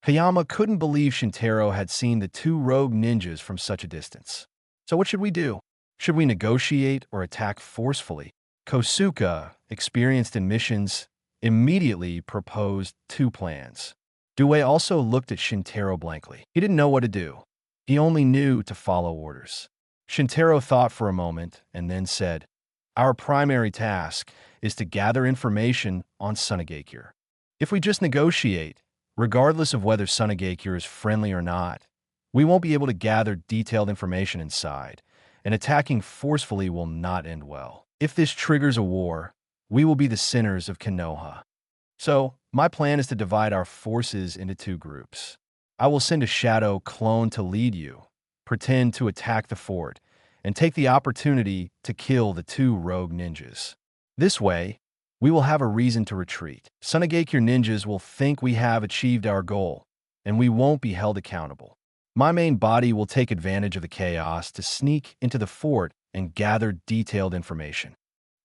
Hayama couldn't believe Shintaro had seen the 2 rogue ninjas from such a distance. "So what should we do? Should we negotiate or attack forcefully?" Kosuke, experienced in missions, immediately proposed 2 plans. Due also looked at Shintaro blankly. He didn't know what to do. He only knew to follow orders. Shintaro thought for a moment and then said, "Our primary task is to gather information on Sunagakure. If we just negotiate, regardless of whether Sunagakure is friendly or not, we won't be able to gather detailed information inside, and attacking forcefully will not end well. If this triggers a war, we will be the sinners of Konoha. So, my plan is to divide our forces into 2 groups. I will send a shadow clone to lead you, pretend to attack the fort, and take the opportunity to kill the 2 rogue ninjas. This way, we will have a reason to retreat. Sunagakure ninjas will think we have achieved our goal, and we won't be held accountable. My main body will take advantage of the chaos to sneak into the fort and gather detailed information.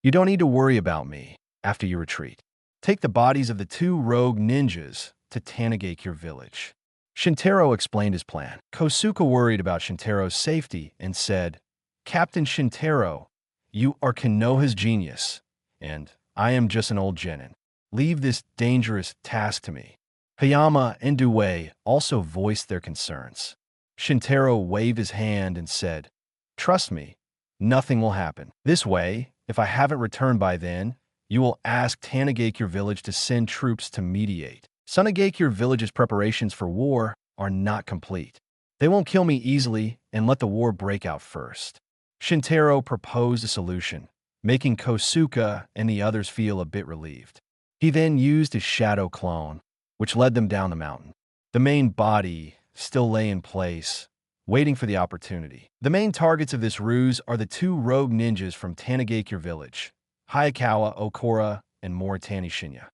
You don't need to worry about me after you retreat. Take the bodies of the 2 rogue ninjas to Tanagakure village." Shintaro explained his plan. Kosuke worried about Shintaro's safety and said, "Captain Shintaro, you are Konoha's genius, and I am just an old genin. Leave this dangerous task to me." Hayama and Due also voiced their concerns. Shintaro waved his hand and said, "Trust me, nothing will happen. This way, if I haven't returned by then, you will ask Tanagakure village to send troops to mediate. Sunagakure village's preparations for war are not complete. They won't kill me easily and let the war break out first." Shintaro proposed a solution, making Kosuke and the others feel a bit relieved. He then used his shadow clone, which led them down the mountain. The main body still lay in place, waiting for the opportunity. The main targets of this ruse are the two rogue ninjas from Tanagakure village, Hayakawa Okura and Moritani Shinya.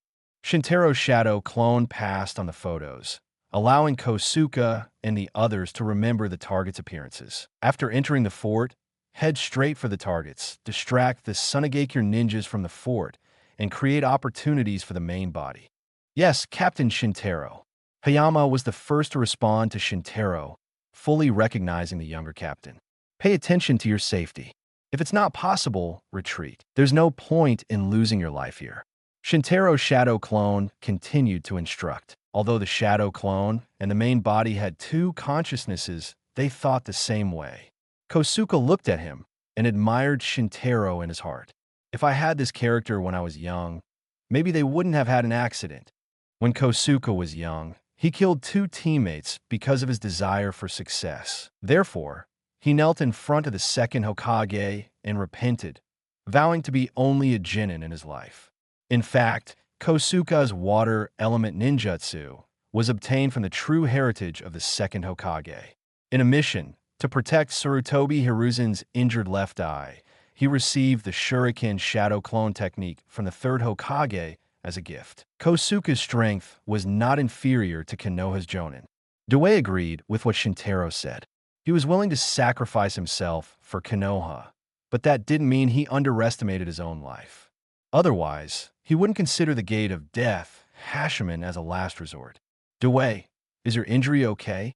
Shintaro's shadow clone passed on the photos, allowing Kosuke and the others to remember the target's appearances. After entering the fort, head straight for the targets, distract the Sunagakure ninjas from the fort, and create opportunities for the main body. Yes, Captain Shintaro. Hayama was the first to respond to Shintaro, fully recognizing the younger captain. Pay attention to your safety. If it's not possible, retreat. There's no point in losing your life here. Shintaro's shadow clone continued to instruct. Although the shadow clone and the main body had two consciousnesses, they thought the same way. Kosuke looked at him and admired Shintaro in his heart. If I had this character when I was young, maybe they wouldn't have had an accident. When Kosuke was young, he killed two teammates because of his desire for success. Therefore, he knelt in front of the second Hokage and repented, vowing to be only a genin in his life. In fact, Kosuke's water element ninjutsu was obtained from the true heritage of the second Hokage. In a mission to protect Sarutobi Hiruzen's injured left eye, he received the Shuriken Shadow Clone technique from the third Hokage as a gift. Kosuke's strength was not inferior to Konoha's Jonin. Due agreed with what Shintaro said. He was willing to sacrifice himself for Konoha, but that didn't mean he underestimated his own life. Otherwise, he wouldn't consider the gate of death, Hashiman, as a last resort. Due, is your injury okay?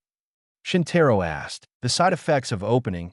Shintaro asked. The side effects of opening,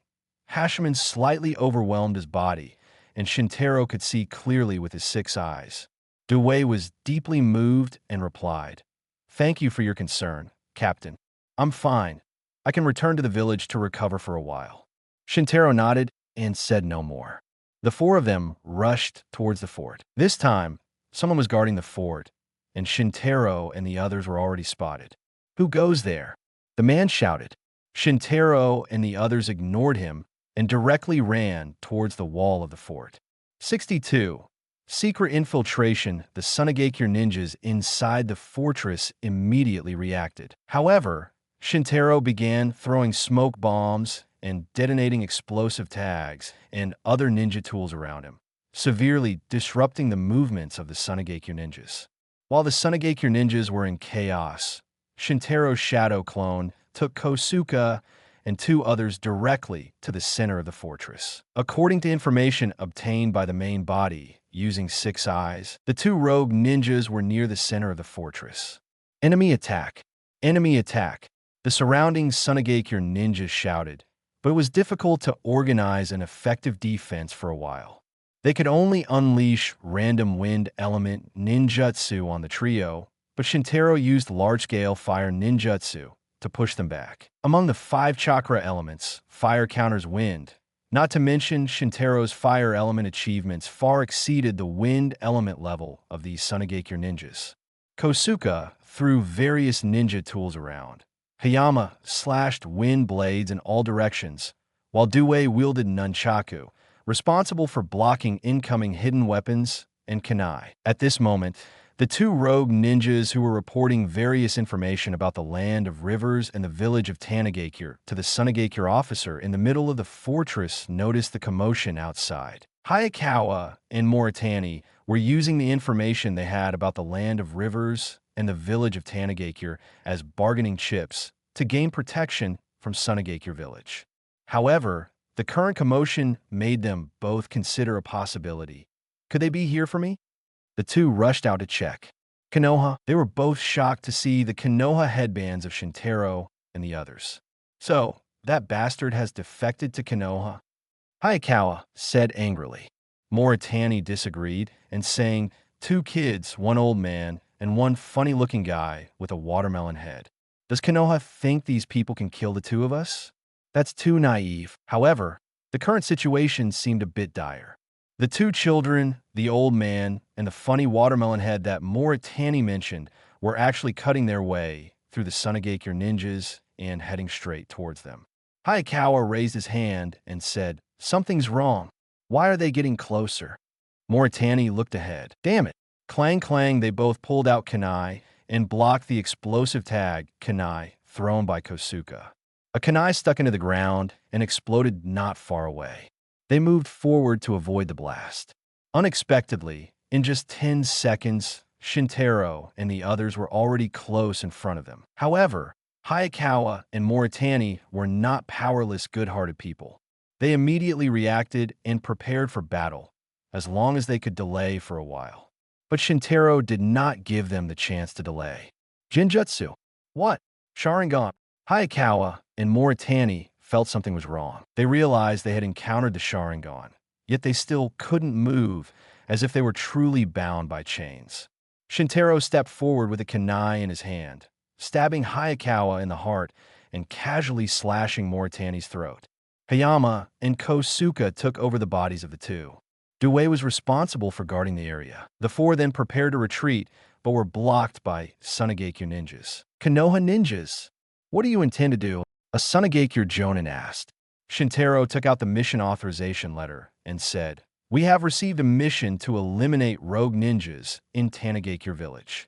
Hashiman slightly overwhelmed his body, and Shintaro could see clearly with his 6 eyes. Due was deeply moved and replied, "Thank you for your concern, Captain. I'm fine. I can return to the village to recover for a while." Shintaro nodded and said no more. The 4 of them rushed towards the fort. This time, someone was guarding the fort, and Shintaro and the others were already spotted. "Who goes there?" the man shouted. Shintaro and the others ignored him and directly ran towards the wall of the fort. 62. Secret infiltration. The Sunagakure ninjas inside the fortress immediately reacted. However, Shintaro began throwing smoke bombs and detonating explosive tags and other ninja tools around him, severely disrupting the movements of the Sunagakure ninjas. While the Sunagakure ninjas were in chaos, Shintaro's shadow clone took Kosuke and 2 others directly to the center of the fortress. According to information obtained by the main body using 6 eyes, the 2 rogue ninjas were near the center of the fortress. "Enemy attack! Enemy attack!" The surrounding Sunagakure ninjas shouted, but it was difficult to organize an effective defense for a while. They could only unleash random wind element ninjutsu on the trio, but Shintaro used large-scale fire ninjutsu to push them back. Among the 5 chakra elements, fire counters wind. Not to mention, Shintaro's fire element achievements far exceeded the wind element level of these Sunagakure ninjas. Kosuke threw various ninja tools around. Hayama slashed wind blades in all directions, while Due wielded nunchaku, responsible for blocking incoming hidden weapons and kunai. At this moment, the 2 rogue ninjas who were reporting various information about the land of rivers and the village of Tanagakure to the Sunagakure officer in the middle of the fortress noticed the commotion outside. Hayakawa and Moritani were using the information they had about the land of rivers and the village of Tanagakure as bargaining chips to gain protection from Sunagakure village. However, the current commotion made them both consider a possibility. Could they be here for me? The 2 rushed out to check. Konoha. They were both shocked to see the Konoha headbands of Shintaro and the others. "So, that bastard has defected to Konoha?" Hayakawa said angrily. Moritani disagreed and saying, 2 kids, 1 old man, and 1 funny-looking guy with a watermelon head. Does Konoha think these people can kill the 2 of us? That's too naive. However, the current situation seemed a bit dire. The 2 children, the old man, and the funny watermelon head that Moritani mentioned were actually cutting their way through the Sunagakure ninjas and heading straight towards them. Hayakawa raised his hand and said, "Something's wrong. Why are they getting closer?" Moritani looked ahead. "Damn it." Clang clang, they both pulled out kunai and blocked the explosive tag kunai thrown by Kosuke. A kunai stuck into the ground and exploded not far away. They moved forward to avoid the blast. Unexpectedly, in just 10 seconds, Shintaro and the others were already close in front of them. However, Hayakawa and Moritani were not powerless, good-hearted people. They immediately reacted and prepared for battle, as long as they could delay for a while. But Shintaro did not give them the chance to delay. Jinjutsu. What? Sharingan. Hayakawa and Moritani felt something was wrong. They realized they had encountered the Sharingan, yet they still couldn't move, as if they were truly bound by chains. Shintaro stepped forward with a kunai in his hand, stabbing Hayakawa in the heart and casually slashing Moritani's throat. Hayama and Kosuke took over the bodies of the two. Due was responsible for guarding the area. The four then prepared to retreat, but were blocked by Sunagekyo ninjas. Konoha ninjas! What do you intend to do? A Sunagekyo Jonin asked. Shintaro took out the mission authorization letter and said, "We have received a mission to eliminate rogue ninjas in Tanagekyo village."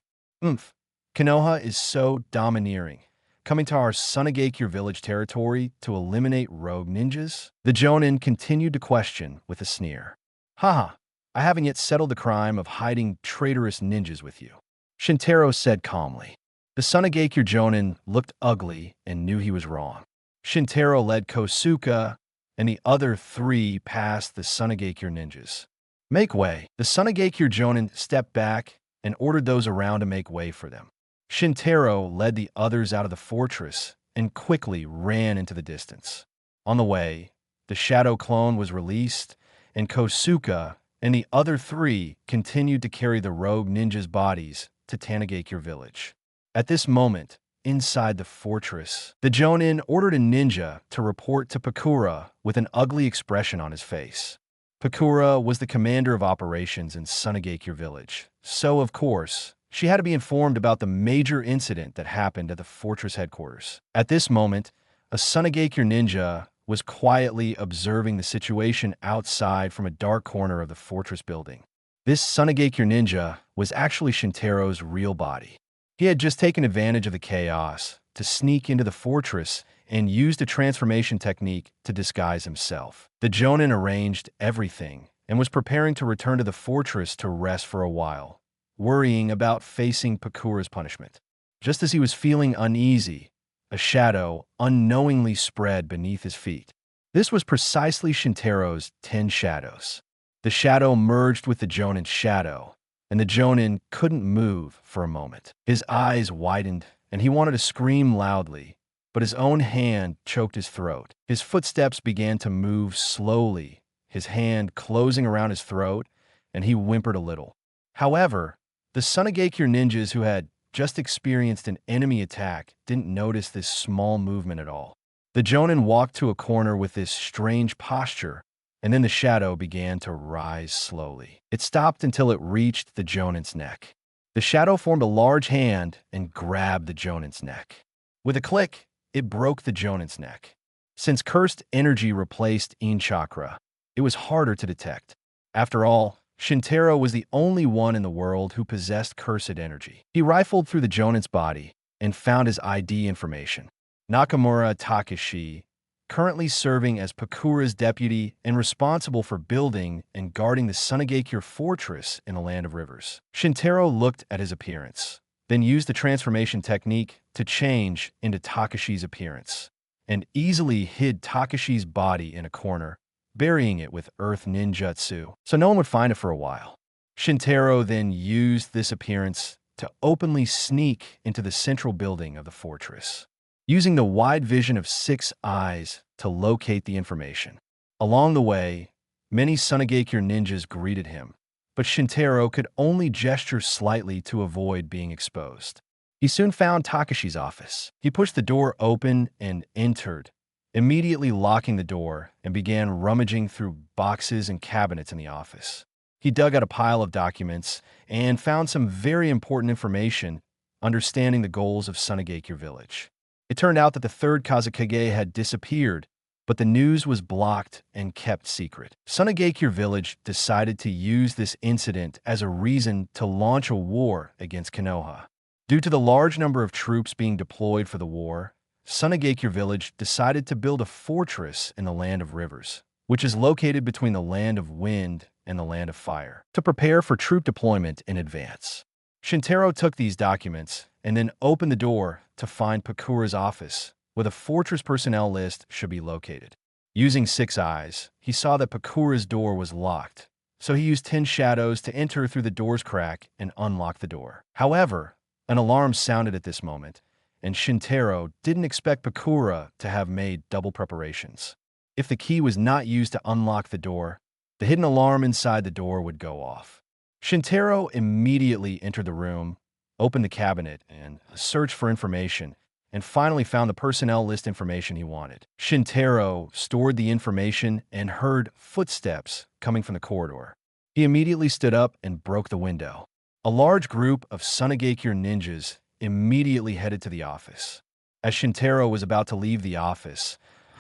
Konoha is so domineering, coming to our Sunagekyo village territory to eliminate rogue ninjas? The Jonin continued to question with a sneer. Haha, I haven't yet settled the crime of hiding traitorous ninjas with you, Shintaro said calmly. The Sunagekyo Jonin looked ugly and knew he was wrong. Shintaro led Kosuke and the other three past the Sunagekyo ninjas. Make way. The Sunagekyo Jonin stepped back and ordered those around to make way for them. Shintaro led the others out of the fortress and quickly ran into the distance. On the way, the Shadow Clone was released, and Kosuke and the other three continued to carry the rogue ninjas' bodies to Tanagekyo village. At this moment, inside the fortress, the Jonin ordered a ninja to report to Pakura with an ugly expression on his face. Pakura was the commander of operations in Sunagekyo village, so of course, she had to be informed about the major incident that happened at the fortress headquarters. At this moment, a Sunagekyo ninja was quietly observing the situation outside from a dark corner of the fortress building. This Sunagekyo ninja was actually Shintaro's real body. He had just taken advantage of the chaos to sneak into the fortress and used a transformation technique to disguise himself. The Jonin arranged everything and was preparing to return to the fortress to rest for a while, worrying about facing Pakura's punishment. Just as he was feeling uneasy, a shadow unknowingly spread beneath his feet. This was precisely Shintaro's 10 shadows. The shadow merged with the Jonin's shadow, and the Jonin couldn't move for a moment. His eyes widened, and he wanted to scream loudly, but his own hand choked his throat. His footsteps began to move slowly, his hand closing around his throat, and he whimpered a little. However, the Sunagekyo ninjas who had just experienced an enemy attack didn't notice this small movement at all. The Jonin walked to a corner with this strange posture, and then the shadow began to rise slowly. It stopped until it reached the Jonin's neck. The shadow formed a large hand and grabbed the Jonin's neck. With a click, it broke the Jonin's neck. Since cursed energy replaced In chakra, it was harder to detect. After all, Shintaro was the only one in the world who possessed cursed energy. He rifled through the Jonin's body and found his ID information. Nakamura Takashi, currently serving as Pakura's deputy and responsible for building and guarding the Sunagekyo fortress in the Land of Rivers. Shintaro looked at his appearance, then used the transformation technique to change into Takashi's appearance, and easily hid Takashi's body in a corner, burying it with earth ninjutsu, so no one would find it for a while. Shintaro then used this appearance to openly sneak into the central building of the fortress, using the wide vision of 6 eyes to locate the information. Along the way, many Sunagekyo ninjas greeted him, but Shintaro could only gesture slightly to avoid being exposed. He soon found Takashi's office. He pushed the door open and entered, immediately locking the door and began rummaging through boxes and cabinets in the office. He dug out a pile of documents and found some very important information understanding the goals of Sunagekyo village. It turned out that the third Kazekage had disappeared, but the news was blocked and kept secret. Sunagekyo village decided to use this incident as a reason to launch a war against Konoha. Due to the large number of troops being deployed for the war, Sunagakure village decided to build a fortress in the land of rivers, which is located between the land of wind and the land of fire, to prepare for troop deployment in advance. Shintaro took these documents and then opened the door to find Pakura's office, where the fortress personnel list should be located. Using 6 eyes, he saw that Pakura's door was locked, so he used 10 shadows to enter through the door's crack and unlock the door. However, an alarm sounded at this moment, and Shintaro didn't expect Pakura to have made double preparations. If the key was not used to unlock the door, the hidden alarm inside the door would go off. Shintaro immediately entered the room, opened the cabinet, and searched for information, and finally found the personnel list information he wanted. Shintaro stored the information and heard footsteps coming from the corridor. He immediately stood up and broke the window. A large group of Sunagakure ninjas immediately headed to the office. As Shintaro was about to leave the office,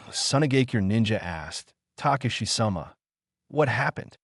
a Sunagakure ninja asked, "Takashi-sama, what happened?"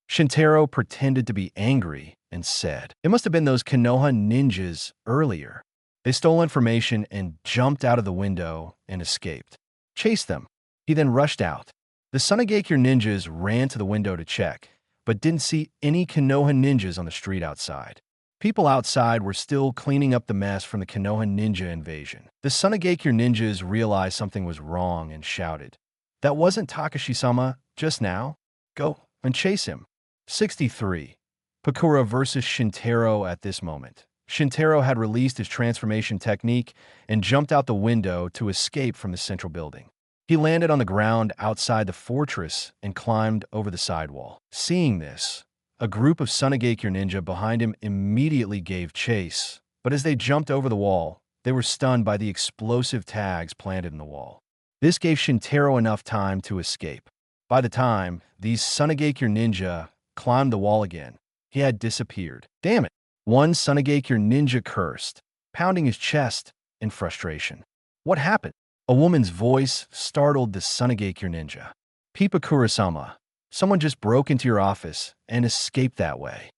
Shintaro pretended to be angry and said, "It must have been those Konoha ninjas earlier. They stole information and jumped out of the window and escaped. Chase them." He then rushed out. The Sunagakure ninjas ran to the window to check, but didn't see any Konoha ninjas on the street outside. People outside were still cleaning up the mess from the Konoha ninja invasion. The Sunagakure ninjas realized something was wrong and shouted, "That wasn't Takashi-sama just now. Go and chase him." 63. Pakura versus Shintaro at this moment. Shintaro had released his transformation technique and jumped out the window to escape from the central building. He landed on the ground outside the fortress and climbed over the sidewall. Seeing this, a group of Sunagakure ninja behind him immediately gave chase, but as they jumped over the wall, they were stunned by the explosive tags planted in the wall. This gave Shintaro enough time to escape. By the time these Sunagakure ninja climbed the wall again, he had disappeared. "Damn it!" One Sunagakure ninja cursed, pounding his chest in frustration. "What happened?" A woman's voice startled the Sunagakure ninja. "Pakura-sama, someone just broke into your office and escaped that way."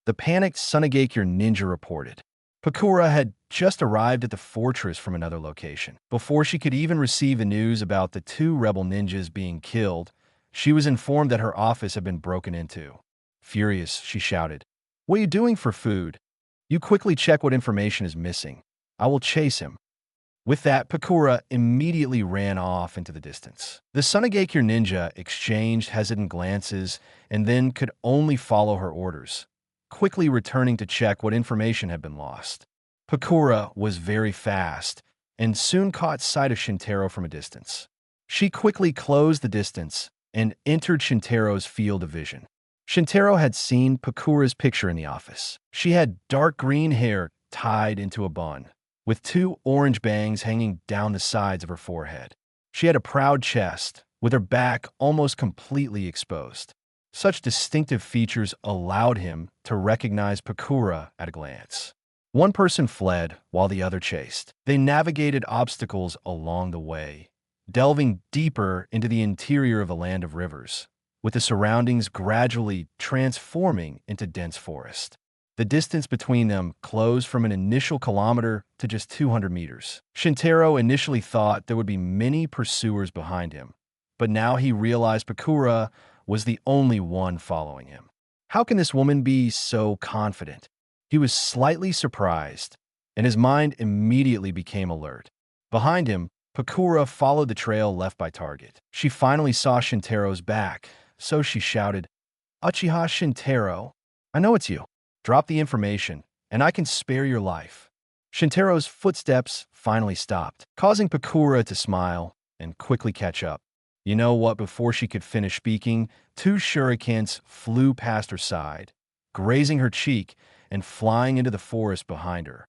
The panicked Sunagakure ninja reported. Pakura had just arrived at the fortress from another location. Before she could even receive the news about the 2 rebel ninjas being killed, she was informed that her office had been broken into. Furious, she shouted, "What are you doing for food? You quickly check what information is missing. I will chase him." With that, Pakura immediately ran off into the distance. The Sunagakure ninja exchanged hesitant glances and then could only follow her orders, quickly returning to check what information had been lost. Pakura was very fast and soon caught sight of Shintaro from a distance. She quickly closed the distance and entered Shintaro's field of vision. Shintaro had seen Pakura's picture in the office. She had dark green hair tied into a bun, with 2 orange bangs hanging down the sides of her forehead. She had a proud chest, with her back almost completely exposed. Such distinctive features allowed him to recognize Pakura at a glance. One person fled while the other chased. They navigated obstacles along the way, delving deeper into the interior of a land of rivers, with the surroundings gradually transforming into dense forest. The distance between them closed from an initial kilometer to just 200 meters. Shintaro initially thought there would be many pursuers behind him, but now he realized Pakura was the only one following him. How can this woman be so confident? He was slightly surprised, and his mind immediately became alert. Behind him, Pakura followed the trail left by Target. She finally saw Shintaro's back, so she shouted, "Uchiha Shintaro, I know it's you. Drop the information, and I can spare your life." Shintaro's footsteps finally stopped, causing Pakura to smile and quickly catch up. You know what? Before she could finish speaking, 2 shurikens flew past her side, grazing her cheek and flying into the forest behind her.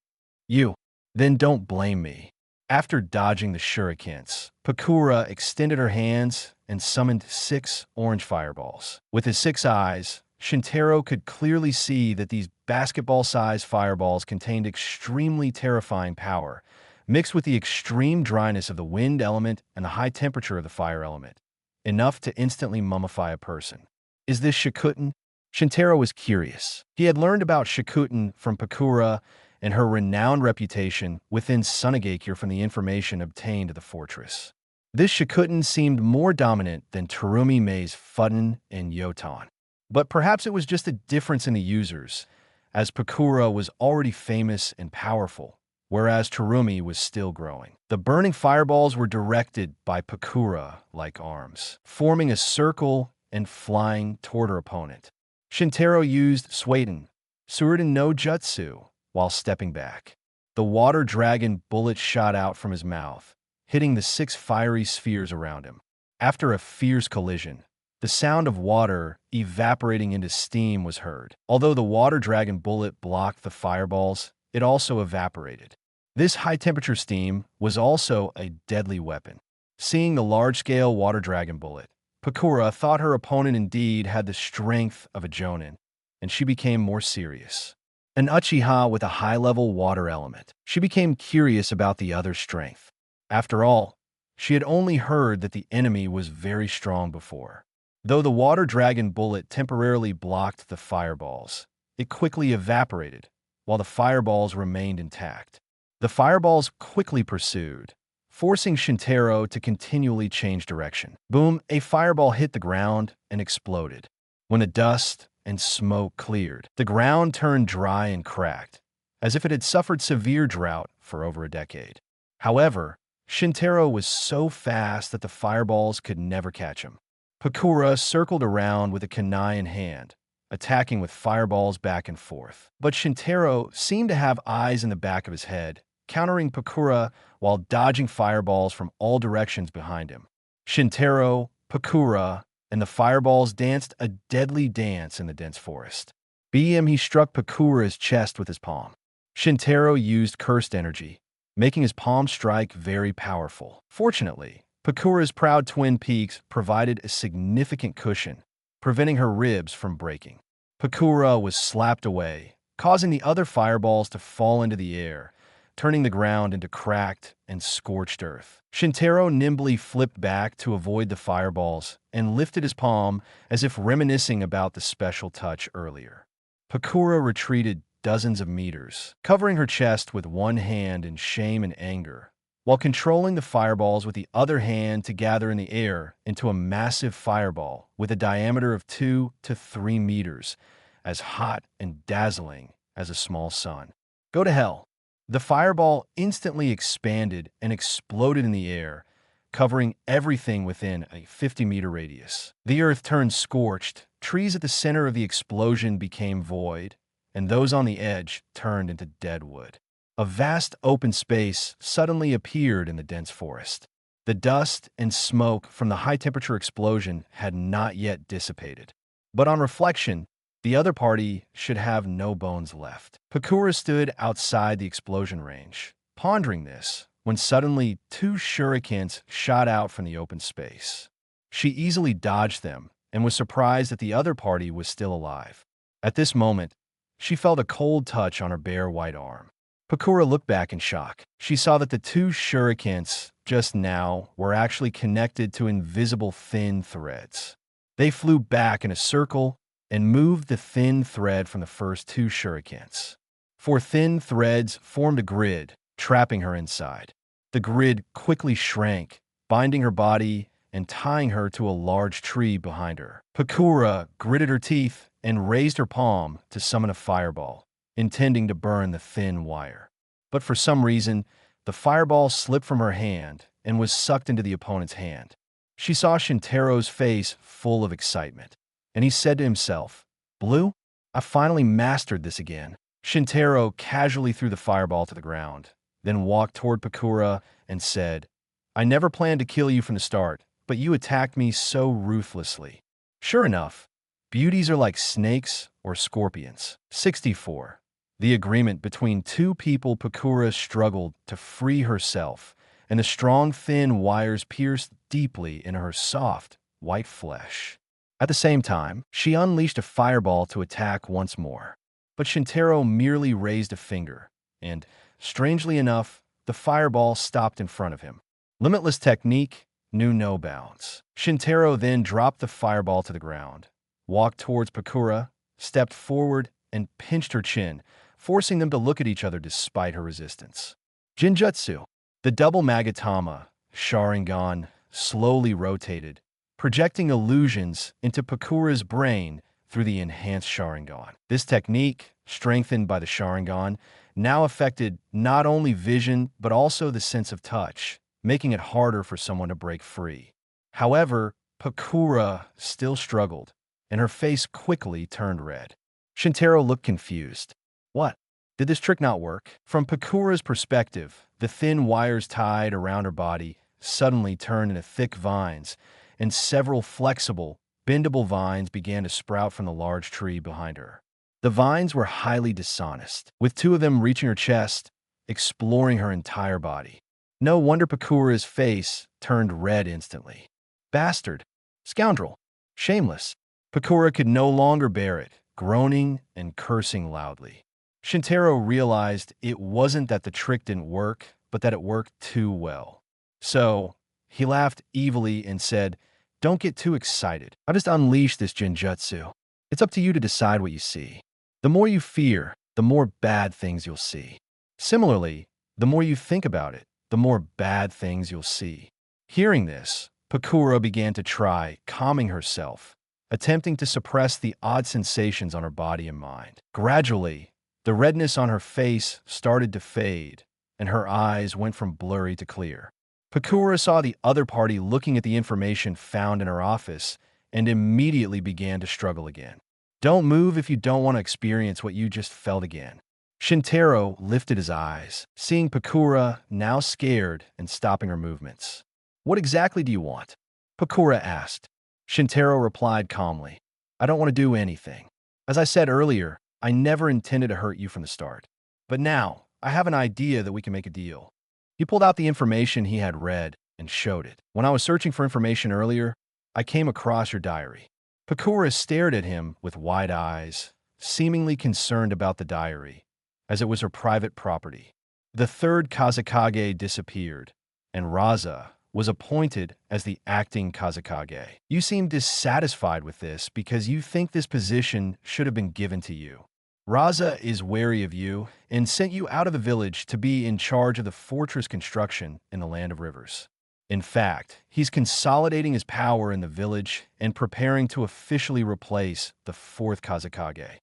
"You, then don't blame me." After dodging the shurikens, Pakura extended her hands and summoned 6 orange fireballs. With his 6 eyes, Shintaro could clearly see that these basketball-sized fireballs contained extremely terrifying power, mixed with the extreme dryness of the wind element and the high temperature of the fire element, enough to instantly mummify a person. Is this Shikutten? Shintaro was curious. He had learned about Shikutten from Pakura and her renowned reputation within Sunagakure from the information obtained at the fortress. This Shikutten seemed more dominant than Terumi Mei's Futten and Yotan. But perhaps it was just a difference in the users, as Pakura was already famous and powerful, whereas Terumi was still growing. The burning fireballs were directed by Pakura-like arms, forming a circle and flying toward her opponent. Shintaro used Suiden, Suiden no Jutsu, while stepping back. The water dragon bullet shot out from his mouth, hitting the 6 fiery spheres around him. After a fierce collision, the sound of water evaporating into steam was heard. Although the water dragon bullet blocked the fireballs, it also evaporated. This high-temperature steam was also a deadly weapon. Seeing the large-scale water dragon bullet, Pakura thought her opponent indeed had the strength of a Jonin, and she became more serious. An Uchiha with a high-level water element. She became curious about the other's strength. After all, she had only heard that the enemy was very strong before. Though the water dragon bullet temporarily blocked the fireballs, it quickly evaporated, while the fireballs remained intact. The fireballs quickly pursued, forcing Shintaro to continually change direction. Boom, a fireball hit the ground and exploded. When the dust and smoke cleared, the ground turned dry and cracked, as if it had suffered severe drought for over a decade. However, Shintaro was so fast that the fireballs could never catch him. Pakura circled around with a kunai in hand, attacking with fireballs back and forth. But Shintaro seemed to have eyes in the back of his head, countering Pakura while dodging fireballs from all directions behind him. Shintaro, Pakura, and the fireballs danced a deadly dance in the dense forest. He struck Pakura's chest with his palm. Shintaro used cursed energy, making his palm strike very powerful. Fortunately, Pakura's proud twin peaks provided a significant cushion, preventing her ribs from breaking. Pakura was slapped away, causing the other fireballs to fall into the air, turning the ground into cracked and scorched earth. Shintaro nimbly flipped back to avoid the fireballs and lifted his palm as if reminiscing about the special touch earlier. Pakura retreated dozens of meters, covering her chest with one hand in shame and anger, while controlling the fireballs with the other hand to gather in the air into a massive fireball with a diameter of 2 to 3 meters, as hot and dazzling as a small sun. Go to hell. The fireball instantly expanded and exploded in the air, covering everything within a 50-meter radius. The earth turned scorched, trees at the center of the explosion became void, and those on the edge turned into dead wood. A vast open space suddenly appeared in the dense forest. The dust and smoke from the high-temperature explosion had not yet dissipated. But on reflection, the other party should have no bones left. Pakura stood outside the explosion range, pondering this, when suddenly 2 shurikens shot out from the open space. She easily dodged them and was surprised that the other party was still alive. At this moment, she felt a cold touch on her bare white arm. Pakura looked back in shock. She saw that the 2 shurikens just now were actually connected to invisible thin threads. They flew back in a circle and moved the thin thread from the first 2 shurikens. 4 thin threads formed a grid, trapping her inside. The grid quickly shrank, binding her body and tying her to a large tree behind her. Pakura gritted her teeth and raised her palm to summon a fireball, intending to burn the thin wire. But for some reason, the fireball slipped from her hand and was sucked into the opponent's hand. She saw Shintaro's face full of excitement, and he said to himself, "Blue, I finally mastered this again." Shintaro casually threw the fireball to the ground, then walked toward Pakura and said, "I never planned to kill you from the start, but you attacked me so ruthlessly." Sure enough, beauties are like snakes or scorpions. 64. The agreement between 2 people. Pakura struggled to free herself, and the strong thin wires pierced deeply into her soft, white flesh. At the same time, she unleashed a fireball to attack once more. But Shintaro merely raised a finger, and, strangely enough, the fireball stopped in front of him. Limitless technique knew no bounds. Shintaro then dropped the fireball to the ground, walked towards Pakura, stepped forward, and pinched her chin, forcing them to look at each other despite her resistance. Jinjutsu. The double Magatama, Sharingan, slowly rotated, projecting illusions into Pakura's brain through the enhanced Sharingan. This technique, strengthened by the Sharingan, now affected not only vision but also the sense of touch, making it harder for someone to break free. However, Pakura still struggled, and her face quickly turned red. Shintaro looked confused. What? Did this trick not work? From Pakura's perspective, the thin wires tied around her body suddenly turned into thick vines, and several flexible, bendable vines began to sprout from the large tree behind her. The vines were highly dishonest, with two of them reaching her chest, exploring her entire body. No wonder Pakura's face turned red instantly. Bastard! Scoundrel! Shameless! Pakura could no longer bear it, groaning and cursing loudly. Shintaro realized it wasn't that the trick didn't work, but that it worked too well. So, he laughed evilly and said, "Don't get too excited. I'll just unleash this Jinjutsu. It's up to you to decide what you see. The more you fear, the more bad things you'll see. Similarly, the more you think about it, the more bad things you'll see." Hearing this, Pakura began to try calming herself, attempting to suppress the odd sensations on her body and mind. Gradually, the redness on her face started to fade, and her eyes went from blurry to clear. Pakura saw the other party looking at the information found in her office and immediately began to struggle again. Don't move if you don't want to experience what you just felt again. Shintaro lifted his eyes, seeing Pakura now scared and stopping her movements. What exactly do you want? Pakura asked. Shintaro replied calmly, I don't want to do anything. As I said earlier, I never intended to hurt you from the start. But now, I have an idea that we can make a deal. He pulled out the information he had read and showed it. When I was searching for information earlier, I came across your diary. Pakura stared at him with wide eyes, seemingly concerned about the diary, as it was her private property. The third Kazekage disappeared, and Raza was appointed as the acting Kazekage. You seem dissatisfied with this because you think this position should have been given to you. Raza is wary of you and sent you out of the village to be in charge of the fortress construction in the Land of Rivers. In fact, he's consolidating his power in the village and preparing to officially replace the fourth Kazekage.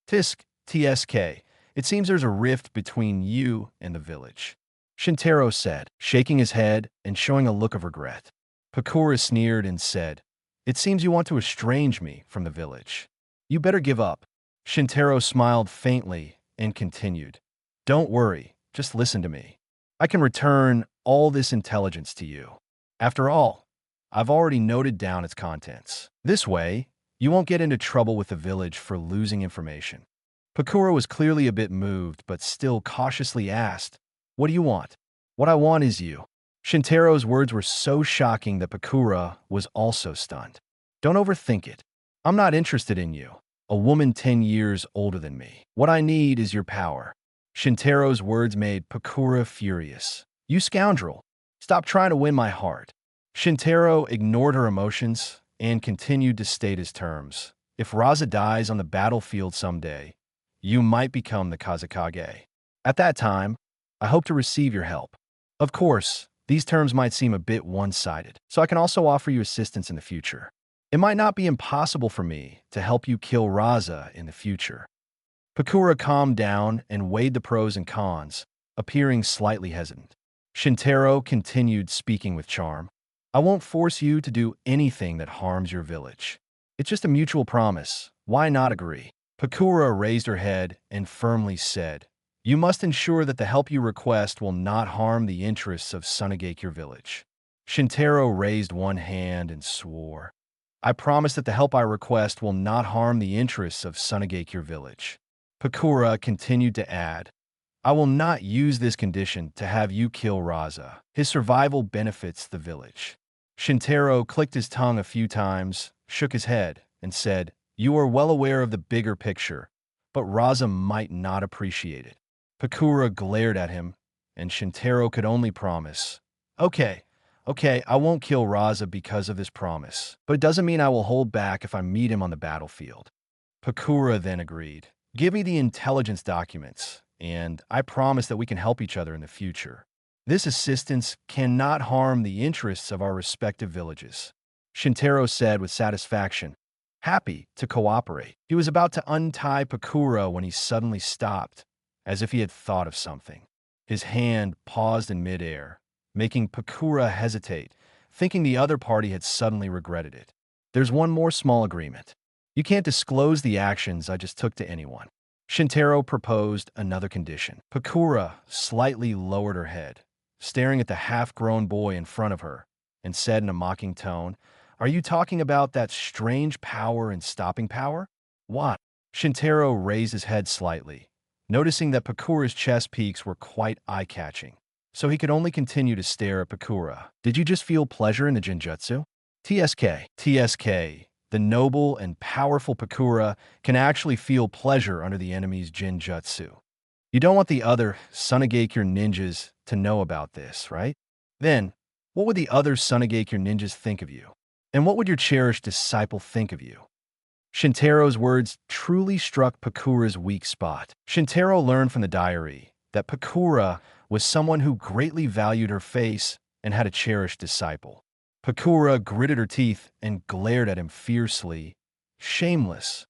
TSK, it seems there's a rift between you and the village, Shintaro said, shaking his head and showing a look of regret. Pakura sneered and said, It seems you want to estrange me from the village. You better give up. Shintaro smiled faintly and continued, Don't worry, just listen to me. I can return all this intelligence to you. After all, I've already noted down its contents. This way, you won't get into trouble with the village for losing information. Pakura was clearly a bit moved, but still cautiously asked, What do you want? What I want is you. Shintaro's words were so shocking that Pakura was also stunned. Don't overthink it. I'm not interested in you, a woman 10 years older than me. What I need is your power. Shintaro's words made Pakura furious. You scoundrel. Stop trying to win my heart. Shintaro ignored her emotions and continued to state his terms. If Raza dies on the battlefield someday, you might become the Kazekage. At that time, I hope to receive your help. Of course, these terms might seem a bit one-sided, so I can also offer you assistance in the future. It might not be impossible for me to help you kill Raza in the future. Pakura calmed down and weighed the pros and cons, appearing slightly hesitant. Shintaro continued speaking with charm. I won't force you to do anything that harms your village. It's just a mutual promise. Why not agree? Pakura raised her head and firmly said, You must ensure that the help you request will not harm the interests of Sunagakure village. Shintaro raised one hand and swore, I promise that the help I request will not harm the interests of Sunagakure village. Pakura continued to add, I will not use this condition to have you kill Raza. His survival benefits the village. Shintaro clicked his tongue a few times, shook his head, and said, You are well aware of the bigger picture, but Raza might not appreciate it. Pakura glared at him, and Shintaro could only promise, Okay, I won't kill Raza because of this promise, but it doesn't mean I will hold back if I meet him on the battlefield. Pakura then agreed. Give me the intelligence documents, and I promise that we can help each other in the future. This assistance cannot harm the interests of our respective villages," Shintaro said with satisfaction, happy to cooperate. He was about to untie Pakura when he suddenly stopped, as if he had thought of something. His hand paused in midair, making Pakura hesitate, thinking the other party had suddenly regretted it. "There's one more small agreement. You can't disclose the actions I just took to anyone." Shintaro proposed another condition. Pakura slightly lowered her head, staring at the half-grown boy in front of her, and said in a mocking tone, "Are you talking about that strange power and stopping power?" "What?" Shintaro raised his head slightly, noticing that Pakura's chest peaks were quite eye-catching, so he could only continue to stare at Pakura. "Did you just feel pleasure in the Genjutsu?" TSK. The noble and powerful Pakura can actually feel pleasure under the enemy's Genjutsu. You don't want the other Sunagakure ninjas to know about this, right? Then, what would the other Sunagakure ninjas think of you? And what would your cherished disciple think of you? Shintaro's words truly struck Pakura's weak spot. Shintaro learned from the diary that Pakura was someone who greatly valued her face and had a cherished disciple. Pakura gritted her teeth and glared at him fiercely. "Shameless."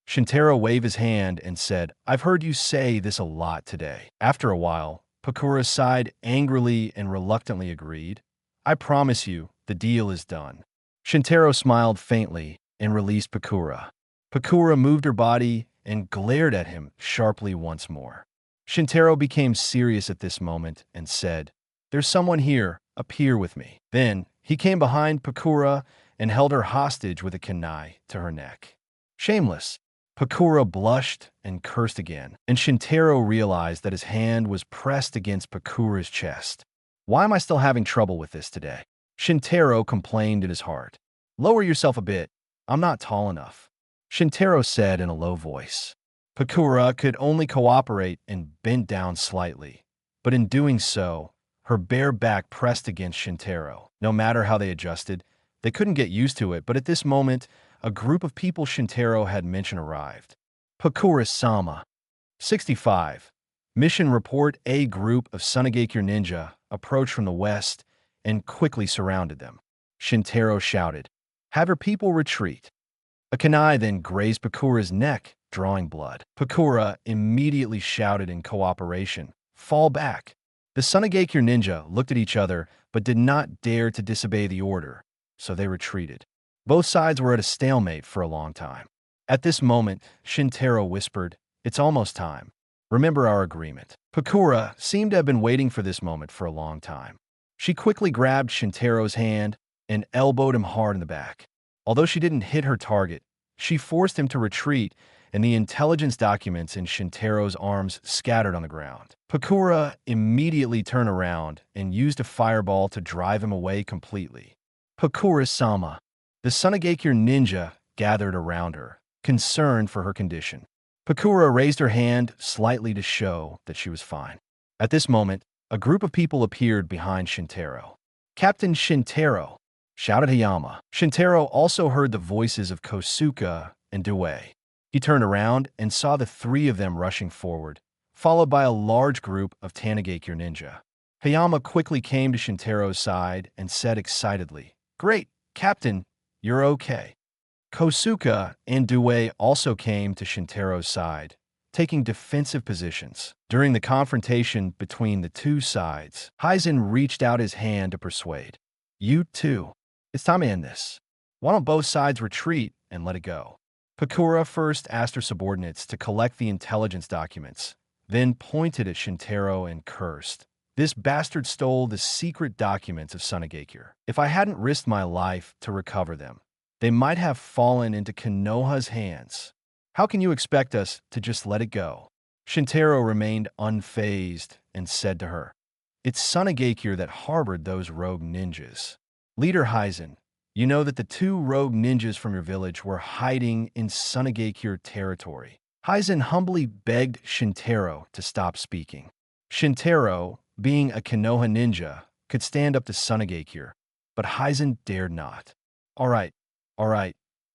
Shintaro waved his hand and said, "I've heard you say this a lot today." After a while, Pakura sighed angrily and reluctantly agreed. "I promise you, the deal is done." Shintaro smiled faintly and released Pakura. Pakura moved her body and glared at him sharply once more. Shintaro became serious at this moment and said, "There's someone here. Appear with me." Then, he came behind Pakura and held her hostage with a kunai to her neck. "Shameless." Pakura blushed and cursed again, and Shintaro realized that his hand was pressed against Pakura's chest. "Why am I still having trouble with this today?" Shintaro complained in his heart. "Lower yourself a bit. I'm not tall enough," Shintaro said in a low voice. Pakura could only cooperate and bent down slightly, but in doing so, her bare back pressed against Shintaro. No matter how they adjusted, they couldn't get used to it, but at this moment, a group of people Shintaro had mentioned arrived. Pakura-sama. 65. Mission report: A group of Sunagakure ninja approached from the west and quickly surrounded them. Shintaro shouted, "Have your people retreat." A kunai then grazed Pakura's neck, drawing blood. Pakura immediately shouted in cooperation, "Fall back." The Sunagakure ninja looked at each other but did not dare to disobey the order, so they retreated. Both sides were at a stalemate for a long time. At this moment, Shintaro whispered, "It's almost time. Remember our agreement." Pakura seemed to have been waiting for this moment for a long time. She quickly grabbed Shintaro's hand and elbowed him hard in the back. Although she didn't hit her target, she forced him to retreat, and the intelligence documents in Shintaro's arms scattered on the ground. Pakura immediately turned around and used a fireball to drive him away completely. Pakura-sama. The Sunagakure ninja gathered around her, concerned for her condition. Pakura raised her hand slightly to show that she was fine. At this moment, a group of people appeared behind Shintaro. "Captain Shintaro," shouted Hayama. Shintaro also heard the voices of Kosuke and Due. He turned around and saw the three of them rushing forward, followed by a large group of Tanagakure ninja. Hayama quickly came to Shintaro's side and said excitedly, "Great, Captain, you're okay." Kosuke and Due also came to Shintaro's side, taking defensive positions. During the confrontation between the two sides, Hizen reached out his hand to persuade. "You too. It's time to end this. Why don't both sides retreat and let it go?" Pakura first asked her subordinates to collect the intelligence documents, then pointed at Shintaro and cursed. "This bastard stole the secret documents of Sunagakure. If I hadn't risked my life to recover them, they might have fallen into Konoha's hands. How can you expect us to just let it go?" Shintaro remained unfazed and said to her, "It's Sunagakure that harbored those rogue ninjas. Leader Hizen, you know that the two rogue ninjas from your village were hiding in Sunagakure territory." Hizen humbly begged Shintaro to stop speaking. Shintaro, being a Konoha ninja, could stand up to Sunagakure, but Hizen dared not. All right.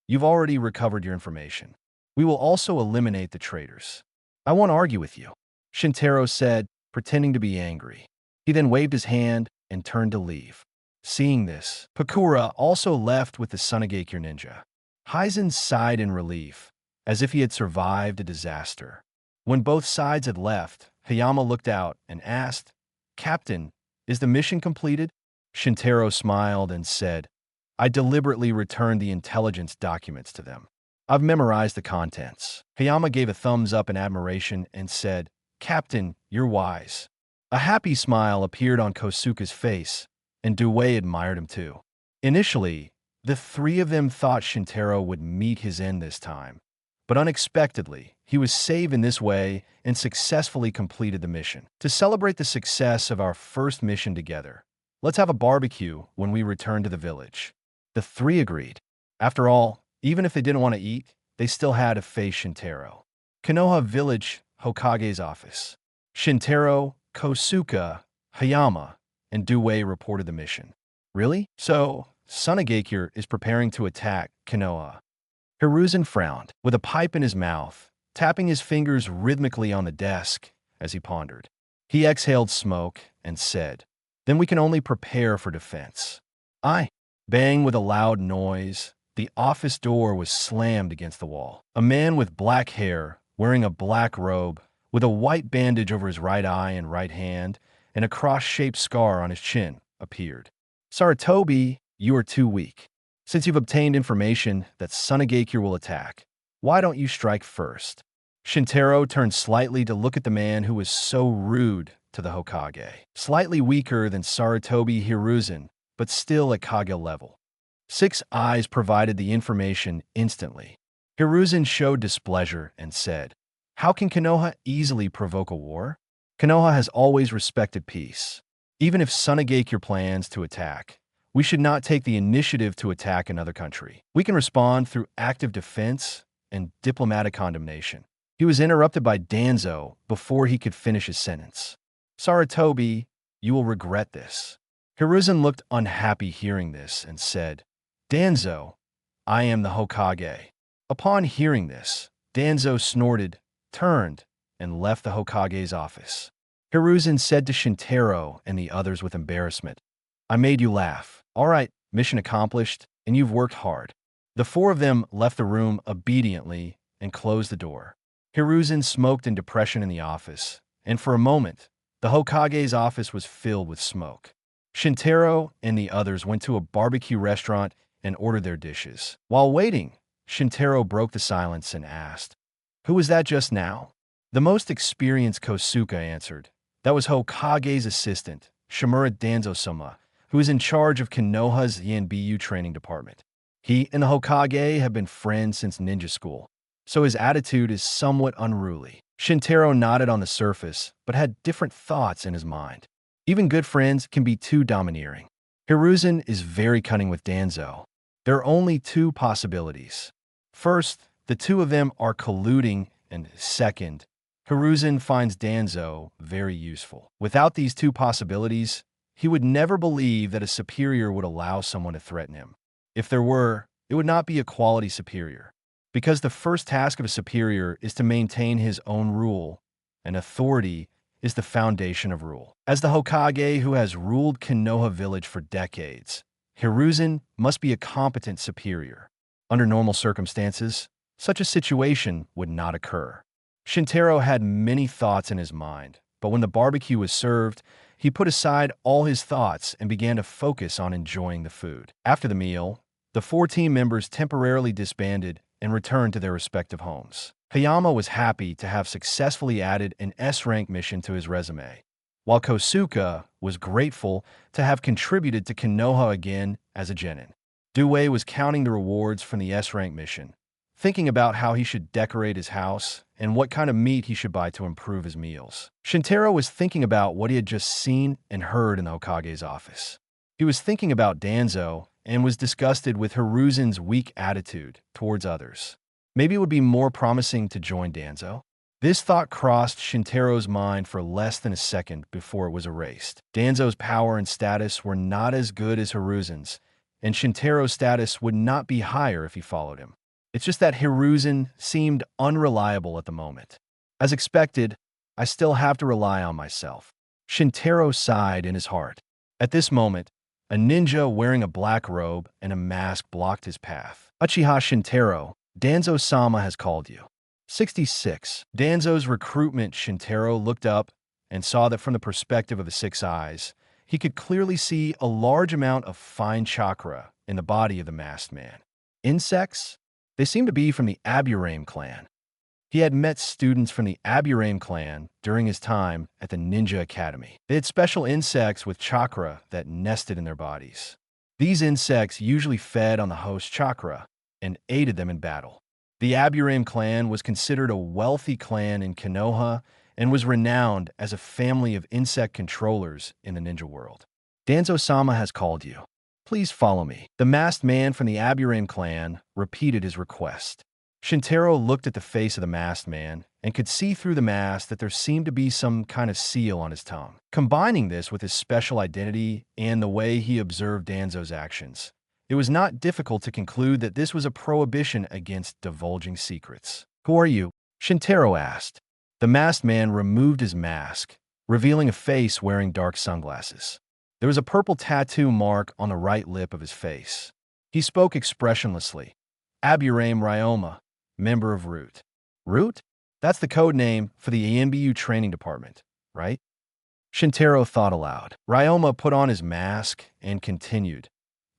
You've already recovered your information. We will also eliminate the traitors. I won't argue with you." Shintaro said, pretending to be angry. He then waved his hand and turned to leave. Seeing this, Pakura also left with the Sunagakure ninja. Hizen sighed in relief, as if he had survived a disaster. When both sides had left, Hayama looked out and asked, "Captain, is the mission completed?" Shintaro smiled and said, "I deliberately returned the intelligence documents to them. I've memorized the contents." Hayama gave a thumbs up in admiration and said, "Captain, you're wise." A happy smile appeared on Kosuke's face, and Due admired him too. Initially, the three of them thought Shintaro would meet his end this time, but unexpectedly, he was saved in this way and successfully completed the mission. To celebrate the success of our first mission together, let's have a barbecue when we return to the village. The three agreed. After all, even if they didn't want to eat, they still had to face Shintaro. Konoha Village, Hokage's office. Shintaro, Kosuke, Hayama, and Due reported the mission. Really? So, Sunagakure is preparing to attack Konoha. Hiruzen frowned, with a pipe in his mouth, tapping his fingers rhythmically on the desk as he pondered. He exhaled smoke and said, "Then we can only prepare for defense." Bang with a loud noise, the office door was slammed against the wall. A man with black hair, wearing a black robe, with a white bandage over his right eye and right hand, and a cross-shaped scar on his chin, appeared. "Sarutobi, you are too weak. Since you've obtained information that Sunagakure will attack, why don't you strike first?" Shintaro turned slightly to look at the man who was so rude to the Hokage. Slightly weaker than Sarutobi Hiruzen, but still at Kage level. Six Eyes provided the information instantly. Hiruzen showed displeasure and said, "How can Konoha easily provoke a war? Konoha has always respected peace. Even if Sunagakure plans to attack, we should not take the initiative to attack another country. We can respond through active defense and diplomatic condemnation." He was interrupted by Danzo before he could finish his sentence. "Sarutobi, you will regret this." Hiruzen looked unhappy hearing this and said, "Danzo, I am the Hokage." Upon hearing this, Danzo snorted, turned, and left the Hokage's office. Hiruzen said to Shintaro and the others with embarrassment, "I made you laugh. All right, mission accomplished, and you've worked hard." The four of them left the room obediently and closed the door. Hiruzen smoked in depression in the office, and for a moment, the Hokage's office was filled with smoke. Shintaro and the others went to a barbecue restaurant and ordered their dishes. While waiting, Shintaro broke the silence and asked, "Who was that just now?" The most experienced Kosuke answered, "That was Hokage's assistant, Shimura Danzo-sama, who is in charge of Konoha's Yanbiyu training department. He and the Hokage have been friends since ninja school, so his attitude is somewhat unruly." Shintaro nodded on the surface, but had different thoughts in his mind. Even good friends can be too domineering. Hiruzen is very cunning with Danzo. There are only two possibilities. First, the two of them are colluding, and second, Hiruzen finds Danzo very useful. Without these two possibilities, he would never believe that a superior would allow someone to threaten him. If there were, it would not be a quality superior, because the first task of a superior is to maintain his own rule, and authority is the foundation of rule. As the Hokage who has ruled Konoha Village for decades, Hiruzen must be a competent superior. Under normal circumstances, such a situation would not occur. Shintaro had many thoughts in his mind, but when the barbecue was served, he put aside all his thoughts and began to focus on enjoying the food. After the meal, the four team members temporarily disbanded and returned to their respective homes. Hayama was happy to have successfully added an S-rank mission to his resume, while Kosuke was grateful to have contributed to Konoha again as a genin. Due was counting the rewards from the S-rank mission, thinking about how he should decorate his house and what kind of meat he should buy to improve his meals. Shintaro was thinking about what he had just seen and heard in the Hokage's office. He was thinking about Danzo and was disgusted with Hiruzen's weak attitude towards others. Maybe it would be more promising to join Danzo. This thought crossed Shintaro's mind for less than a second before it was erased. Danzo's power and status were not as good as Hiruzen's, and Shintaro's status would not be higher if he followed him. It's just that Hiruzen seemed unreliable at the moment. As expected, I still have to rely on myself. Shintaro sighed in his heart. At this moment, a ninja wearing a black robe and a mask blocked his path. Uchiha Shintaro, Danzo-sama has called you. 66. Danzo's recruitment. Shintaro looked up and saw that from the perspective of the six eyes, he could clearly see a large amount of fine chakra in the body of the masked man. Insects? They seemed to be from the Aburame clan. He had met students from the Aburame clan during his time at the Ninja Academy. They had special insects with chakra that nested in their bodies. These insects usually fed on the host's chakra and aided them in battle. The Aburame clan was considered a wealthy clan in Konoha and was renowned as a family of insect controllers in the ninja world. Danzo-sama has called you. Please follow me. The masked man from the Aburame clan repeated his request. Shintaro looked at the face of the masked man and could see through the mask that there seemed to be some kind of seal on his tongue. Combining this with his special identity and the way he observed Danzo's actions, it was not difficult to conclude that this was a prohibition against divulging secrets. Who are you? Shintaro asked. The masked man removed his mask, revealing a face wearing dark sunglasses. There was a purple tattoo mark on the right lip of his face. He spoke expressionlessly. Aburame Ryoma, member of Root. Root? That's the code name for the AMBU training department, right? Shintaro thought aloud. Ryoma put on his mask and continued.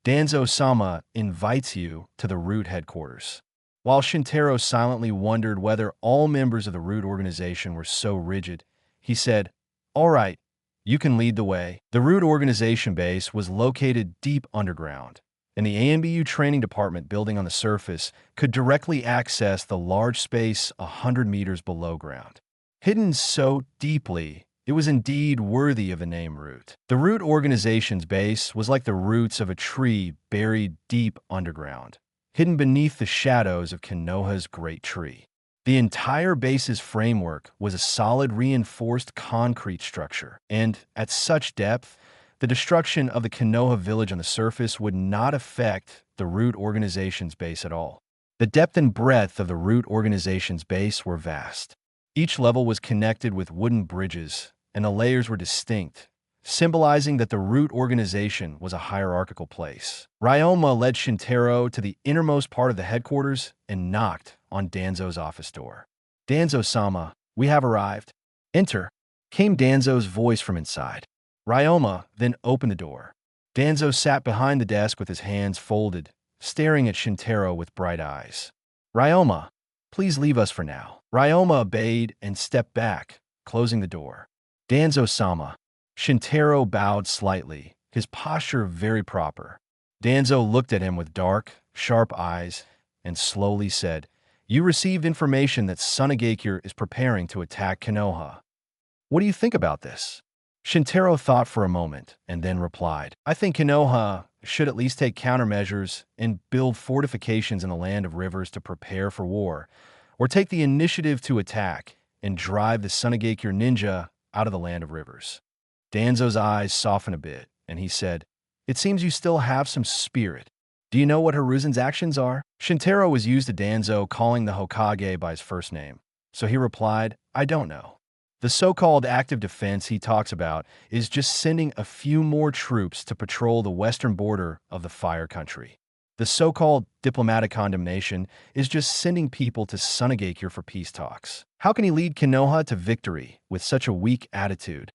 Danzo-sama invites you to the Root headquarters. While Shintaro silently wondered whether all members of the Root organization were so rigid, he said, "All right, you can lead the way." The Root organization base was located deep underground, and the AMBU training department building on the surface could directly access the large space 100 meters below ground. Hidden so deeply, it was indeed worthy of the name Root. The Root organization's base was like the roots of a tree buried deep underground, hidden beneath the shadows of Konoha's great tree. The entire base's framework was a solid reinforced concrete structure, and at such depth, the destruction of the Konoha village on the surface would not affect the Root organization's base at all. The depth and breadth of the Root organization's base were vast. Each level was connected with wooden bridges, and the layers were distinct, symbolizing that the Root organization was a hierarchical place. Ryoma led Shintaro to the innermost part of the headquarters and knocked on Danzo's office door. "Danzo-sama, we have arrived." "Enter," came Danzo's voice from inside. Ryoma then opened the door. Danzo sat behind the desk with his hands folded, staring at Shintaro with bright eyes. "Ryoma, please leave us for now." Ryoma obeyed and stepped back, closing the door. "Danzo-sama." Shintaro bowed slightly, his posture very proper. Danzo looked at him with dark, sharp eyes and slowly said, "You received information that Sunagakure is preparing to attack Konoha. What do you think about this?" Shintaro thought for a moment and then replied, "I think Konoha should at least take countermeasures and build fortifications in the land of rivers to prepare for war, or take the initiative to attack and drive the Sunagakure ninja out of the land of rivers." Danzo's eyes softened a bit, and he said, "It seems you still have some spirit. Do you know what Hiruzen's actions are?" Shintaro was used to Danzo calling the Hokage by his first name, so he replied, "I don't know. The so-called active defense he talks about is just sending a few more troops to patrol the western border of the Fire Country. The so-called diplomatic condemnation is just sending people to Sunagakure for peace talks. How can he lead Konoha to victory with such a weak attitude?"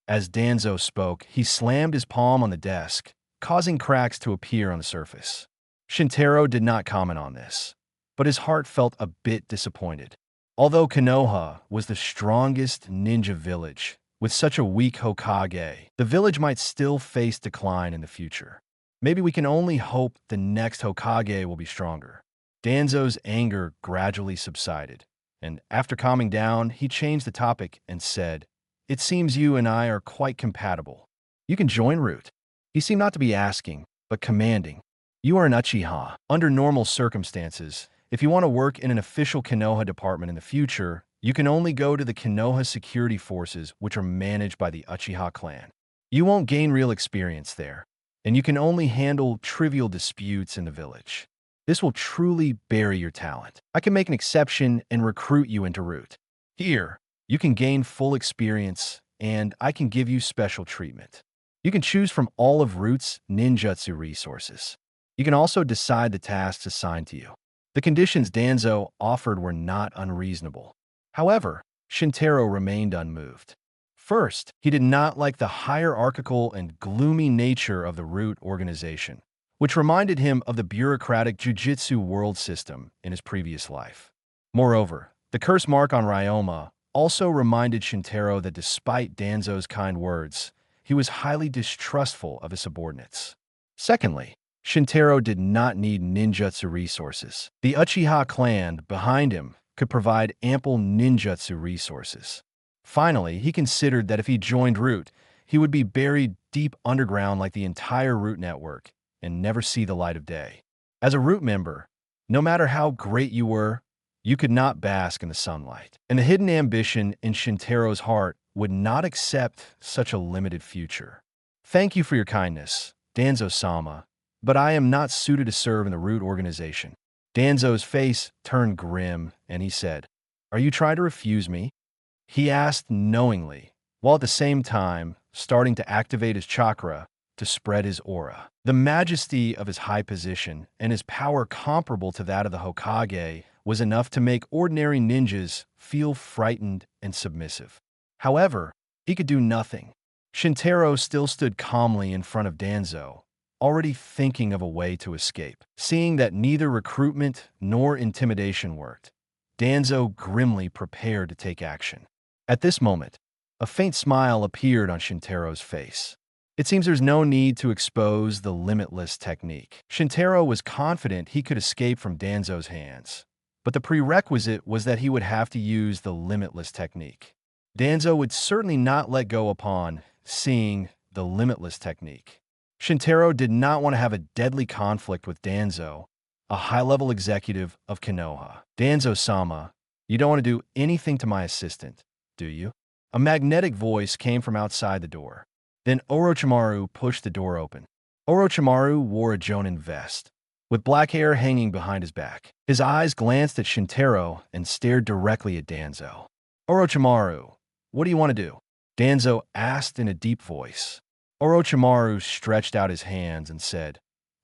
As Danzo spoke, he slammed his palm on the desk, causing cracks to appear on the surface. Shintaro did not comment on this, but his heart felt a bit disappointed. Although Konoha was the strongest ninja village, with such a weak Hokage, the village might still face decline in the future. Maybe we can only hope the next Hokage will be stronger. Danzo's anger gradually subsided, and after calming down, he changed the topic and said, "It seems you and I are quite compatible. You can join Root." He seemed not to be asking, but commanding. "You are an Uchiha. Under normal circumstances, if you want to work in an official Konoha department in the future, you can only go to the Konoha security forces, which are managed by the Uchiha Clan. You won't gain real experience there, and you can only handle trivial disputes in the village. This will truly bury your talent. I can make an exception and recruit you into Root. Here." You can gain full experience, and I can give you special treatment. You can choose from all of Root's ninjutsu resources. You can also decide the tasks assigned to you. The conditions Danzo offered were not unreasonable. However, Shintaro remained unmoved. First, he did not like the hierarchical and gloomy nature of the Root organization, which reminded him of the bureaucratic jujitsu world system in his previous life. Moreover, the curse mark on Ryoma also reminded Shintaro that despite Danzo's kind words, he was highly distrustful of his subordinates. Secondly, Shintaro did not need ninjutsu resources. The Uchiha Clan behind him could provide ample ninjutsu resources. Finally, he considered that if he joined Root, he would be buried deep underground like the entire Root network and never see the light of day. As a Root member, no matter how great you were, you could not bask in the sunlight. And the hidden ambition in Shintaro's heart would not accept such a limited future. Thank you for your kindness, Danzo-sama, but I am not suited to serve in the Root organization. Danzo's face turned grim, and he said, "Are you trying to refuse me?" He asked knowingly, while at the same time starting to activate his chakra to spread his aura. The majesty of his high position and his power comparable to that of the Hokage was enough to make ordinary ninjas feel frightened and submissive. However, he could do nothing. Shintaro still stood calmly in front of Danzo, already thinking of a way to escape. Seeing that neither recruitment nor intimidation worked, Danzo grimly prepared to take action. At this moment, a faint smile appeared on Shintaro's face. It seems there's no need to expose the Limitless technique. Shintaro was confident he could escape from Danzo's hands, but the prerequisite was that he would have to use the Limitless technique. Danzo would certainly not let go upon seeing the Limitless technique. Shintaro did not want to have a deadly conflict with Danzo, a high-level executive of Konoha. "Danzo-sama, you don't want to do anything to my assistant, do you?" A magnetic voice came from outside the door. Then Orochimaru pushed the door open. Orochimaru wore a Jonin vest, with black hair hanging behind his back. His eyes glanced at Shintaro and stared directly at Danzo. "Orochimaru, what do you want to do?" Danzo asked in a deep voice. Orochimaru stretched out his hands and said,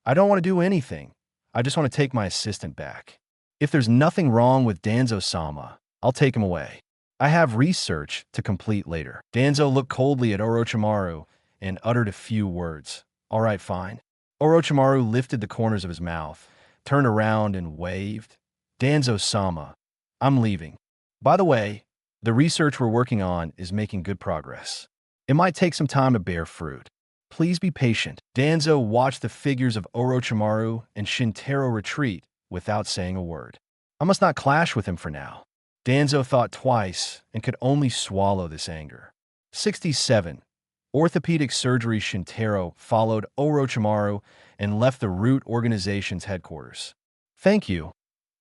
"I don't want to do anything. I just want to take my assistant back. If there's nothing wrong with Danzo-sama, I'll take him away. I have research to complete later." Danzo looked coldly at Orochimaru and uttered a few words. "All right, fine." Orochimaru lifted the corners of his mouth, turned around and waved. "Danzo-sama, I'm leaving. By the way, the research we're working on is making good progress. It might take some time to bear fruit. Please be patient." Danzo watched the figures of Orochimaru and Shintaro retreat without saying a word. I must not clash with him for now. Danzo thought twice and could only swallow this anger. 67. Orthopedic surgery. Shintaro followed Orochimaru and left the Root organization's headquarters. "Thank you,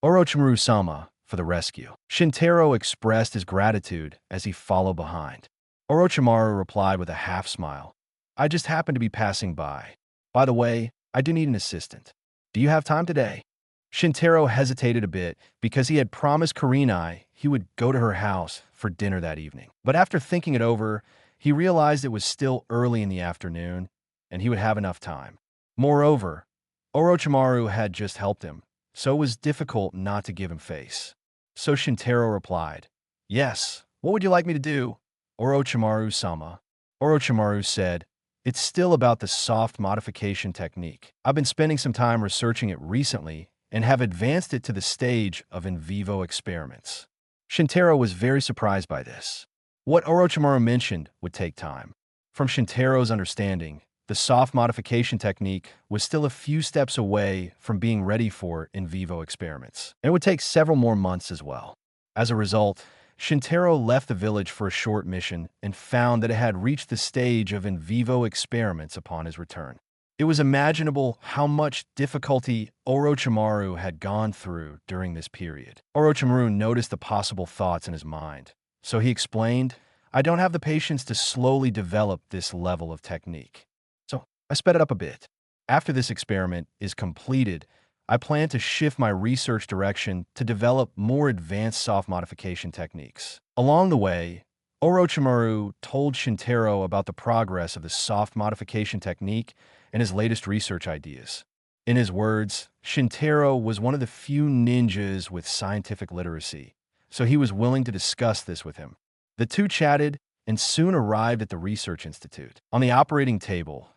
Orochimaru-sama, for the rescue." Shintaro expressed his gratitude as he followed behind. Orochimaru replied with a half-smile. "I just happened to be passing by. By the way, I do need an assistant. Do you have time today?" Shintaro hesitated a bit because he had promised Kurenai he would go to her house for dinner that evening. But after thinking it over, he realized it was still early in the afternoon and he would have enough time. Moreover, Orochimaru had just helped him, so it was difficult not to give him face. So Shintaro replied, "Yes, what would you like me to do, Orochimaru-sama?" Orochimaru said, "It's still about the soft modification technique. I've been spending some time researching it recently and have advanced it to the stage of in vivo experiments." Shintaro was very surprised by this. What Orochimaru mentioned would take time. From Shintaro's understanding, the soft modification technique was still a few steps away from being ready for in vivo experiments. And it would take several more months as well. As a result, Shintaro left the village for a short mission and found that it had reached the stage of in vivo experiments upon his return. It was imaginable how much difficulty Orochimaru had gone through during this period. Orochimaru noticed the possible thoughts in his mind, so he explained, "I don't have the patience to slowly develop this level of technique. So I sped it up a bit. After this experiment is completed, I plan to shift my research direction to develop more advanced soft modification techniques. Along the way, Orochimaru told Shintaro about the progress of the soft modification technique and his latest research ideas. In his words, Shintaro was one of the few ninjas with scientific literacy, so he was willing to discuss this with him. The two chatted and soon arrived at the research institute. On the operating table,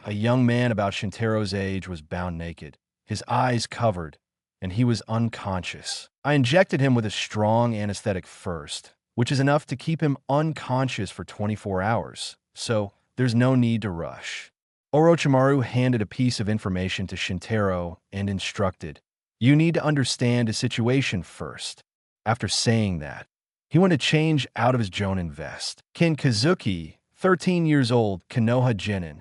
a young man about Shintaro's age was bound naked, his eyes covered, and he was unconscious. I injected him with a strong anesthetic first, which is enough to keep him unconscious for 24 hours, so there's no need to rush. Orochimaru handed a piece of information to Shintaro and instructed, "You need to understand the situation first." After saying that, he went to change out of his Jonin vest. Kin Kazuki, 13 years old, Konoha Genin.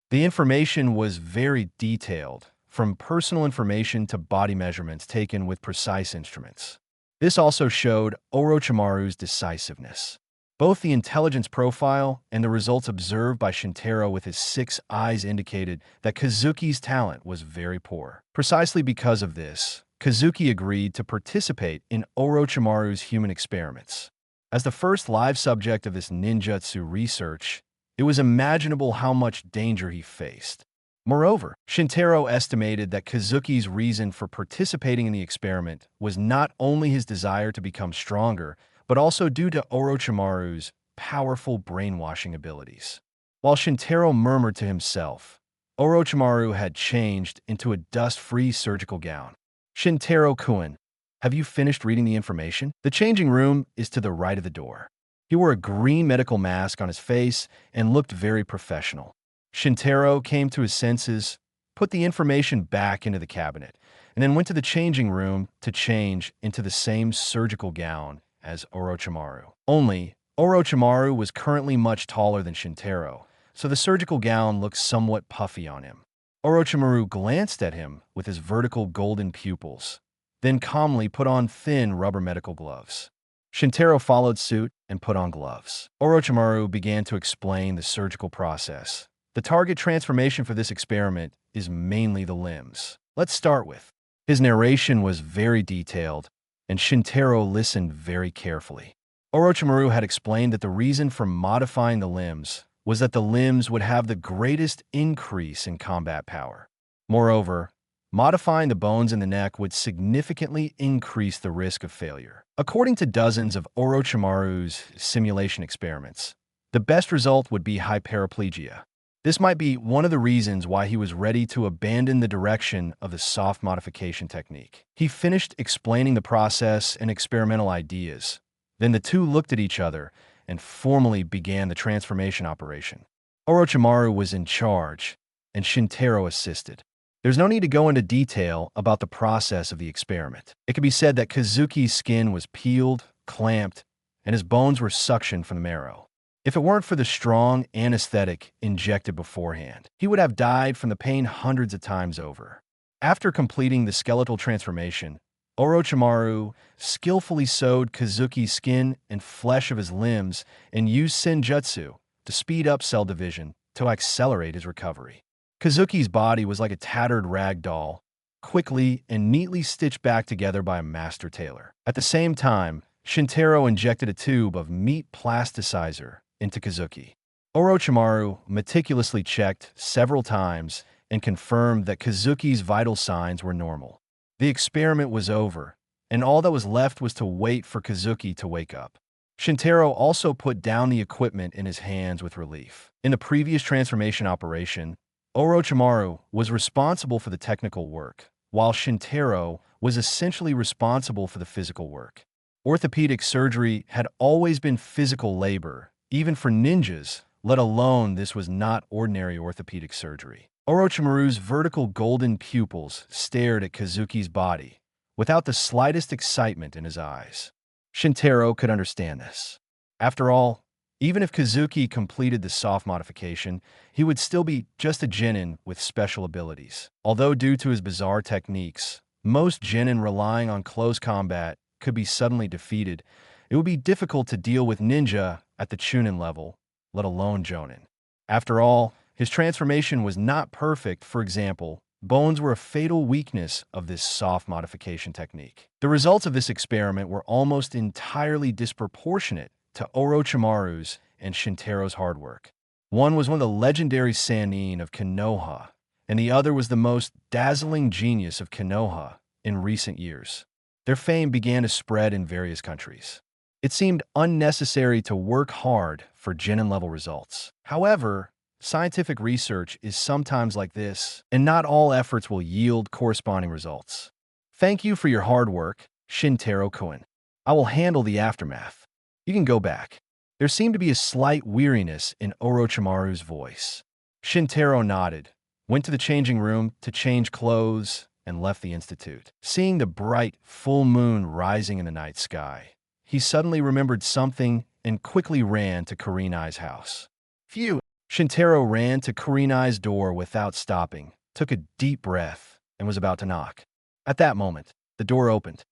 The information was very detailed, from personal information to body measurements taken with precise instruments. This also showed Orochimaru's decisiveness. Both the intelligence profile and the results observed by Shintaro with his 6 eyes indicated that Kazuki's talent was very poor. Precisely because of this, Kazuki agreed to participate in Orochimaru's human experiments. As the first live subject of this ninjutsu research, it was imaginable how much danger he faced. Moreover, Shintaro estimated that Kazuki's reason for participating in the experiment was not only his desire to become stronger, but also due to Orochimaru's powerful brainwashing abilities. While Shintaro murmured to himself, Orochimaru had changed into a dust-free surgical gown. "Shintaro-kun, have you finished reading the information? The changing room is to the right of the door." He wore a green medical mask on his face and looked very professional. Shintaro came to his senses, put the information back into the cabinet, and then went to the changing room to change into the same surgical gown as Orochimaru. Only, Orochimaru was currently much taller than Shintaro, so the surgical gown looked somewhat puffy on him. Orochimaru glanced at him with his vertical golden pupils, then calmly put on thin rubber medical gloves. Shintaro followed suit and put on gloves. Orochimaru began to explain the surgical process. The target transformation for this experiment is mainly the limbs. Let's start with. His narration was very detailed, and Shintaro listened very carefully. Orochimaru had explained that the reason for modifying the limbs was that the limbs would have the greatest increase in combat power. Moreover, modifying the bones in the neck would significantly increase the risk of failure. According to dozens of Orochimaru's simulation experiments, the best result would be hyperplegia. This might be one of the reasons why he was ready to abandon the direction of the soft modification technique. He finished explaining the process and experimental ideas. Then the two looked at each other and formally began the transformation operation. Orochimaru was in charge, and Shintaro assisted. There's no need to go into detail about the process of the experiment. It can be said that Kazuki's skin was peeled, clamped, and his bones were suctioned from the marrow. If it weren't for the strong anesthetic injected beforehand, he would have died from the pain hundreds of times over. After completing the skeletal transformation, Orochimaru skillfully sewed Kazuki's skin and flesh of his limbs and used senjutsu to speed up cell division to accelerate his recovery. Kazuki's body was like a tattered rag doll, quickly and neatly stitched back together by a master tailor. At the same time, Shintaro injected a tube of meat plasticizer into Kazuki. Orochimaru meticulously checked several times and confirmed that Kazuki's vital signs were normal. The experiment was over, and all that was left was to wait for Kazuki to wake up. Shintaro also put down the equipment in his hands with relief. In the previous transformation operation, Orochimaru was responsible for the technical work, while Shintaro was essentially responsible for the physical work. Orthopedic surgery had always been physical labor, even for ninjas, let alone this was not ordinary orthopedic surgery. Orochimaru's vertical golden pupils stared at Kazuki's body, without the slightest excitement in his eyes. Shintaro could understand this. After all, even if Kazuki completed the soft modification, he would still be just a genin with special abilities. Although due to his bizarre techniques, most genin relying on close combat could be suddenly defeated, it would be difficult to deal with ninja at the Chunin level, let alone Jonin. After all, his transformation was not perfect. For example, Bones were a fatal weakness of this soft modification technique. The results of this experiment were almost entirely disproportionate to Orochimaru's and Shintaro's hard work. One was one of the legendary Sannin of Konoha, and the other was the most dazzling genius of Konoha in recent years. Their fame began to spread in various countries. It seemed unnecessary to work hard for Genin-level results. However, scientific research is sometimes like this, and not all efforts will yield corresponding results. Thank you for your hard work, Shintaro-kun. I will handle the aftermath. You can go back. There seemed to be a slight weariness in Orochimaru's voice. Shintaro nodded, went to the changing room to change clothes, and left the institute. Seeing the bright, full moon rising in the night sky, he suddenly remembered something and quickly ran to Kurenai's house. Phew! Shintaro ran to Kurenai's door without stopping, took a deep breath, and was about to knock. At that moment, the door opened.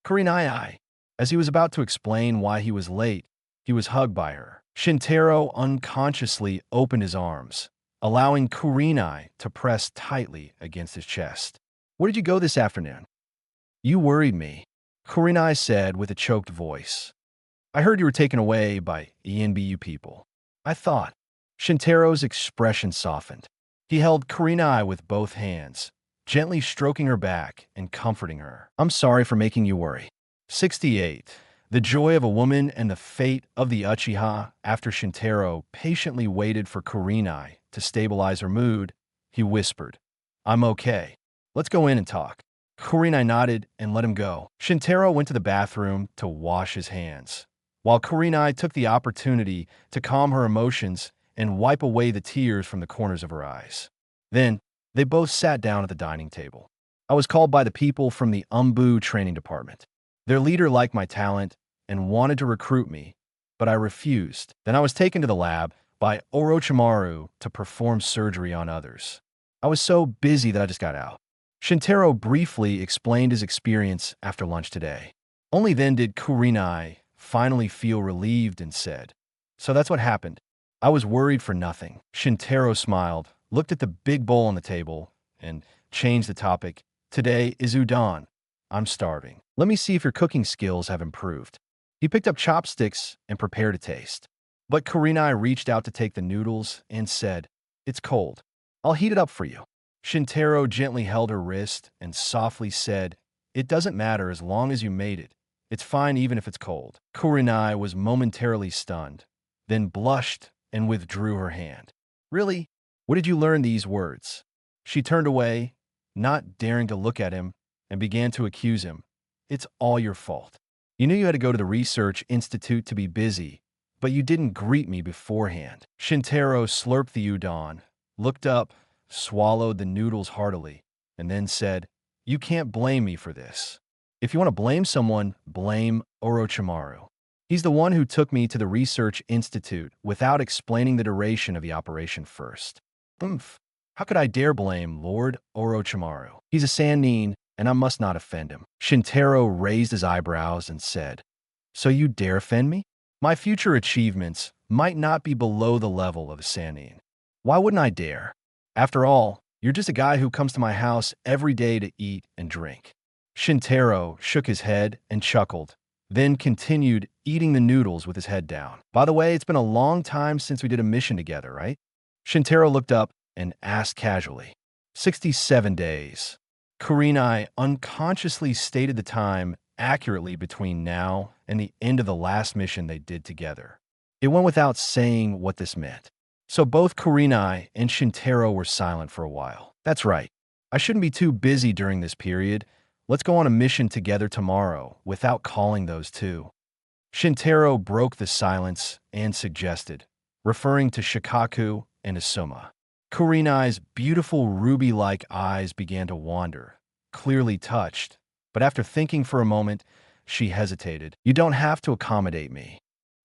Kurenai! As he was about to explain why he was late, he was hugged by her. Shintaro unconsciously opened his arms, allowing Kurenai to press tightly against his chest. Where did you go this afternoon? You worried me, Kurenai said with a choked voice. I heard you were taken away by ENBU people. I thought. Shintaro's expression softened. He held Kurenai with both hands, gently stroking her back and comforting her. I'm sorry for making you worry. 68. The joy of a woman and the fate of the Uchiha. After Shintaro patiently waited for Kurenai to stabilize her mood, he whispered, I'm okay. Let's go in and talk. Kurenai nodded and let him go. Shintaro went to the bathroom to wash his hands, while Kurenai took the opportunity to calm her emotions and wipe away the tears from the corners of her eyes. Then, they both sat down at the dining table. I was called by the people from the Umbu training department. Their leader liked my talent and wanted to recruit me, but I refused. Then I was taken to the lab by Orochimaru to perform surgery on others. I was so busy that I just got out. Shintaro briefly explained his experience after lunch today. Only then did Kurenai finally feel relieved and said, So that's what happened. I was worried for nothing. Shintaro smiled, looked at the big bowl on the table, and changed the topic. Today is udon. I'm starving. Let me see if your cooking skills have improved. He picked up chopsticks and prepared a taste. But Kurenai reached out to take the noodles and said, It's cold. I'll heat it up for you. Shintaro gently held her wrist and softly said, It doesn't matter as long as you made it. It's fine even if it's cold. Kurenai was momentarily stunned, then blushed and withdrew her hand. Really? Where did you learn these words? She turned away, not daring to look at him, and began to accuse him. It's all your fault. You knew you had to go to the research institute to be busy, but you didn't greet me beforehand. Shintaro slurped the udon, looked up, swallowed the noodles heartily, and then said, You can't blame me for this. If you want to blame someone, blame Orochimaru. He's the one who took me to the research institute without explaining the duration of the operation first. How could I dare blame Lord Orochimaru? He's a Sannin, and I must not offend him. Shintaro raised his eyebrows and said, So you dare offend me? My future achievements might not be below the level of a Sannin. Why wouldn't I dare? After all, you're just a guy who comes to my house every day to eat and drink. Shintaro shook his head and chuckled, then continued eating the noodles with his head down. By the way, it's been a long time since we did a mission together, right? Shintaro looked up and asked casually. 67 days. Kurenai unconsciously stated the time accurately between now and the end of the last mission they did together. It went without saying what this meant. So both Kurenai and Shintaro were silent for a while. That's right. I shouldn't be too busy during this period. Let's go on a mission together tomorrow without calling those two. Shintaro broke the silence and suggested, referring to Shikaku and Asuma. Kurenai's beautiful ruby-like eyes began to wander, clearly touched, but after thinking for a moment, she hesitated. You don't have to accommodate me.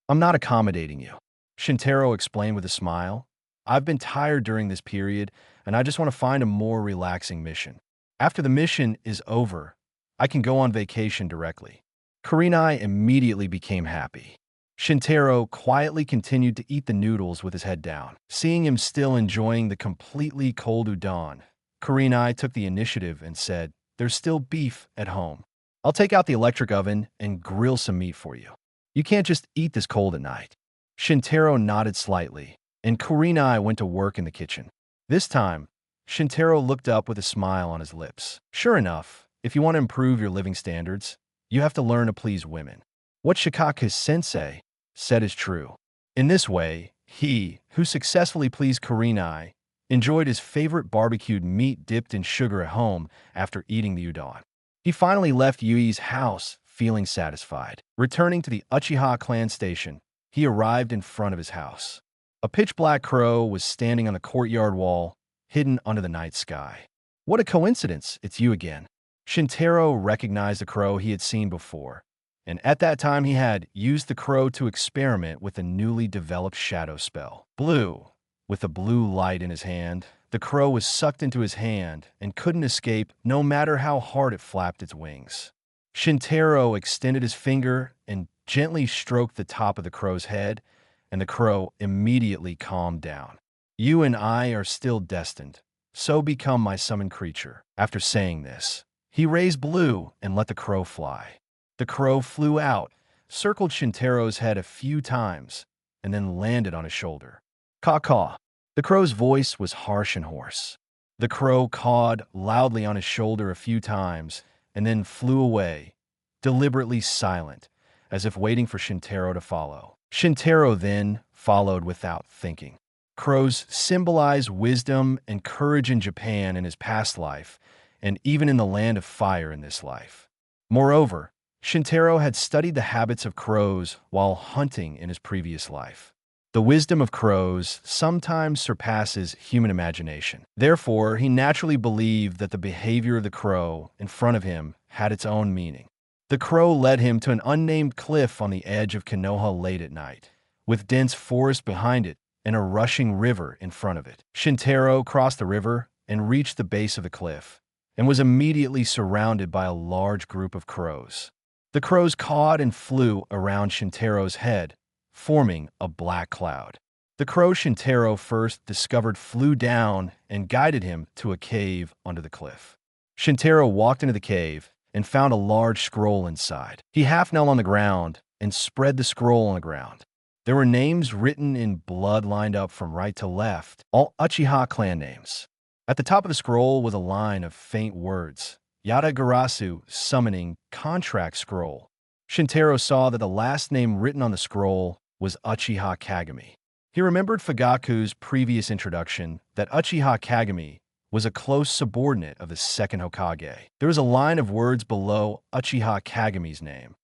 I'm not accommodating you. Shintaro explained with a smile. I've been tired during this period, and I just want to find a more relaxing mission. After the mission is over, I can go on vacation directly. Kurenai immediately became happy. Shintaro quietly continued to eat the noodles with his head down. Seeing him still enjoying the completely cold udon, Kurenai took the initiative and said, "There's still beef at home. I'll take out the electric oven and grill some meat for you. You can't just eat this cold at night." Shintaro nodded slightly, and Kurenai went to work in the kitchen. This time, Shintaro looked up with a smile on his lips. "Sure enough, if you want to improve your living standards, you have to learn to please women. What Shikaka-sensei said is true." In this way, he, who successfully pleased Kurenai, enjoyed his favorite barbecued meat dipped in sugar at home after eating the udon. He finally left Yui's house feeling satisfied. Returning to the Uchiha Clan station, he arrived in front of his house. A pitch-black crow was standing on the courtyard wall, hidden under the night sky. "What a coincidence, it's you again." Shintaro recognized the crow he had seen before, and at that time he had used the crow to experiment with a newly developed shadow spell. Blue. With a blue light in his hand, the crow was sucked into his hand and couldn't escape no matter how hard it flapped its wings. Shintaro extended his finger and gently stroked the top of the crow's head, and the crow immediately calmed down. "You and I are still destined, so become my summoned creature." After saying this, he raised Blue and let the crow fly. The crow flew out, circled Shintaro's head a few times, and then landed on his shoulder. "Caw-caw." The crow's voice was harsh and hoarse. The crow cawed loudly on his shoulder a few times and then flew away, deliberately silent, as if waiting for Shintaro to follow. Shintaro then followed without thinking. Crows symbolize wisdom and courage in Japan in his past life, and even in the land of fire in this life. Moreover, Shintaro had studied the habits of crows while hunting in his previous life. The wisdom of crows sometimes surpasses human imagination. Therefore, he naturally believed that the behavior of the crow in front of him had its own meaning. The crow led him to an unnamed cliff on the edge of Konoha late at night, with dense forest behind it and a rushing river in front of it. Shintaro crossed the river and reached the base of the cliff, and was immediately surrounded by a large group of crows. The crows cawed and flew around Shintaro's head, forming a black cloud. The crow Shintaro first discovered flew down and guided him to a cave under the cliff. Shintaro walked into the cave and found a large scroll inside. He half knelt on the ground and spread the scroll on the ground. There were names written in blood lined up from right to left, all Uchiha Clan names. At the top of the scroll was a line of faint words, Yada Garasu summoning contract scroll. Shintaro saw that the last name written on the scroll was Uchiha Kagami. He remembered Fugaku's previous introduction that Uchiha Kagami was a close subordinate of the second Hokage. There was a line of words below Uchiha Kagami's name,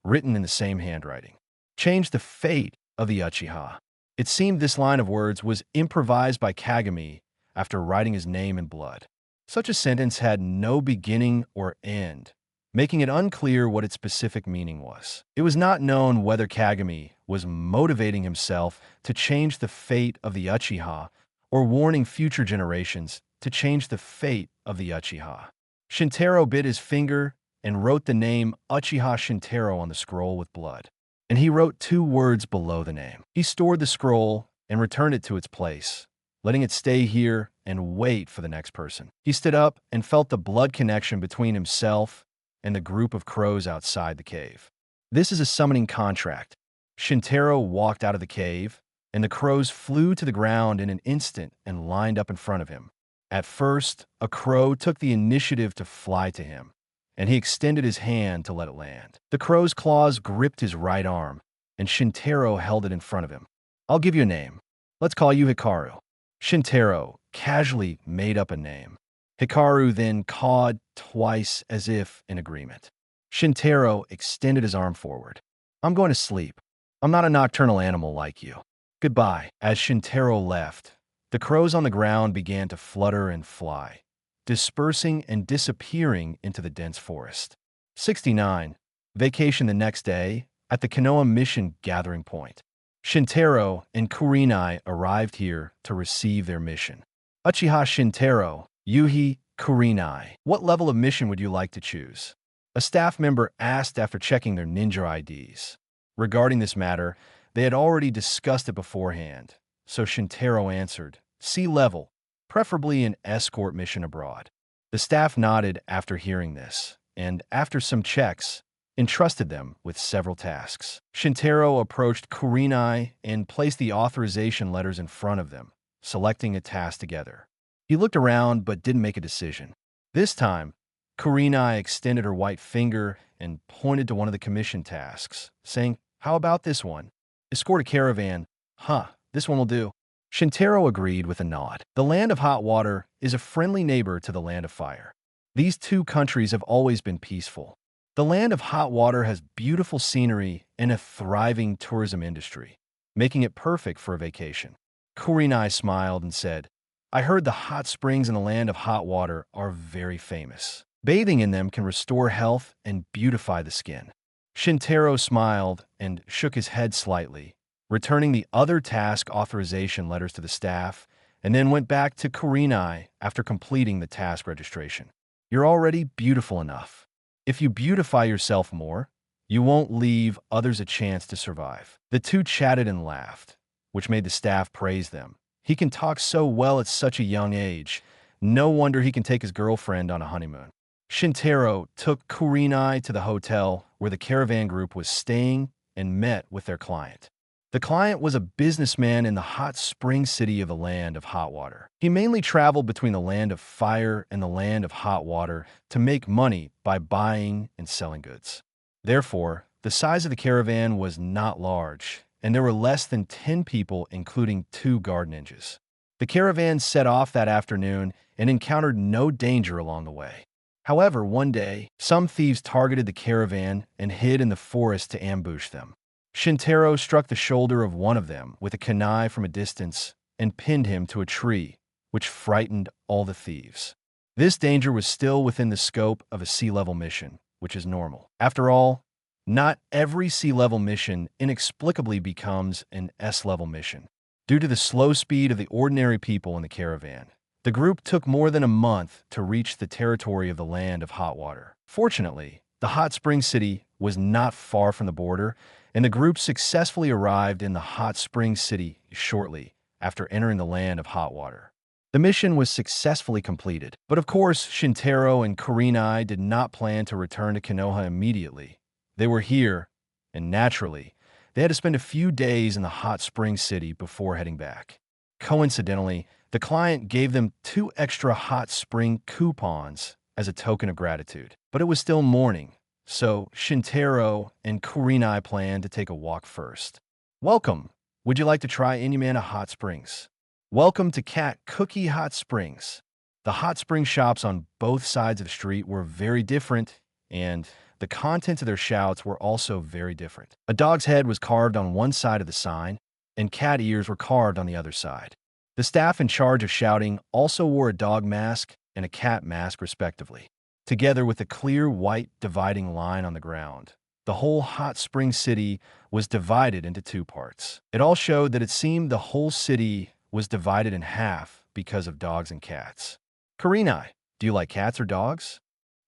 written in the same handwriting. Change the fate of the Uchiha. It seemed this line of words was improvised by Kagami after writing his name in blood. Such a sentence had no beginning or end, making it unclear what its specific meaning was. It was not known whether Kagami was motivating himself to change the fate of the Uchiha or warning future generations to change the fate of the Uchiha. Shintaro bit his finger and wrote the name Uchiha Shintaro on the scroll with blood, and he wrote 2 words below the name. He stored the scroll and returned it to its place, letting it stay here and wait for the next person. He stood up and felt the blood connection between himself and the group of crows outside the cave. "This is a summoning contract." Shintaro walked out of the cave, and the crows flew to the ground in an instant and lined up in front of him. At first, a crow took the initiative to fly to him, and he extended his hand to let it land. The crow's claws gripped his right arm, and Shintaro held it in front of him. "I'll give you a name. Let's call you Hikaru." Shintaro casually made up a name. Hikaru then cawed twice as if in agreement. Shintaro extended his arm forward. "I'm going to sleep. I'm not a nocturnal animal like you. Goodbye." As Shintaro left, the crows on the ground began to flutter and fly, dispersing and disappearing into the dense forest. 69. Vacation the next day at the Konoha Mission Gathering Point. Shintaro and Kurenai arrived here to receive their mission. Uchiha Shintaro, Yuhi, Kurenai. What level of mission would you like to choose? A staff member asked after checking their ninja IDs. Regarding this matter, they had already discussed it beforehand, so Shintaro answered, "Sea level, preferably an escort mission abroad. The staff nodded after hearing this, and after some checks, entrusted them with several tasks. Shintaro approached Kurenai and placed the authorization letters in front of them, selecting a task together. He looked around but didn't make a decision. This time, Kurenai extended her white finger and pointed to one of the commission tasks, saying, "How about this one? Escort a caravan." "Huh, this one will do." Shintaro agreed with a nod. The land of hot water is a friendly neighbor to the land of fire. These two countries have always been peaceful. The land of hot water has beautiful scenery and a thriving tourism industry, making it perfect for a vacation. Kurenai smiled and said, "I heard the hot springs in the land of hot water are very famous. Bathing in them can restore health and beautify the skin." Shintaro smiled and shook his head slightly, returning the other task authorization letters to the staff, and then went back to Kurenai after completing the task registration. "You're already beautiful enough. If you beautify yourself more, you won't leave others a chance to survive." The two chatted and laughed, which made the staff praise them. "He can talk so well at such a young age. No wonder he can take his girlfriend on a honeymoon." Shintaro took Kurenai to the hotel where the caravan group was staying and met with their client. The client was a businessman in the hot spring city of the land of hot water. He mainly traveled between the land of fire and the land of hot water to make money by buying and selling goods. Therefore, the size of the caravan was not large, and there were less than 10 people, including 2 guard ninjas. The caravan set off that afternoon and encountered no danger along the way. However, one day, some thieves targeted the caravan and hid in the forest to ambush them. Shintaro struck the shoulder of one of them with a kunai from a distance and pinned him to a tree, which frightened all the thieves. This danger was still within the scope of a sea-level mission, which is normal. After all, not every sea-level mission inexplicably becomes an S-level mission. Due to the slow speed of the ordinary people in the caravan, the group took more than a month to reach the territory of the land of hot water. Fortunately, the hot spring city was not far from the border, and the group successfully arrived in the hot spring city shortly after entering the land of hot water. The mission was successfully completed, but of course, Shintaro and Kurenai did not plan to return to Konoha immediately. They were here, and naturally, they had to spend a few days in the hot spring city before heading back. Coincidentally, the client gave them 2 extra hot spring coupons as a token of gratitude, but it was still morning, so Shintaro and Kurenai planned to take a walk first. "Welcome. Would you like to try Inumana Hot Springs? Welcome to Cat Cookie Hot Springs." The hot spring shops on both sides of the street were very different, and the contents of their shouts were also very different. A dog's head was carved on one side of the sign, and cat ears were carved on the other side. The staff in charge of shouting also wore a dog mask and a cat mask respectively, together with a clear white dividing line on the ground. The whole hot spring city was divided into 2 parts. It all showed that it seemed the whole city was divided in half because of dogs and cats. "Kurenai, do you like cats or dogs?"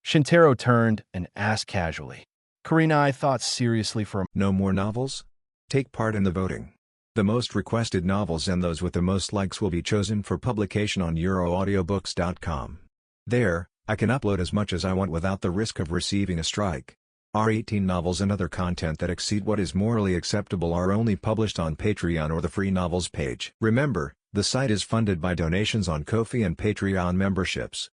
Shintaro turned and asked casually. Kurenai thought seriously for a moment. No more novels? Take part in the voting. The most requested novels and those with the most likes will be chosen for publication on euroaudiobooks.com. There, I can upload as much as I want without the risk of receiving a strike. Our 18 novels and other content that exceed what is morally acceptable are only published on Patreon or the free novels page. Remember, the site is funded by donations on Ko-fi and Patreon memberships.